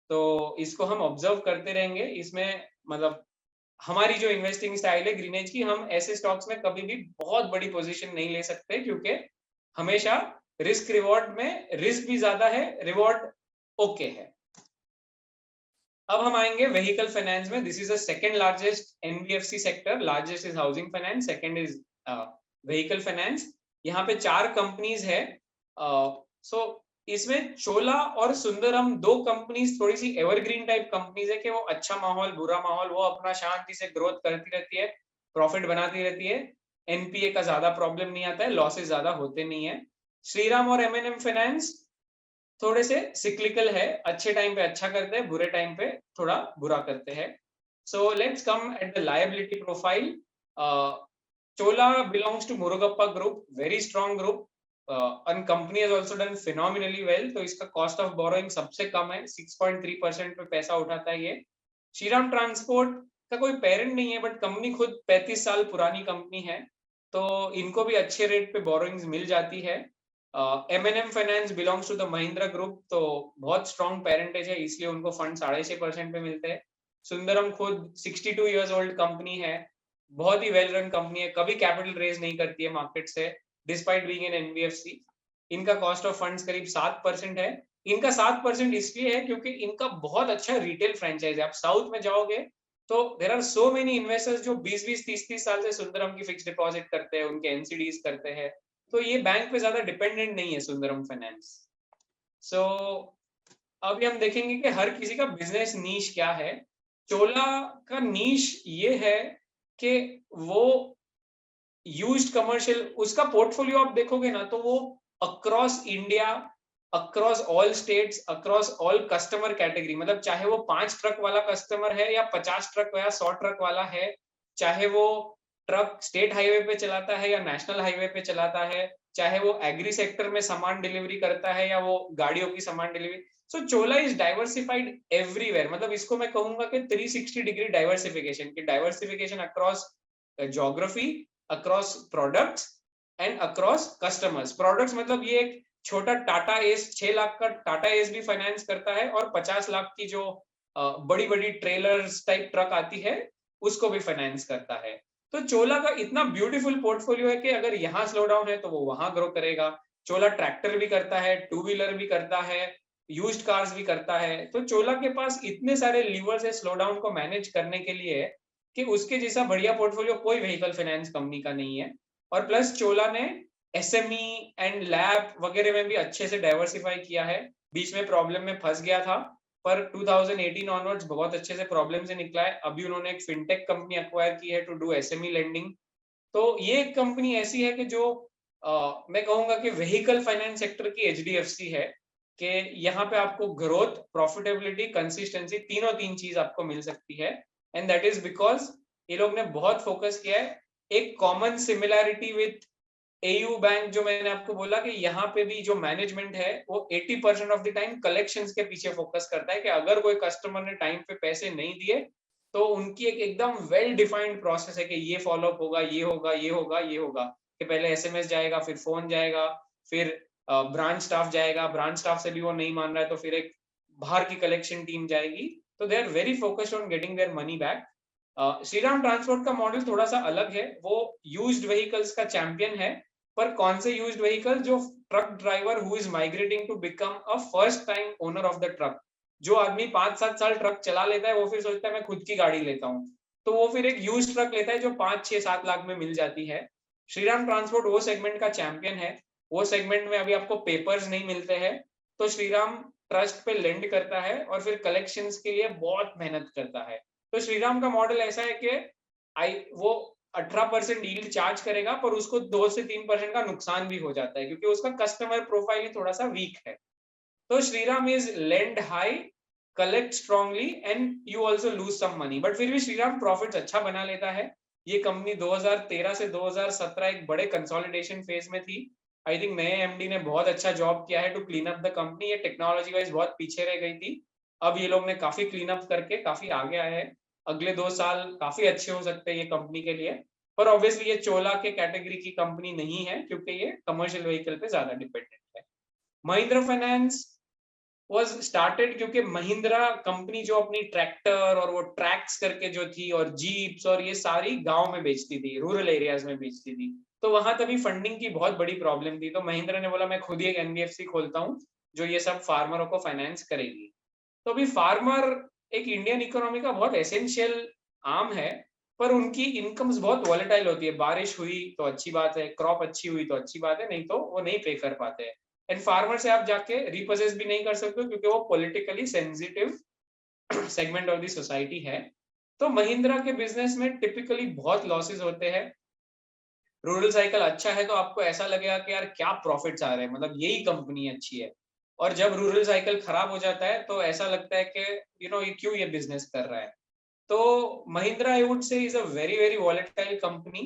तो इसको हम ऑब्जर्व करते रहेंगे। इसमें मतलब हमारी जो इन्वेस्टिंग स्टाइल है ग्रीनेज की, हम ऐसे स्टॉक्स में कभी भी बहुत बड़ी पोजीशन नहीं ले सकते, क्योंकि हमेशा रिस्क रिवॉर्ड में रिस्क भी ज्यादा है, रिवॉर्ड ओके है। अब हम आएंगे व्हीकल फाइनेंस में। This is the second largest NBFC sector, largest is housing finance, second is vehicle finance. यहाँ पे 4 कंपनीज है। सो इसमें चोला और सुंदरम 2 कंपनीज थोड़ी सी एवरग्रीन टाइप कंपनीज है कि वो अच्छा माहौल बुरा माहौल वो अपना शांति से ग्रोथ करती रहती है, प्रॉफिट बनाती रहती है, NPA का ज्यादा प्रॉब्लम नहीं आता है, लॉसेस ज्यादा होते नहीं है। श्रीराम और M&M फाइनेंस थोड़े से सिक्लिकल है, अच्छे टाइम पे अच्छा करते हैं, बुरे टाइम पे थोड़ा बुरा करते हैं। So let's come at the liability profile. Chola belongs to Murugappa Group, very strong group, and company has also done phenomenally well. तो इसका cost of borrowing सबसे कम है, 6.3% पे पैसा उठाता है ये। श्रीराम ट्रांसपोर्ट का कोई पेरेंट नहीं है, बट कंपनी खुद 35 साल पुरानी कंपनी है, तो इनको भी अच्छे रेट पे बोरोइंग्स मिल जाती है। M&M finance belongs to the Mahindra group, तो बहुत स्ट्रॉन्ग पेरेंटेज है, इसलिए उनको फंड 6.5% पे मिलते हैं। सुंदरम खुद 62 इयर्स ओल्ड कंपनी है, बहुत ही वेल रन कंपनी है, कभी कैपिटल रेज नहीं करती है मार्केट से, डिस्पाइट बीइंग एन NBFC। इनका कॉस्ट ऑफ फंड्स करीब 7% है। इनका 7% इसलिए है क्योंकि इनका बहुत अच्छा रिटेल फ्रेंचाइज है। आप साउथ में जाओगे तो there are so many investors जो 20-20, 30-30 साल से सुंदरम की फिक्स डिपॉजिट करते हैं, उनके NCDs करते हैं। तो ये बैंक पे ज्यादा डिपेंडेंट नहीं है सुंदरम फाइनेंस। सो अभी हम देखेंगे कि हर किसी का बिजनेस नीश क्या है। चोला का नीश ये है कि वो यूज्ड कमर्शियल, उसका पोर्टफोलियो आप देखोगे ना, तो वो across India, across all states, across all customer category, मतलब चाहे वो 5 ट्रक वाला कस्टमर है या 50 ट्रक या 100 ट्रक वाला है, चाहे वो ट्रक स्टेट हाईवे पे चलाता है या नेशनल हाईवे पे चलाता है, चाहे वो एग्री सेक्टर में सामान डिलीवरी करता है या वो गाड़ियों की सामान delivery. So Chola is diversified everywhere. मतलब इसको मैं कहूंगा कि 360 डिग्री डाइवर्सिफिकेशन की, diversification across geography, across products and across customers. Products मतलब ये एक छोटा टाटा एस, 6 लाख का टाटा एस भी फाइनेंस करता है, और 50 लाख की जो बड़ी बड़ी ट्रेलर्स टाइप ट्रक आती है उसको भी फाइनेंस करता है। तो चोला का इतना ब्यूटीफुल पोर्टफोलियो है कि अगर यहाँ स्लो डाउन है तो वो वहां ग्रो करेगा। चोला ट्रैक्टर भी करता है, टू व्हीलर भी करता है, यूज्ड कार्स भी करता है। तो चोला के पास इतने सारे लीवर्स है स्लो डाउन को मैनेज करने के लिए कि उसके जैसा बढ़िया पोर्टफोलियो कोई व्हीकल फाइनेंस कंपनी का नहीं है। और प्लस चोला ने एसएमई एंड लैब वगैरह में भी अच्छे से डाइवर्सिफाई किया है। बीच में प्रॉब्लम में फंस गया था, पर 2018 ऑनवर्ड्स बहुत अच्छे से प्रॉब्लम से निकला है। अभी उन्होंने एक फिनटेक कंपनी एक्वायर की है टू डू एसएमई लेंडिंग। तो ये एक कंपनी ऐसी है कि जो मैं कहूंगा कि व्हीकल फाइनेंस सेक्टर की एचडीएफसी है, कि यहाँ पे आपको ग्रोथ, प्रॉफिटेबिलिटी, कंसिस्टेंसी तीन चीज आपको मिल सकती है। एंड दैट इज बिकॉज ये लोग ने बहुत फोकस किया है एक common similarity with AU bank. जो मैंने आपको बोला कि यहाँ पे भी जो मैनेजमेंट है वो 80% ऑफ द टाइम कलेक्शंस के पीछे फोकस करता है, कि अगर कोई कस्टमर ने टाइम पे पैसे नहीं दिए तो उनकी एक एकदम वेल डिफाइंड प्रोसेस है कि ये फॉलोअप होगा, ये होगा, ये होगा, ये होगा। कि पहले एसएमएस जाएगा, फिर फोन जाएगा, फिर ब्रांच स्टाफ जाएगा, ब्रांच स्टाफ से भी वो नहीं मान रहा है तो फिर एक बाहर की कलेक्शन टीम जाएगी। तो they are very focused on getting their money back. Shriram transport का मॉडल थोड़ा सा अलग है, वो यूज्ड व्हीकल्स का चैंपियन है। पर कौन से यूज्ड व्हीकल? जो truck driver who is migrating to become a first time owner of the truck. जो आदमी 5-7 साल ट्रक चला लेता है वो फिर सोचता है मैं खुद की गाड़ी लेता हूँ, तो वो फिर एक यूज्ड ट्रक लेता है जो 5-6-7 लाख में मिल जाती है। श्रीराम ट्रांसपोर्ट वो सेगमेंट का चैंपियन है। वो सेगमेंट में अभी आपको पेपर्स नहीं मिलते हैं, तो श्रीराम ट्रस्ट पे लेंड करता है और फिर कलेक्शंस के लिए बहुत मेहनत करता है। तो श्रीराम का मॉडल ऐसा है कि वो 18% यील्ड चार्ज करेगा, पर उसको 2 से 3% का नुकसान भी हो जाता है क्योंकि उसका कस्टमर प्रोफाइल ही थोड़ा सा वीक है। तो Shriram is lend high, collect strongly and you also lose some money, but फिर भी श्रीराम प्रॉफिट्स अच्छा बना लेता है। ये कंपनी 2013 से 2017 एक बड़े कंसोलिडेशन फेज में थी। आई थिंक नए एमडी ने बहुत अच्छा जॉब किया है to clean up the company. ये टेक्नोलॉजी वाइज बहुत पीछे रह गई थी, अब ये लोग ने काफी क्लीन अप करके काफी आगे आए हैं। अगले 2 साल काफी अच्छे हो सकते हैं ये कंपनी के लिए। पर ऑब्वियसली ये चोला के कैटेगरी की कंपनी नहीं है क्योंकि ये कमर्शियल व्हीकल पे ज्यादा डिपेंडेंट है। महिंद्रा फाइनेंस वाज स्टार्टेड क्योंकि महिंद्रा कंपनी जो अपनी ट्रैक्टर और वो ट्रैक्स करके जो थी और जीप्स और ये सारी गांव में बेचती थी, रूरल एरियाज में बेचती थी। तो वहां तभी फंडिंग की बहुत बड़ी प्रॉब्लम थी, तो महिंद्रा ने बोला मैं खुद ही एक एनबीएफसी खोलता हूँ जो ये सब फार्मरों को फाइनेंस करेगी। तो अभी फार्मर एक इंडियन इकोनॉमी का बहुत एसेंशियल आर्म है, पर उनकी इनकम्स बहुत वॉलेटाइल होती है। बारिश हुई तो अच्छी बात है, क्रॉप अच्छी हुई तो अच्छी बात है, नहीं तो वो नहीं पे कर पाते हैं। एंड फार्मर से आप जाके रिपोजेस भी नहीं कर सकते क्योंकि वो politically sensitive segment of the society है। तो महिंद्रा के बिजनेस में टिपिकली बहुत लॉसेस होते हैं। रूरल साइकिल अच्छा है तो आपको ऐसा लगेगा कि यार क्या प्रॉफिट्स आ रहे हैं, मतलब यही कंपनी अच्छी है। और जब रूरल साइकिल खराब हो जाता है तो ऐसा लगता है कि ये क्यों ये बिजनेस कर रहा है। तो महिंद्रा आई वुड से is a very very volatile company.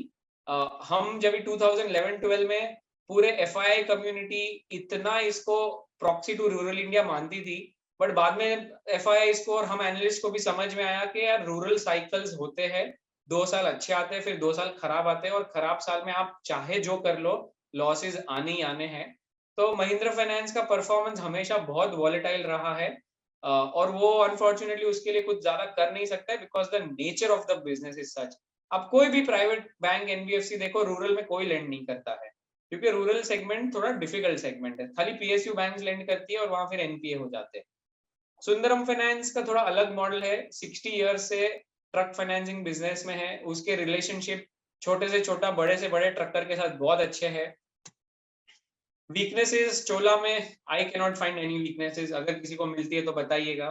हम जब 2011-12 में पूरे एफआईआई कम्युनिटी इतना इसको प्रॉक्सी टू रूरल इंडिया मानती थी, बट बाद में एफआईआई इसको और हम एनालिस्ट को भी समझ में आया कि यार रूरल साइकिल्स होते हैं, 2 साल अच्छे आते हैं, फिर 2 साल खराब आते हैं, और खराब साल में आप चाहे जो कर लो लॉसेस आने ही आने हैं। तो महिंद्रा फाइनेंस का परफॉर्मेंस हमेशा बहुत वॉलेटाइल रहा है, और वो अनफॉर्चुनेटली उसके लिए कुछ ज्यादा कर नहीं सकता है because the nature of the business is such. अब कोई भी प्राइवेट बैंक एनबीएफसी देखो, रूरल में कोई लेंड नहीं करता है क्योंकि रूरल सेगमेंट थोड़ा डिफिकल्ट सेगमेंट है। खाली पीएसयू बैंक लेंड करती है और वहां फिर एनपीए हो जाते हैं। सुंदरम फाइनेंस का थोड़ा अलग मॉडल है, 60 ईयर्स से ट्रक फाइनेंसिंग बिजनेस में है। उसके रिलेशनशिप छोटे से छोटा, बड़े से बड़े ट्रकर के साथ बहुत अच्छे हैं। वीकनेसेस चोला में I can not find any weaknesses, अगर किसी को मिलती है तो बताइएगा।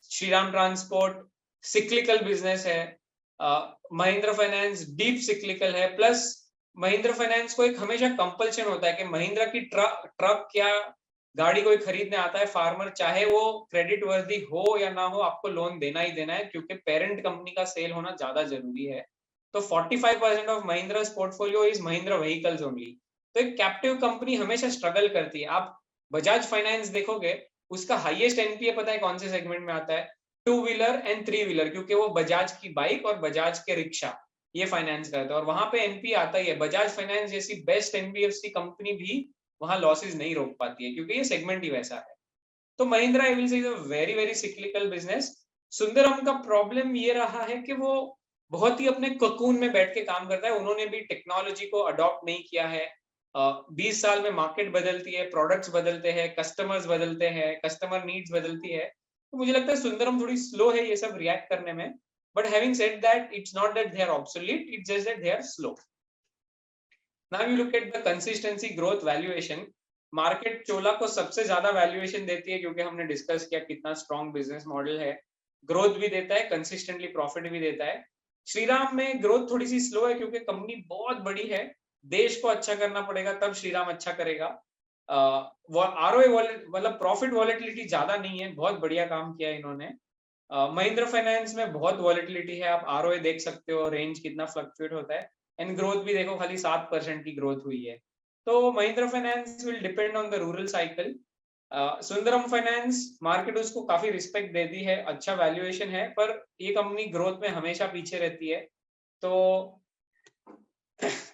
श्रीराम ट्रांसपोर्ट सिक्लिकल बिजनेस है, महिंद्रा फाइनेंस डीप सिक्लिकल है। प्लस महिंद्रा फाइनेंस को एक हमेशा कंपल्शन होता है कि महिंद्रा की ट्रक या गाड़ी कोई खरीदने आता है फार्मर, चाहे वो क्रेडिट वर्दी हो या ना हो, आपको लोन देना ही देना है क्योंकि पेरेंट कंपनी का सेल होना ज्यादा जरूरी है। तो 45% of Mahindra portfolio is Mahindra vehicles only. तो एक कैप्टिव कंपनी हमेशा स्ट्रगल करती है। आप बजाज फाइनेंस देखोगे, उसका हाईएस्ट एनपीए पता है कौन से सेगमेंट में आता है? 2 व्हीलर एंड 3 व्हीलर, क्योंकि वो बजाज की बाइक और बजाज के रिक्शा ये फाइनेंस करता है, और वहां पे एनपीए आता ही है। बजाज फाइनेंस जैसी बेस्ट एनबीएफसी कंपनी भी वहां लॉसेस नहीं रोक पाती है क्योंकि ये सेगमेंट ही वैसा है। तो महिंद्रा आई विल से is a very very cyclical business. Sundaram का प्रॉब्लम ये रहा है कि वो बहुत ही अपने ककून में बैठ के काम करता है। उन्होंने भी टेक्नोलॉजी को अडॉप्ट नहीं किया है। 20 साल में मार्केट बदलती है, प्रोडक्ट्स बदलते हैं, कस्टमर्स बदलते हैं, कस्टमर नीड्स बदलती है। तो मुझे लगता है सुंदरम थोड़ी स्लो है ये सब रिएक्ट करने में। But having said that, it's not that they are obsolete, it's just that they are slow. Now you look at the consistency growth valuation. Market Chola को सबसे ज्यादा वैल्यूएशन देती है क्योंकि हमने डिस्कस किया कितना स्ट्रॉन्ग बिजनेस मॉडल है, ग्रोथ भी देता है, कंसिस्टेंटली प्रॉफिट भी देता है। श्रीराम में ग्रोथ थोड़ी सी स्लो है क्योंकि कंपनी बहुत बड़ी है, देश को अच्छा करना पड़ेगा तब श्रीराम अच्छा करेगा। वो आरओए मतलब प्रॉफिट वॉलेटिलिटी ज्यादा नहीं है, बहुत बढ़िया काम किया है इन्होंने। महिंद्रा फाइनेंस में बहुत वॉलेटिलिटी है, आप आरओए देख सकते हो, रेंज कितना फ्लक्चुएट होता है, एंड ग्रोथ भी देखो खाली 7% की ग्रोथ हुई है। तो Mahindra finance will depend on the rural cycle. Sundaram finance market उसको काफी रिस्पेक्ट देती है, अच्छा वैल्यूएशन है, पर ये कंपनी ग्रोथ में हमेशा पीछे रहती है। तो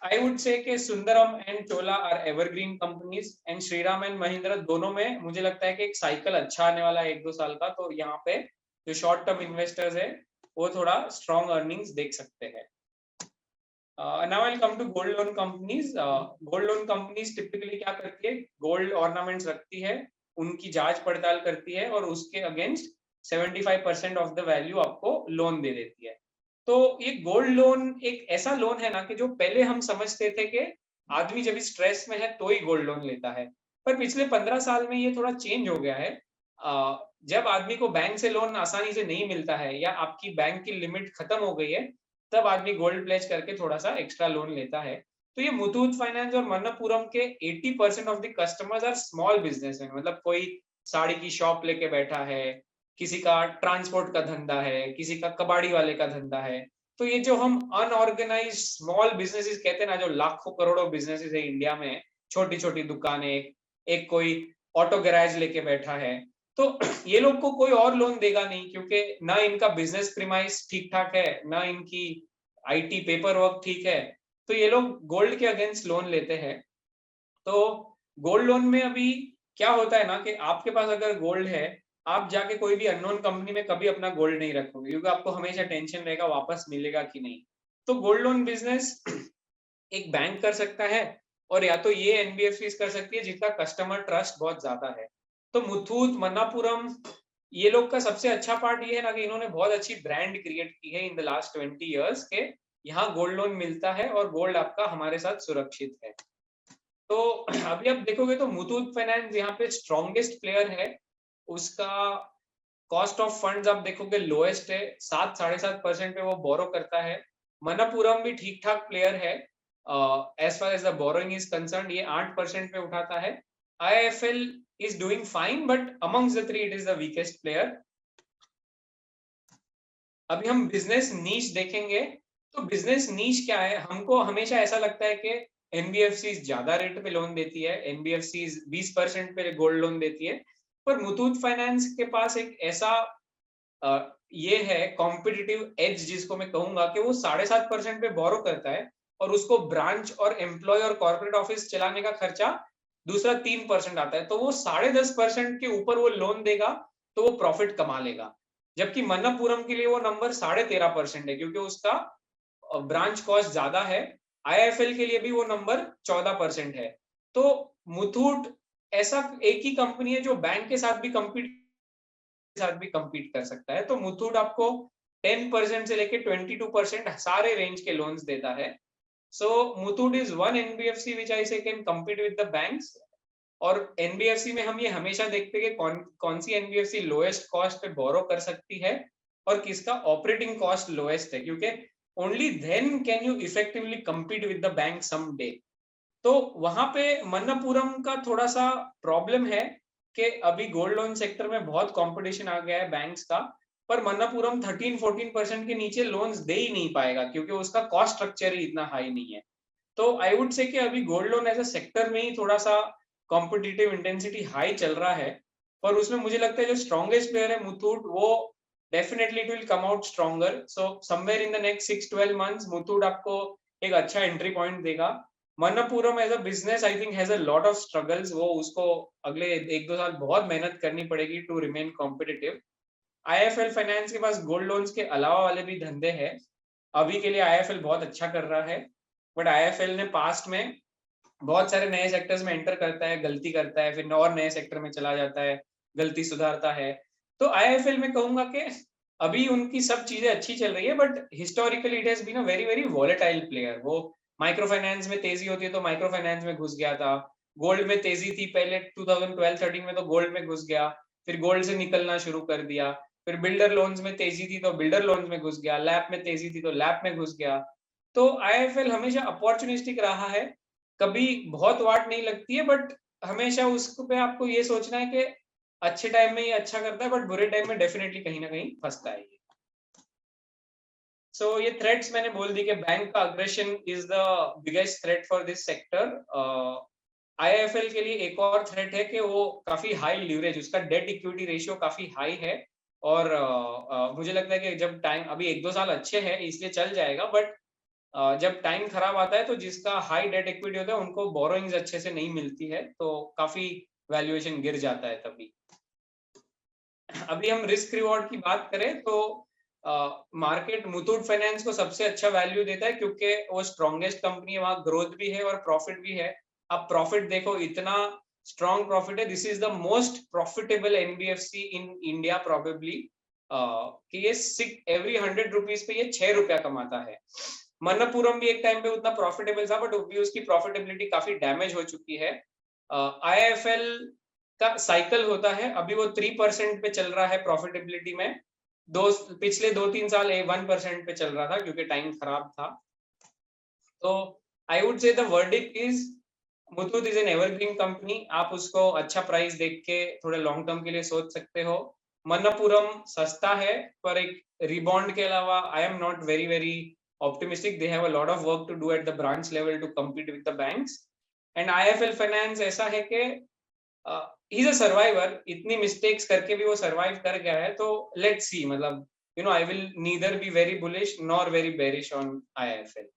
आई वुड से कि Sundaram and Chola are evergreen companies, and Shriram and Mahindra दोनों में मुझे लगता है कि एक साइकिल अच्छा आने वाला है 1-2 साल का। तो यहाँ पे जो शॉर्ट टर्म इन्वेस्टर्स है वो थोड़ा स्ट्रॉन्ग अर्निंग्स देख सकते हैं। Now I come to gold loan companies. Gold loan companies typically क्या करती है, गोल्ड ऑर्नामेंट्स रखती है, उनकी जांच पड़ताल करती है और उसके अगेंस्ट 75% ऑफ द वैल्यू आपको लोन दे देती है। तो ये गोल्ड लोन एक ऐसा लोन है ना कि जो पहले हम समझते थे कि आदमी जब स्ट्रेस में है तो ही गोल्ड लोन लेता है, पर पिछले 15 साल में ये थोड़ा चेंज हो गया है। जब आदमी को बैंक से लोन आसानी से नहीं मिलता है या आपकी बैंक की लिमिट खत्म हो गई है, तब आदमी गोल्ड प्लेज करके थोड़ा सा एक्स्ट्रा लोन लेता है। तो ये मुथूट फाइनेंस और मन्नपुरम के 80% of the customers are small business है, मतलब कोई साड़ी की शॉप लेके बैठा है, किसी का ट्रांसपोर्ट का धंधा है, किसी का कबाड़ी वाले का धंधा है। तो ये जो हम अनऑर्गेनाइज स्मॉल बिजनेसेस कहते हैं ना, जो लाखों करोड़ों बिजनेसेस है इंडिया में, छोटी छोटी दुकानें, एक कोई ऑटो गैराज लेके बैठा है, तो ये लोग को कोई और लोन देगा नहीं क्योंकि ना इनका बिजनेस प्रीमाइस ठीक ठाक है, ना इनकी आईटी पेपर वर्क ठीक है, तो ये लोग गोल्ड के अगेंस्ट लोन लेते हैं। तो गोल्ड लोन में अभी क्या होता है ना कि आपके पास अगर गोल्ड है, आप जाके कोई भी अननोन कंपनी में कभी अपना गोल्ड नहीं रखोगे क्योंकि आपको हमेशा टेंशन रहेगा वापस मिलेगा कि नहीं। तो गोल्ड लोन बिजनेस एक बैंक कर सकता है, और या तो ये एनबीएफसी कर सकती है जिनका कस्टमर ट्रस्ट बहुत ज्यादा है। तो मुथूट, मन्नापुरम, ये लोग का सबसे अच्छा पार्ट ये है ना कि इन्होंने बहुत अच्छी ब्रांड क्रिएट की है इन द लास्ट 20 इयर्स के यहाँ गोल्ड लोन मिलता है और गोल्ड आपका हमारे साथ सुरक्षित है। तो अभी आप देखोगे तो मुथूट फाइनेंस यहाँ पे स्ट्रॉन्गेस्ट प्लेयर है, उसका कॉस्ट ऑफ फंड्स आप देखोगे लोएस्ट है, 7-7.5% पे वो बोरो करता है। मन्नापुरम भी ठीक ठाक प्लेयर है, as far as the borrowing is concern, ये 8% पे उठाता है। IIFL is doing fine, but amongst the three it is the weakest player. अभी हम बिजनेस नीश देखेंगे। तो बिजनेस नीश क्या है, हमको हमेशा ऐसा लगता है कि एनबीएफसी ज्यादा रेट पे लोन देती है, एनबीएफसी 20% पे गोल्ड लोन देती है, पर मुथूट फाइनेंस के पास एक ऐसा ये है कॉम्पिटिटिव एज जिसको मैं कहूंगा कि वो 7.5% पे बोरो करता है और उसको ब्रांच और एम्प्लॉय और कॉर्पोरेट ऑफिस चलाने का खर्चा दूसरा 3% आता है, तो वो 10.5% के ऊपर वो लोन देगा तो वो प्रॉफिट कमा लेगा। जबकि मन्नापुरम के लिए वो नंबर 13.5% है क्योंकि उसका ब्रांच कॉस्ट ज्यादा है। आईआईएफएल के लिए भी वो नंबर 14% है। तो मुथूट ऐसा एक ही कंपनी है जो बैंक के साथ भी compete कर सकता है। तो मुथूट आपको 10% से लेके 22% सारे रेंज के लोन्स देता है। So Muthoot is one NBFC which I say can compete with the banks। और NBFC में हम ये हमेशा देखते हैं कि कौन सी NBFC लोएस्ट कॉस्ट पे बोरो कर सकती है और किसका ऑपरेटिंग कॉस्ट लोएस्ट है, क्योंकि only then can you effectively compete with the bank someday। तो वहां पे मन्नापुरम का थोड़ा सा प्रॉब्लम है कि अभी गोल्ड लोन सेक्टर में बहुत कंपटीशन आ गया है बैंक्स का, पर मन्नापुरम 13-14% के नीचे लोन्स दे ही नहीं पाएगा क्योंकि उसका कॉस्ट स्ट्रक्चर ही इतना हाई नहीं है। तो आई वुड से कि अभी gold loan as a sector में ही थोड़ा सा कॉम्पिटिटिव इंटेंसिटी हाई चल रहा है, पर उसमें मुझे लगता है जो स्ट्रॉन्गेस्ट प्लेयर है मुथूट, वो definitely it will come out stronger. So somewhere in the next 6-12 months Muthoot आपको एक अच्छा एंट्री पॉइंट देगा। Manappuram as a business I think has a lot of struggles, वो उसको अगले 1-2 साल बहुत मेहनत करनी पड़ेगी to remain competitive. IIFL finance के पास गोल्ड लोन्स के अलावा वाले भी धंधे हैं, अभी के लिए IIFL बहुत अच्छा कर रहा है, बट IIFL ने पास्ट में बहुत सारे नए सेक्टर्स में एंटर करता है, गलती करता है, फिर और नए सेक्टर में चला जाता है, गलती सुधारता है। तो IIFL में कहूंगा कि अभी उनकी सब चीजें अच्छी चल रही है, but historically it has been a very very volatile player. वो माइक्रो फाइनेंस में तेजी होती है तो माइक्रो फाइनेंस में घुस गया था, गोल्ड में तेजी थी पहले 2012-13 में तो गोल्ड में घुस गया, फिर गोल्ड से निकलना शुरू कर दिया, फिर बिल्डर लोन्स में तेजी थी तो बिल्डर लोन्स में घुस गया, लैप में तेजी थी तो लैप में घुस गया। तो IIFL हमेशा अपॉर्चुनिस्टिक रहा है, कभी बहुत वाट नहीं लगती है, बट हमेशा उस पे आपको ये सोचना है कि अच्छे टाइम में ये अच्छा करता है, बट बुरे टाइम में डेफिनेटली कहीं ना कहीं फंसता है। सो ये थ्रेट्स मैंने बोल दी कि बैंक का aggression is the biggest threat for this sector. IIFL के लिए एक और थ्रेट है कि वो काफी हाई लीवरेज, उसका डेट इक्विटी रेशियो काफी हाई है, और मुझे लगता है कि जब टाइम, अभी 1-2 साल अच्छे हैं इसलिए चल जाएगा, बट जब टाइम खराब आता है तो जिसका हाई डेट इक्विटी होता है उनको बोरोइंग्स अच्छे से नहीं मिलती है, तो काफी वैल्यूएशन गिर जाता है तभी। अभी हम रिस्क रिवॉर्ड की बात करें तो मार्केट मुथूट फाइनेंस को सबसे अच्छा वैल्यू देता है, क्योंकि वो स्ट्रॉन्गेस्ट कंपनी है, वहां ग्रोथ भी है और प्रॉफिट भी है। अब प्रॉफिट देखो, इतना स्ट्रॉन्ग प्रॉफिट है, this is the most profitable NBFC in India probably, कि ये एवरी 100 रुपीज पे ये 6 रुपया कमाता है। मन्नपुरम भी एक टाइम पे उतना प्रॉफिटेबल था, बट अभी उसकी प्रॉफिटेबिलिटी काफी डैमेज हो चुकी है। IIFL का साइकिल होता है, अभी वो 3% पे चल रहा है प्रॉफिटेबिलिटी में, पिछले 2-3 साल 1% पे चल रहा था क्योंकि टाइम खराब था। तो आई वुड से the verdict is Muthoot is an evergreen company, आप उसको अच्छा प्राइस देख के थोड़े लॉन्ग टर्म के लिए सोच सकते हो। मन्नपुरम सस्ता है, पर एक रिबॉन्ड के अलावा I am not very very optimistic, they have a lot of work to do at the branch level to compete with the banks. And IIFL finance ऐसा है कि ही इज अ सर्वाइवर, इतनी मिस्टेक्स करके भी वो सर्वाइव कर गया है, तो लेट्स सी, मतलब I will neither be very bullish nor very bearish on IIFL.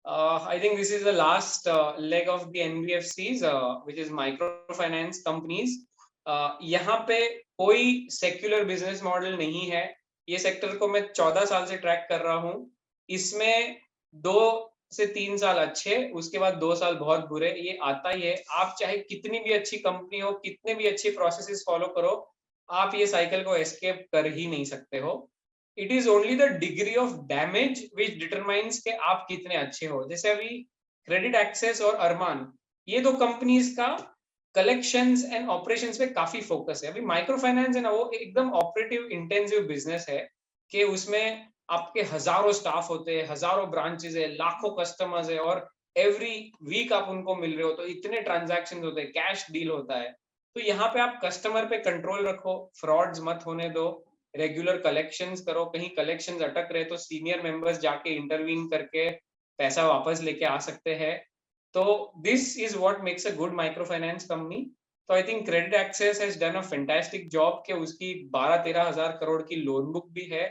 I think this is the last leg of the NBFCs, which is microfinance companies. यहाँ पे कोई सेक्युलर बिजनेस मॉडल नहीं है, ये सेक्टर को मैं 14 साल से ट्रैक कर रहा हूँ, इसमें 2 से 3 साल अच्छे, उसके बाद 2 साल बहुत बुरे, ये आता ही है। आप चाहे कितनी भी अच्छी कंपनी हो, कितने भी अच्छे प्रोसेसेस फॉलो करो, आप ये साइकिल को एस्केप कर ही नहीं सकते हो। It is only the degree of damage which determines के आप कितने अच्छे हो। जैसे अभी क्रेडिट एक्सेस और अरमान, ये दो कंपनीज का कलेक्शंस एंड ऑपरेशंस पे काफी फोकस है। अभी माइक्रो फाइनेंस है ना, वो एकदम ऑपरेटिव इंटेंसिव बिजनेस है, कि उसमें आपके हजारों स्टाफ होते हैं, हजारों ब्रांचेस है, लाखों कस्टमर्स है, और एवरी वीक आप उनको मिल रहे हो, तो इतने ट्रांजैक्शन होते हैं, कैश डील होता है। तो यहाँ पे आप कस्टमर पे कंट्रोल रखो, फ्रॉड्स मत होने दो, रेगुलर कलेक्शंस करो, कहीं कलेक्शंस अटक रहे तो सीनियर मेंबर्स जाके इंटरवीन करके पैसा वापस लेके आ सकते हैं। तो this is what makes a good micro finance company. तो I think credit access has done a fantastic job, कि उसकी 12-13 हजार करोड़ की लोन बुक भी है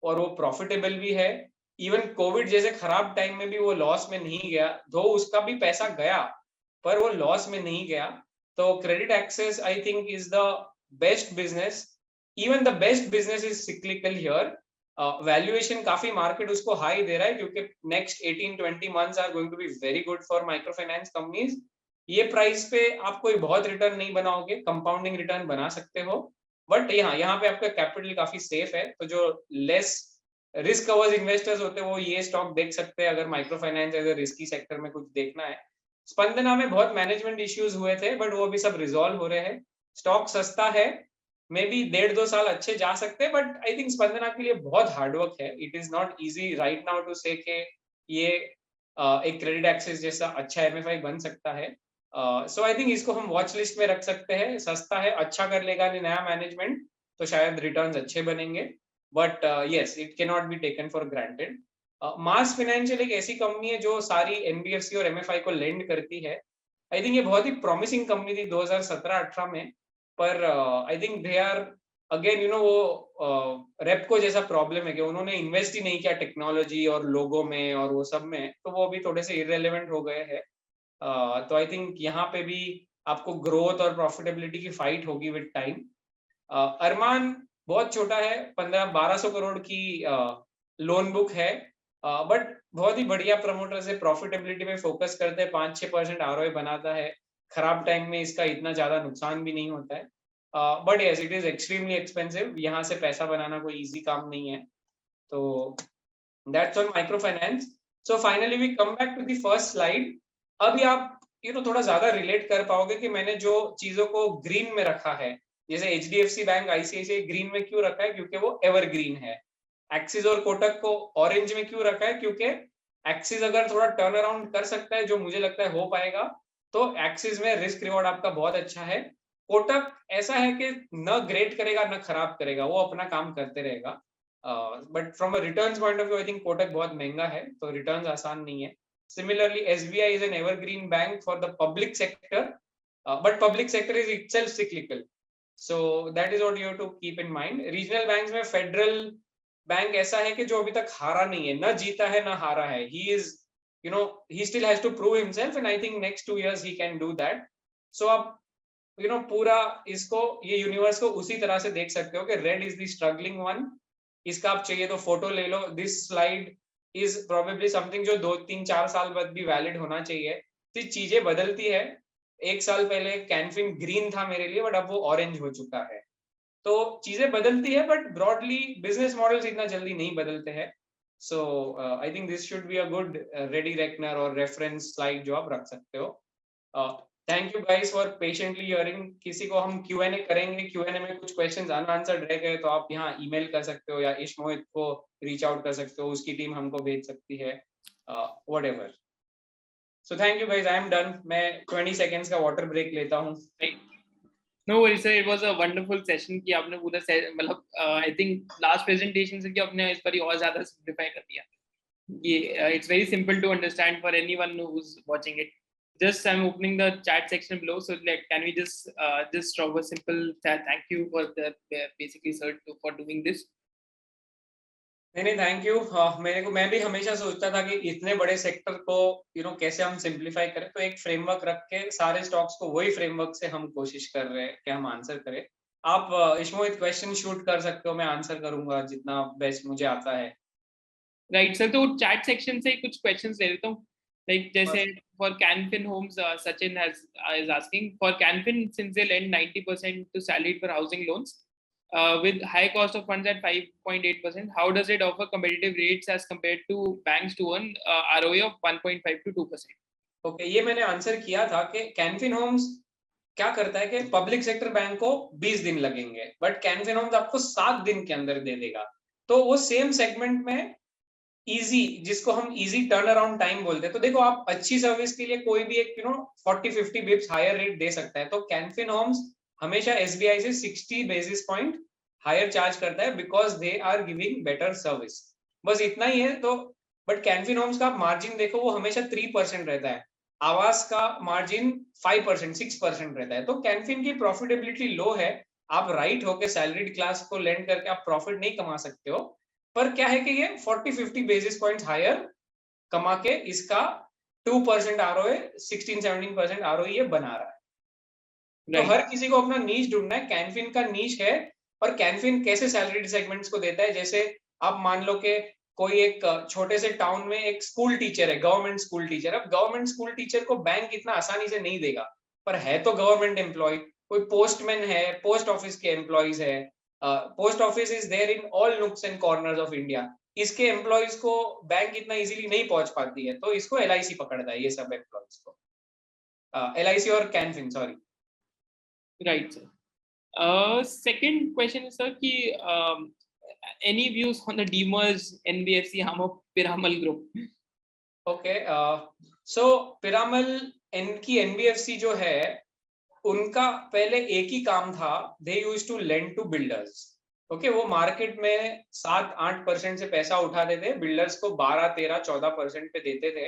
और वो प्रॉफिटेबल भी है। इवन कोविड जैसे खराब टाइम में भी वो लॉस में नहीं गया, दो उसका भी पैसा गया पर वो लॉस में नहीं गया। तो credit access I think is the best business, even the best business is cyclical here. Valuation काफी मार्केट उसको हाई दे रहा है, क्योंकि next 18-20 months are going to be very good for micro finance companies. ये प्राइस पे आप कोई बहुत रिटर्न नहीं बनाओगे, कंपाउंडिंग रिटर्न बना सकते हो, बट यहाँ पे आपका कैपिटल काफी सेफ है। तो जो लेस रिस्क अवर्स इन्वेस्टर्स होते हैं वो ये स्टॉक देख सकते हैं, अगर माइक्रो फाइनेंस अगर रिस्की सेक्टर में कुछ देखना है। स्पंदना में बहुत मैनेजमेंट इश्यूज हुए थे, बट वो भी सब रिजॉल्व हो रहे हैं। स्टॉक सस्ता है, मे बी 1.5-2 साल अच्छे जा सकते हैं, बट आई थिंक स्पंदना के लिए बहुत हार्डवर्क है। It is not easy right now to say के ये एक क्रेडिट एक्सेस जैसा अच्छा MFI बन सकता है। सो आई थिंक इसको हम वॉच लिस्ट में रख सकते हैं, सस्ता है, अच्छा कर लेगा नया मैनेजमेंट तो शायद रिटर्न्स अच्छे बनेंगे, but yes it can not be taken for granted. Mass financial एक ऐसी कंपनी है जो सारी NBFC और MFI को लेंड करती है। आई थिंक ये बहुत ही प्रॉमिसिंग कंपनी थी 2017-18 में, पर I think they are again वो रेपको जैसा प्रॉब्लम है कि उन्होंने इन्वेस्ट ही नहीं किया टेक्नोलॉजी और लोगो में और वो सब में, तो वो अभी थोड़े से इररेलेवेंट हो गए हैं। तो आई थिंक यहाँ पे भी आपको ग्रोथ और प्रॉफिटेबिलिटी की फाइट होगी विद टाइम। अरमान बहुत छोटा है, 1500-1200 करोड़ की लोन बुक है, बट बहुत ही बढ़िया प्रमोटर से प्रॉफिटेबिलिटी में फोकस करते हैं, 5-6% आरओए बनाता है, खराब टाइम में इसका इतना ज्यादा नुकसान भी नहीं होता है, but yes it is extremely expensive, यहाँ से पैसा बनाना कोई इजी काम नहीं है। तो that's on micro finance. So finally we come back to the first slide. अभी आप थोड़ा ज्यादा रिलेट कर पाओगे कि मैंने जो चीजों को ग्रीन में रखा है, जैसे एचडीएफसी बैंक, आईसीआईसीआई ग्रीन में क्यों रखा है, क्योंकि वो एवरग्रीन है। एक्सिस और कोटक को ऑरेंज में क्यों रखा है, क्योंकि एक्सिस अगर थोड़ा टर्न अराउंड कर सकता है, जो मुझे लगता है हो पाएगा, तो एक्सिस में रिस्क रिवॉर्ड आपका बहुत अच्छा है। कोटक ऐसा है कि न ग्रेट करेगा न खराब करेगा, वो अपना काम करते रहेगा, but from a returns point of view I think Kotak बहुत महंगा है, तो रिटर्न्स आसान नहीं है। Similarly, SBI is an evergreen bank for the public sector, but public sector is itself cyclical. So that is what you have to keep in mind. Regional banks में फेडरल बैंक ऐसा है कि जो अभी तक हारा नहीं है, न जीता है न हारा है. He still has to prove himself, and I think next 2 years he can do that. So आप पूरा ये यूनिवर्स को उसी तरह से देख सकते हो कि red is the struggling one. इसका आप चाहिए तो फोटो ले लो। This slide is probably something जो 2-3-4 साल बाद भी वैलिड होना चाहिए। तो चीजें बदलती है। 1 साल पहले कैनफिन ग्रीन था मेरे लिए, बट अब वो ऑरेंज हो चुका है। तो चीजें बदलती है, बट ब्रॉडली बिजनेस मॉडल्स इतना जल्दी नहीं बदलते हैं। So I think this should be a good ready reckoner और रेफरेंस स्लाइड जो आप रख सकते हो। Thank you guys for patiently hearing. किसी को हम Q&A करेंगे, Q&A में कुछ क्वेश्चंस अनआंसर्ड रह गए तो आप यहाँ ईमेल कर सकते हो, या इश मोहित को रीच आउट कर सकते हो, उसकी टीम हमको भेज सकती है, whatever. So thank you guys, I am done. मैं 20 सेकंड्स का वाटर ब्रेक लेता हूँ। No worries sir, it was a wonderful session कि आपने पूरा मतलब I think last presentation से कि आपने इस पर और ज़्यादा simplify कर दिया। ये it's very simple to understand for anyone who's watching it. Just I'm opening the chat section below, so like can we just drop a simple thank you for the basically sir for doing this. नहीं थैंक यू। मैं भी हमेशा सोचता था कि इतने बड़े सेक्टर को कैसे हम सिंप्लीफाई करें, तो एक फ्रेमवर्क रख के सारे स्टॉक्स को वही फ्रेमवर्क से हम कोशिश कर रहे हैं कि हम आंसर करें। आप इश्मोहित क्वेश्चन शूट कर सकते हो, मैं आंसर करूंगा जितना बेस्ट मुझे आता है। राइट सर, तो चैट सेक्शन से कुछ क्वेश्चंस ले लेता हूँ। लाइक जैसे for Canfin Homes Sachin is asking for Canfin, since they lend 90% to salaried for housing loans with high cost of funds at 5.8%, how does it offer competitive rates as compared to banks to earn ROE of 1.5 to 2%? Okay, ये मैंने आंसर किया था कि कैनफिन होम्स क्या करता है कि पब्लिक सेक्टर बैंक को 20 दिन लगेंगे, बट कैनफिन होम्स आपको 7 दिन के अंदर दे देगा। तो वो सेम सेगमेंट में इजी, जिसको हम इजी टर्न अराउंड टाइम बोलते हैं। तो देखो, आप अच्छी सर्विस के लिए कोई भी एक 40-50 बिप्स हायर रेट दे सकता है। तो कैनफिन होम्स हमेशा एसबीआई से 60 बेसिस पॉइंट हायर चार्ज करता है, because they are giving better service. बस इतना ही है। तो बट कैनफिन होम्स का मार्जिन देखो, वो हमेशा 3% रहता है। आवास का मार्जिन 5%, 6% रहता है। तो कैनफिन की प्रॉफिटेबिलिटी लो है। आप राइट होके सैलरीड क्लास को लेंड करके आप प्रॉफिट नहीं कमा सकते हो, पर क्या है कि ये 40-50 बेसिस पॉइंट्स हायर कमा के इसका 2% आरओए, 16-17% आरओए ये बना रहा है। तो हर किसी को अपना नीश ढूंढना है। कैनफिन का नीश है, और कैनफिन कैसे सैलरीड सेगमेंट्स को देता है। जैसे आप मान लो कि कोई एक छोटे से टाउन में एक स्कूल टीचर है, गवर्नमेंट स्कूल टीचर। अब गवर्नमेंट स्कूल टीचर को बैंक इतना आसानी से नहीं देगा, पर है तो गवर्नमेंट एम्प्लॉय। कोई पोस्टमैन है, पोस्ट ऑफिस के एम्प्लॉयज है। Post office is there in all nooks and corners of India. इसके एम्प्लॉयज को बैंक इतना इजीली नहीं पहुंच पाती है, तो इसको एलआईसी पकड़ता है ये सब एम्प्लॉयज को। एलआईसी और Canfin, sorry. Right sir. Second question is sir कि any views on the demerged NBFC Hamo Piramal group? Okay, so Piramal इनकी एनबीएफसी जो है, उनका पहले एक ही काम था, they used to lend to builders. Okay, वो मार्केट में 7-8% से पैसा उठाते थे, बिल्डर्स को 12-13-14% पे देते थे।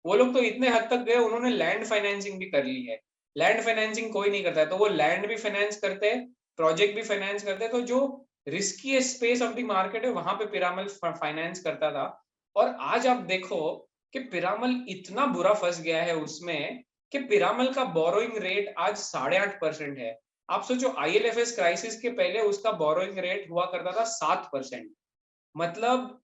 वो लोग तो इतने हद तक गए, उन्होंने लैंड फाइनेंसिंग भी कर ली है। लैंड फाइनेंसिंग कोई नहीं करता है, तो वो लैंड भी फाइनेंस करते, प्रोजेक्ट भी फाइनेंस करते। तो जो risky space of the market है, वहां पे पिरामल फाइनेंस करता था। और आज आप देखो कि पिरामल इतना बुरा फंस गया है उसमें कि पिरामल का बोरोइंग रेट आज 8.5% है। आप सोचो IL&FS क्राइसिस के पहले उसका बोरोइंग रेट हुआ करता था 7%। मतलब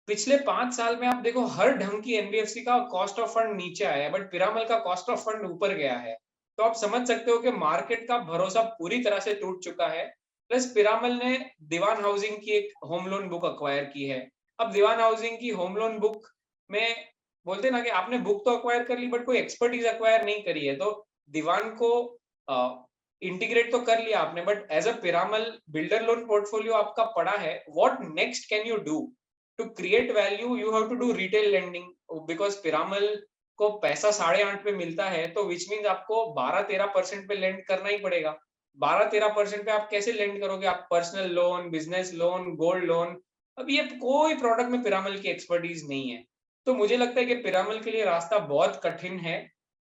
पिछले 5 साल में आप देखो हर ढंग की एनबीएफसी का कॉस्ट ऑफ फंड नीचे आया है, बट पिरामल का कॉस्ट ऑफ फंड ऊपर गया है। तो आप समझ सकते हो कि मार्केट का भरोसा पूरी तरह से टूट चुका है। प्लस पिरामल ने दीवान हाउसिंग की एक होम लोन बुक अक्वायर की है। अब दीवान हाउसिंग की होम लोन बुक में बोलते ना कि आपने बुक तो अक्वायर कर ली बट कोई एक्सपर्टीज अक्वायर नहीं करी है। तो दीवान को इंटीग्रेट तो कर लिया आपने, but as a Piramal builder loan portfolio आपका पड़ा है। What next can you do to create value? You have to do retail lending because Piramal को पैसा 8.5 पे मिलता है, तो विच मीन्स आपको 12-13% पे लेंड करना ही पड़ेगा। 12-13% पे आप कैसे लेंड करोगे? आप personal loan, business loan, gold loan, अब ये कोई प्रोडक्ट में पिरामल की एक्सपर्टीज नहीं है। तो मुझे लगता है कि पिरामल के लिए रास्ता बहुत कठिन है।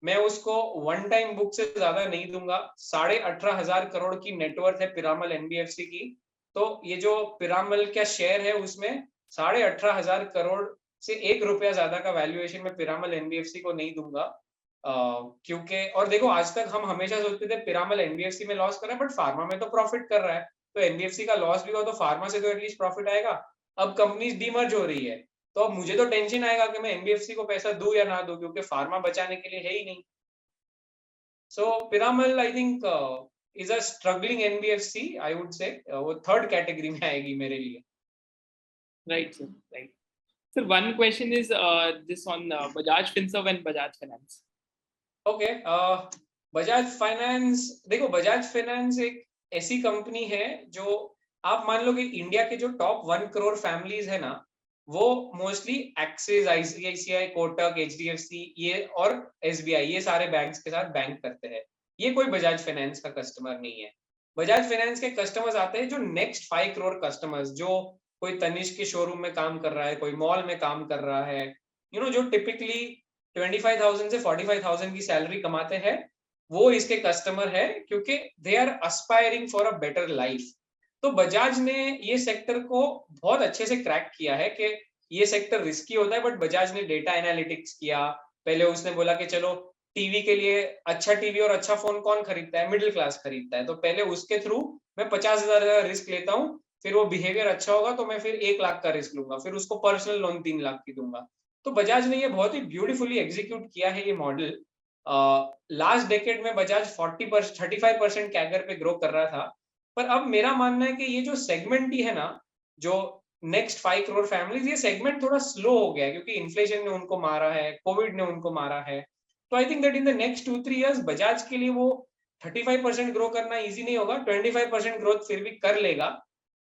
मैं उसको वन टाइम बुक से ज्यादा नहीं दूंगा। 18,500 करोड़ की नेटवर्थ है पिरामल एनबीएफसी की। तो ये जो पिरामल का शेयर है उसमें 18,500 करोड़ से 1 रुपया ज्यादा का वैल्यूएशन में पिरामल एनबीएफसी को नहीं दूंगा। क्योंकि और देखो आज तक हम हमेशा सोचते थे पिरामल एनबीएफसी में लॉस कर रहा है, बट फार्मा में तो प्रॉफिट कर रहा है। तो एनबीएफसी का लॉस भी हो तो फार्मा से तो एटलीस्ट प्रॉफिट आएगा। अब कंपनीज डीमर्ज हो रही है, तो अब मुझे तो टेंशन आएगा कि मैं एनबीएफसी को पैसा दूं या ना दूं, क्योंकि फार्मा बचाने के लिए है ही नहीं। So Piramal I think is a struggling NBFC, I would say वो थर्ड कैटेगरी में आएगी मेरे लिए। Right, sir. Right. Sir, one question is this on Bajaj Finserv and Bajaj Finance. Okay, Bajaj finance, देखो बजाज फाइनेंस एक ऐसी कंपनी है जो आप मान लो कि इंडिया के जो टॉप 1 करोड़ फैमिलीज है ना, वो mostly axis, ICICI, Kotak, HDFC ये और एसबीआई, ये सारे बैंक्स के साथ बैंक करते हैं। ये कोई बजाज फाइनेंस का कस्टमर नहीं है। बजाज फाइनेंस के कस्टमर्स आते हैं जो नेक्स्ट 5 करोड़ कस्टमर्स, जो कोई तनिष्क के शोरूम में काम कर रहा है, कोई मॉल में काम कर रहा है, जो टिपिकली 25,000 से 45,000 की सैलरी कमाते हैं, वो इसके कस्टमर है, क्योंकि they are aspiring for a better life. तो बजाज ने ये सेक्टर को बहुत अच्छे से क्रैक किया है कि ये सेक्टर रिस्की होता है, बट बजाज ने डेटा एनालिटिक्स किया। पहले उसने बोला कि चलो टीवी के लिए अच्छा टीवी और अच्छा फोन कौन खरीदता है? मिडिल क्लास खरीदता है। तो पहले उसके थ्रू मैं 50,000 का रिस्क लेता हूँ, फिर वो बिहेवियर अच्छा होगा तो मैं फिर 1 लाख का रिस्क लूंगा, फिर उसको पर्सनल लोन 3 लाख की दूंगा। तो बजाज ने ये बहुत ही ब्यूटीफुली एग्जीक्यूट किया है ये मॉडल। लास्ट डेकेड में बजाज 35% कैगर पे ग्रो कर रहा था। पर अब मेरा मानना है कि ये जो सेगमेंट ही है ना, जो नेक्स्ट 5 करोड़ फैमिलीज, ये सेगमेंट थोड़ा स्लो हो गया है, क्योंकि इन्फ्लेशन ने उनको मारा है, कोविड ने उनको मारा है। तो I think that in the next 2-3 years Bajaj के लिए वो 35% ग्रो करना इजी नहीं होगा, 25% ग्रोथ फिर भी कर लेगा।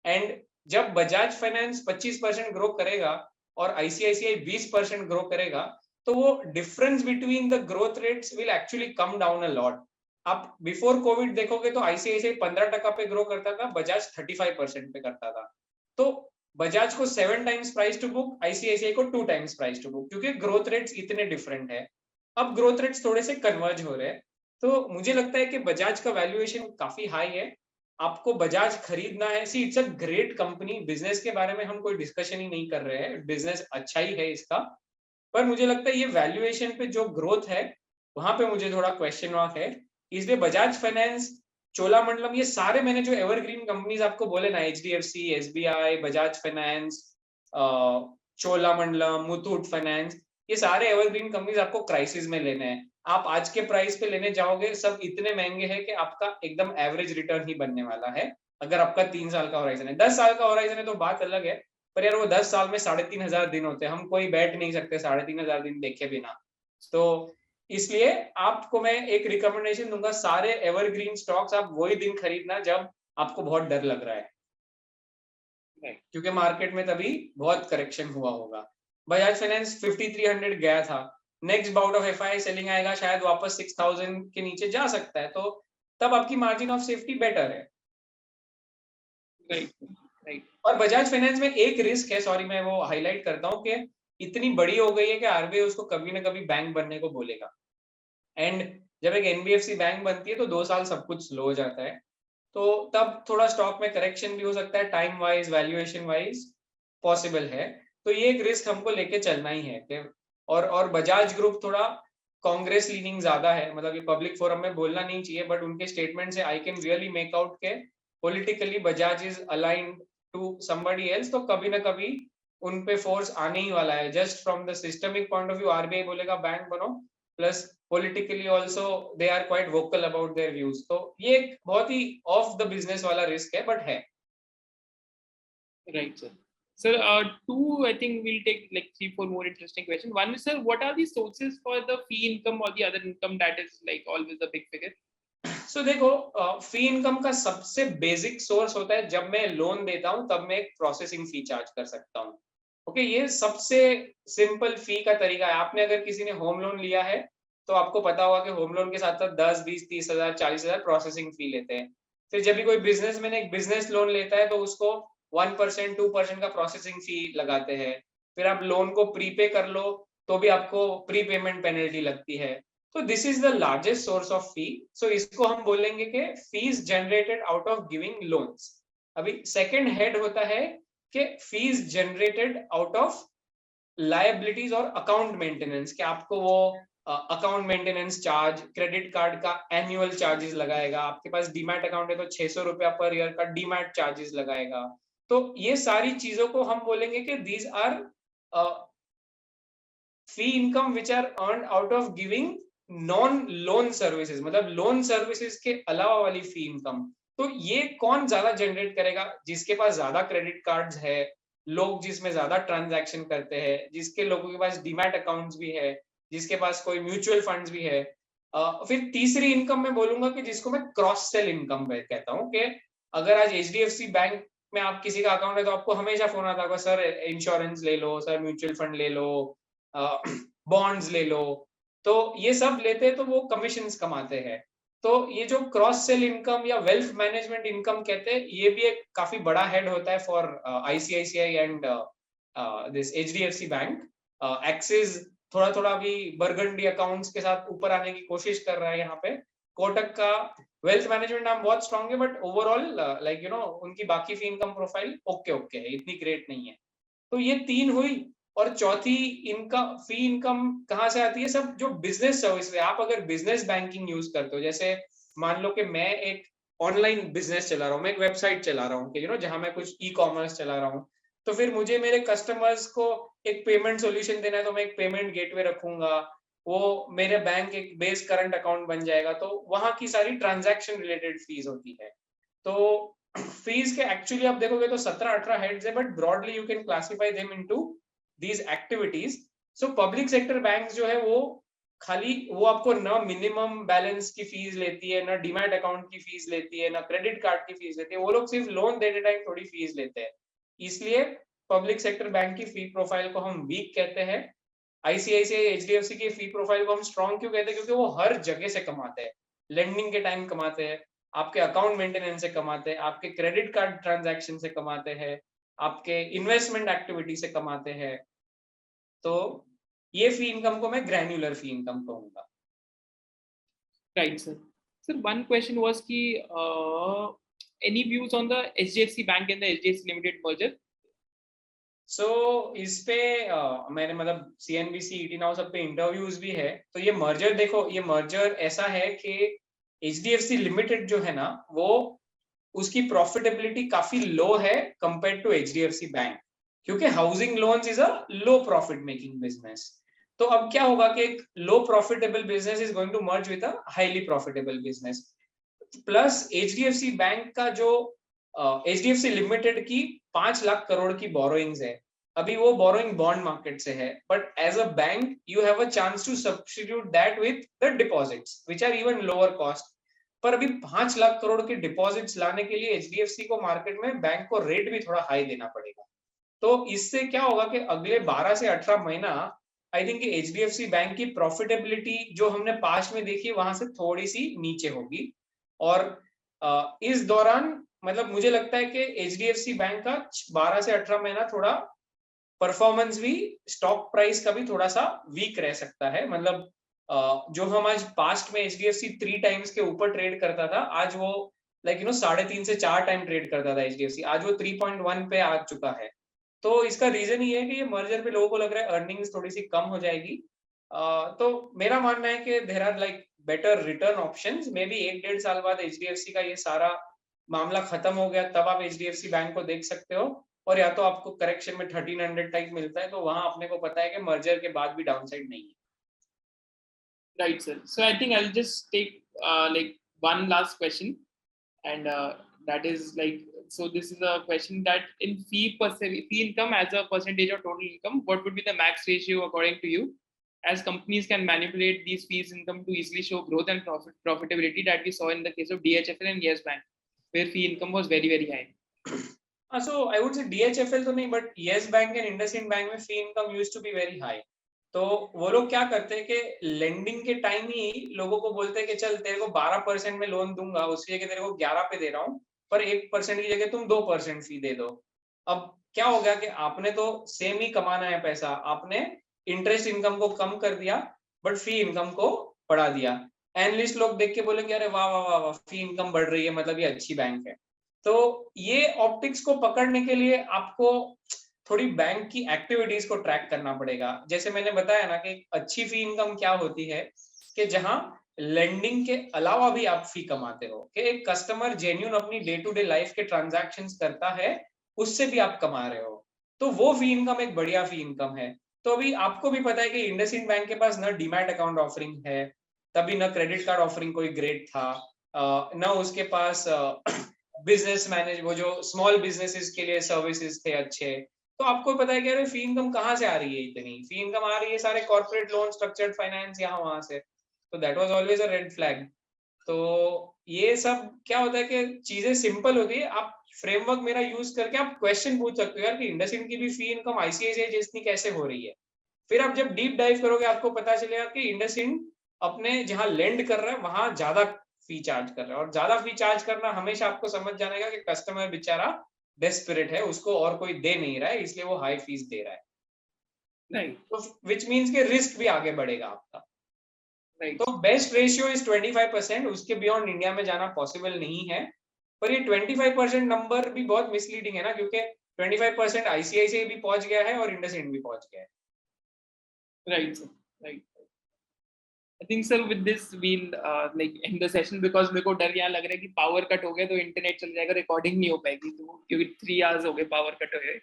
एंड जब बजाज फाइनेंस 25% ग्रो करेगा और आईसीआईसीआई 20% ग्रो करेगा, तो वो difference between the growth rates will actually come down a lot. आप बिफोर कोविड देखोगे तो आईसीआईसीआई 15% पे ग्रो करता था, बजाज 35% पे करता था। तो बजाज को 7 times price to book, ICICI को 2 टाइम्स प्राइस टू बुक, क्योंकि ग्रोथ रेट्स इतने डिफरेंट है। अब ग्रोथ रेट्स थोड़े से कन्वर्ज हो रहे हैं, तो मुझे लगता है कि बजाज का वैल्यूएशन काफी हाई है। आपको बजाज खरीदना है। See it's a great company, business के बारे में हम कोई डिस्कशन ही नहीं कर रहे हैं, बिजनेस अच्छा ही है इसका। पर मुझे लगता है ये वैल्यूएशन पे जो ग्रोथ है, वहां पे मुझे थोड़ा क्वेश्चन मार्क है। इसलिए बजाज फाइनेंस, चोलामंडलम, ये सारे मैंने जो एवरग्रीन कंपनीज आपको बोले ना, HDFC, SBI, Bajaj finance, Cholamandalam, Muthoot finance, ये सारे एवरग्रीन कंपनीज आपको क्राइसिस में लेने हैं। आप आज के प्राइस पे लेने जाओगे, सब इतने महंगे हैं कि आपका एकदम एवरेज रिटर्न ही बनने वाला है। अगर आपका 3 साल का होराइजन है, 10 साल का होराइजन है तो बात अलग है। पर यार वो 10 साल में 3,500 दिन होते हैं, हम कोई बैठ नहीं सकते 3,500 दिन देखे बिना। तो इसलिए आपको मैं एक रिकमेंडेशन दूंगा, सारे एवरग्रीन स्टॉक्स आप वही दिन खरीदना जब आपको बहुत डर लग रहा है, क्योंकि मार्केट में तभी बहुत करेक्शन हुआ होगा। बजाज फाइनेंस 5300 गया था, next bout of FI selling आएगा, शायद वापस 6000 के नीचे जा सकता है, तो तब आपकी मार्जिन ऑफ सेफ्टी बेटर है। राइट। और बजाज फाइनेंस में एक रिस्क है, सॉरी मैं वो हाईलाइट करता हूँ, कि इतनी बड़ी हो गई है कि आरबीआई उसको कभी ना कभी बैंक बनने को बोलेगा। एंड जब एक एनबीएफसी बैंक बनती है तो 2 साल सब कुछ स्लो हो जाता है, तो तब थोड़ा स्टॉक में करेक्शन भी हो सकता है, time wise, valuation wise possible है। तो ये एक रिस्क हमको लेके चलना ही है। और बजाज ग्रुप थोड़ा कांग्रेस लीनिंग ज्यादा है, मतलब ये पब्लिक फोरम में बोलना नहीं चाहिए, बट उनके स्टेटमेंट से I can really make out के politically Bajaj is aligned to somebody else, तो कभी ना कभी उन पे फोर्स आने ही वाला है। Just from the systemic point of view RBI बोलेगा बैंक बनो, plus politically also they are quite vocal about their views. तो ये एक बहुत ही ऑफ द बिजनेस वाला रिस्क है, बट है। Right, sir. Sir, two, I think we'll take like 3-4 more interesting questions. One is, sir, what are the sources for the fee income or the other income that is like always a big figure? So देखो, फी इनकम का सबसे बेसिक सोर्स होता है जब मैं लोन देता हूं तब मैं एक प्रोसेसिंग फी चार्ज कर सकता हूं। ओके, ये सबसे सिंपल फी का तरीका है। आपने अगर किसी ने होम लोन लिया है तो आपको पता होगा कि होम लोन के साथ साथ 10, 20, 30,000, 40,000 प्रोसेसिंग फी लेते हैं। फिर जब भी कोई बिजनेसमैन एक बिजनेस लोन लेता है तो उसको 1%, 2% का प्रोसेसिंग फी लगाते हैं। फिर आप लोन को प्रीपे कर लो तो भी आपको प्री पेमेंट पेनल्टी लगती है। तो this is the largest source of fee. So इसको हम बोलेंगे कि fees generated out of giving loans. अभी सेकंड हेड होता है कि fees generated out of liabilities और अकाउंट मेंटेनेंस, कि आपको वो account maintenance charge, credit card का एनुअल चार्जेस लगाएगा, आपके पास डीमैट अकाउंट है तो 600 रुपया पर ईयर का डीमैट चार्जेस लगाएगा। तो ये सारी चीजों को हम बोलेंगे कि these are fee income which are earn out of giving non loan services, मतलब लोन सर्विसेज के अलावा वाली फी इनकम। तो ये कौन ज्यादा जनरेट करेगा? जिसके पास ज्यादा क्रेडिट कार्ड्स है, लोग जिसमें ज्यादा ट्रांजैक्शन करते हैं, जिसके लोगों के पास डीमैट अकाउंट्स भी है, जिसके पास कोई म्यूचुअल फंड्स भी है। फिर तीसरी इनकम मैं बोलूंगा कि जिसको मैं क्रॉस सेल इनकम कहता हूँ, कि अगर आज एचडीएफसी बैंक में आप किसी का अकाउंट है तो आपको हमेशा फोन आता होगा, सर इंश्योरेंस ले लो, सर म्यूचुअल फंड ले लो, बॉन्ड्स ले लो। तो ये सब लेते हैं तो वो कमीशंस कमाते हैं। तो ये जो क्रॉस सेल इनकम या वेल्थ मैनेजमेंट इनकम कहते हैं, ये भी एक काफी बड़ा हेड होता है for ICICI and this HDFC bank. Axis थोड़ा थोड़ा अभी बरगंडी अकाउंट्स के साथ ऊपर आने की कोशिश कर रहा है। यहाँ पे कोटक का वेल्थ मैनेजमेंट नाम बहुत स्ट्रांग है, but overall like you know उनकी बाकी फी इनकम प्रोफाइल ओके ओके है, इतनी ग्रेट नहीं है। तो ये तीन हुई। और चौथी इनकम, फी इनकम कहाँ से आती है? सब जो बिजनेस सर्विस है। आप अगर बिजनेस बैंकिंग यूज करते हो, जैसे मान लो कि मैं एक ऑनलाइन बिजनेस चला रहा हूँ, मैं एक वेबसाइट चला रहा हूँ कि जहां मैं कुछ ई कॉमर्स चला रहा हूँ, तो फिर मुझे मेरे कस्टमर्स को एक पेमेंट सोल्यूशन देना है तो मैं एक पेमेंट गेटवे रखूंगा, वो मेरे बैंक एक बेस करंट अकाउंट बन जाएगा, तो वहां की सारी ट्रांजैक्शन रिलेटेड फीस होती है। तो फीस के एक्चुअली आप देखोगे तो 17-18 हेड्स है, but broadly you can classify them into these activities। So public sector banks जो है वो खाली वो आपको ना मिनिमम बैलेंस की फीस लेती है, ना डीमैट अकाउंट की फीस लेती है, ना क्रेडिट कार्ड की फीस लेती है। वो लोग सिर्फ लोन देने टाइम थोड़ी फीस लेते हैं। इसलिए पब्लिक सेक्टर बैंक की फी प्रोफाइल को हम वीक कहते हैं। आईसीआईसीआई, एचडीएफसी की फी प्रोफाइल को हम स्ट्रॉन्ग क्यों कहते हैं? क्योंकि वो हर जगह से कमाते हैं। लेंडिंग के टाइम कमाते हैं, आपके अकाउंट मेंटेनेंस से कमाते हैं, आपके क्रेडिट कार्ड ट्रांजैक्शन से कमाते हैं, आपके इन्वेस्टमेंट एक्टिविटी से कमाते हैं। तो ये फी इनकम को मैं ग्रैन्युलर फी इनकम कहूंगा। Right, sir. Sir, one question was कि any views on the HDFC Bank and the HDFC Limited merger? सो इस पे मैंने मतलब सीएनबीसी, ईटी नाउ सब पे इंटरव्यूज भी है। तो ये मर्जर देखो, ये मर्जर ऐसा है कि एचडीएफसी लिमिटेड जो है ना, वो उसकी प्रॉफिटेबिलिटी काफी लो है कंपेयर टू एचडीएफसी बैंक, क्योंकि housing loans is a low profit making business. तो अब क्या होगा कि एक low profitable business is going to merge with a highly profitable business. Plus HDFC bank का जो एचडीएफसी लिमिटेड की 5 लाख करोड़ की बोरोइंग्स है, अभी वो बोरोइंग बॉन्ड मार्केट से है, but as a bank you have a chance to substitute that with the deposits which are even lower cost. पर अभी 5 लाख करोड़ के डिपॉजिट्स लाने के लिए एचडीएफसी को मार्केट में बैंक को रेट भी थोड़ा हाई देना पड़ेगा। तो इससे क्या होगा कि अगले 12 से 18 महीना आई थिंक एचडीएफसी बैंक की प्रॉफिटेबिलिटी जो हमने पास्ट में देखी वहां से थोड़ी सी नीचे होगी। और इस दौरान मतलब मुझे लगता है कि एचडीएफसी बैंक का 12 से 18 महीना थोड़ा परफॉर्मेंस भी, स्टॉक प्राइस का भी थोड़ा सा वीक रह सकता है। मतलब जो हम आज पास्ट में एचडीएफसी 3 टाइम्स के ऊपर ट्रेड करता था, आज वो लाइक 3.5 से 4 टाइम ट्रेड करता था एचडीएफसी, आज वो 3.1 पे आ चुका है। तो इसका रीजन ये है कि ये मर्जर पे लोगों को लग रहा है अर्निंग्स थोड़ी सी कम हो जाएगी, तो मेरा मानना है कि there are like better return options, maybe 1-1.5 साल बाद एचडीएफसी का ये सारा मामला खत्म हो गया तब आप एचडीएफसी बैंक को देख सकते हो, और या तो आपको करेक्शन में 1300 टाइप मिलता है, तो वहां अपने को पता है कि मर्जर के बाद भी डाउनसाइड नहीं है. Right, sir. So I think I'll just take like one last question, and that is like, so this is a question that in fee income as a percentage of total income, what would be the max ratio according to you? As companies can manipulate these fees income to easily show growth and profitability that we saw in the case of DHFL and Yes Bank, where fee income was very, very high. So I would say DHFL तो नहीं, but Yes Bank and IndusInd Bank में fee income used to be very high. तो वो लोग क्या करते हैं कि लेंडिंग के टाइम ही लोगों को बोलते हैं कि चल तेरे को 12% में लोन दूंगा, उसकी जगह तेरे को 11 पे दे रहा हूँ, पर 1% की जगह तुम 2% फी दे दो. अब क्या हो गया कि आपने तो सेम ही कमाना है पैसा, आपने इंटरेस्ट इनकम को कम कर दिया बट फी इनकम को बढ़ा दिया. एनालिस्ट लोग देख के बोलेंगे अरे वाह वाह वाह वाह, फी इनकम बढ़ रही है, मतलब ये अच्छी बैंक है. तो ये ऑप्टिक्स को पकड़ने के लिए आपको थोड़ी बैंक की एक्टिविटीज को ट्रैक करना पड़ेगा. जैसे मैंने बताया ना कि अच्छी फी इनकम क्या होती है कि जहां लेंडिंग के अलावा भी आप फी कमाते हो, कि एक कस्टमर जेन्युइन अपनी डे टू डे लाइफ के ट्रांजैक्शंस करता है, उससे भी आप कमा रहे हो, तो वो फी इनकम एक बढ़िया फी इनकम है. तो अभी आपको भी पता है कि इंडसइंड बैंक के पास न डीमैट अकाउंट ऑफरिंग है, तभी न क्रेडिट कार्ड ऑफरिंग कोई ग्रेट था, न उसके पास बिजनेस मैनेज वो जो स्मॉल बिजनेसेस के लिए सर्विसेज थे अच्छे. तो आपको पता है कि अरे फी इनकम कहाँ से आ रही है, इतनी फी इनकम आ रही है सारे कॉर्पोरेट लोन, स्ट्रक्चर्ड फाइनेंस, यहाँ वहां से. तो that was always a red flag. तो ये सब क्या होता है कि चीजें सिंपल होती है, आप फ्रेमवर्क मेरा यूज करके आप क्वेश्चन पूछ सकते हो यार कि इंडसइंड की भी फी इनकम आईसीआईसीआई जितनी कैसे हो रही है. फिर आप जब डीप डाइव करोगे आपको पता चलेगा कि इंडसइंड अपने जहां लेंड कर रहा है वहां ज्यादा फी चार्ज कर रहा है, और ज्यादा फी चार्ज करना हमेशा आपको समझ जाने का कि कस्टमर बेचारा डेस्परेट है, उसको और कोई दे नहीं रहा है, इसलिए वो हाई फीस दे रहा है. Right. तो विच मीन्स के रिस्क भी आगे बढ़ेगा आपका. Right. तो बेस्ट रेशियो इज 25%, उसके बियॉन्ड इंडिया में जाना पॉसिबल नहीं है. पर ये 25% नंबर भी बहुत मिसलीडिंग है ना, क्योंकि 25% आईसीआईसीआई भी पहुंच गया है और इंडसइंड भी पहुंच गया है. Right, sir. Right. I think sir with this we'll like end the session, because मेरे को डर यहाँ लग रहा है कि पावर कट हो गया तो इंटरनेट चल जाएगा, रिकॉर्डिंग नहीं हो पाएगी, तो क्योंकि 3 hours हो गए पावर कट हुए.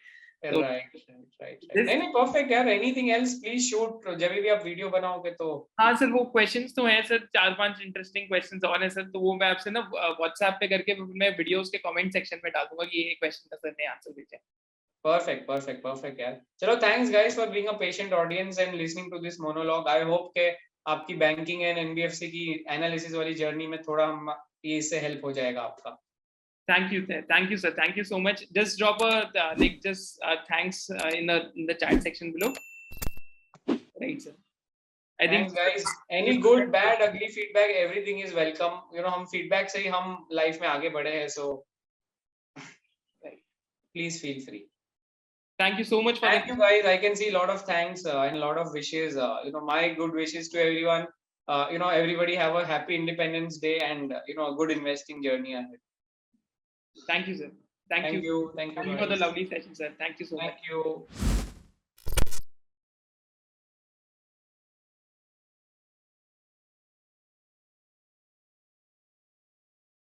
तो राइट. नहीं परफेक्ट यार. एनीथिंग एल्स प्लीज शूट, जब भी आप वीडियो बनाओगे तो. हाँ सर, वो क्वेश्चंस तो हैं सर, 4-5 इंटरेस्टिंग क्वेश्चंस और हैं सर, तो वो मैं आपसे ना व्हाट्सएप पे करके मैं वीडियोस के कमेंट सेक्शन में डाल दूंगा कि ये क्वेश्चन का सर ने आंसर दीजिए. perfect यार. चलो thanks guys for being a patient audience and listening to this monologue. I hope के आपकी बैंकिंग एंड एनबीएफसी की एनालिसिस वाली जर्नी में थोड़ा हम ये इससे हेल्प हो जाएगा आपका. Thank you sir, thank you so much. Just drop a like just thanks in the chat section below. Right sir. I think Thanks guys. Any good, bad, ugly feedback, everything is welcome. You know, हम feedback से ही हम लाइफ में आगे बढ़े हैं, so please feel free. Thank you so much for Thank you guys. I can see a lot of thanks and a lot of wishes. You know, my good wishes to everyone. You know, everybody have a happy Independence Day and you know, a good investing journey ahead. Thank you sir. Thank you Thank you for the lovely session sir. Thank you so much. Thank you.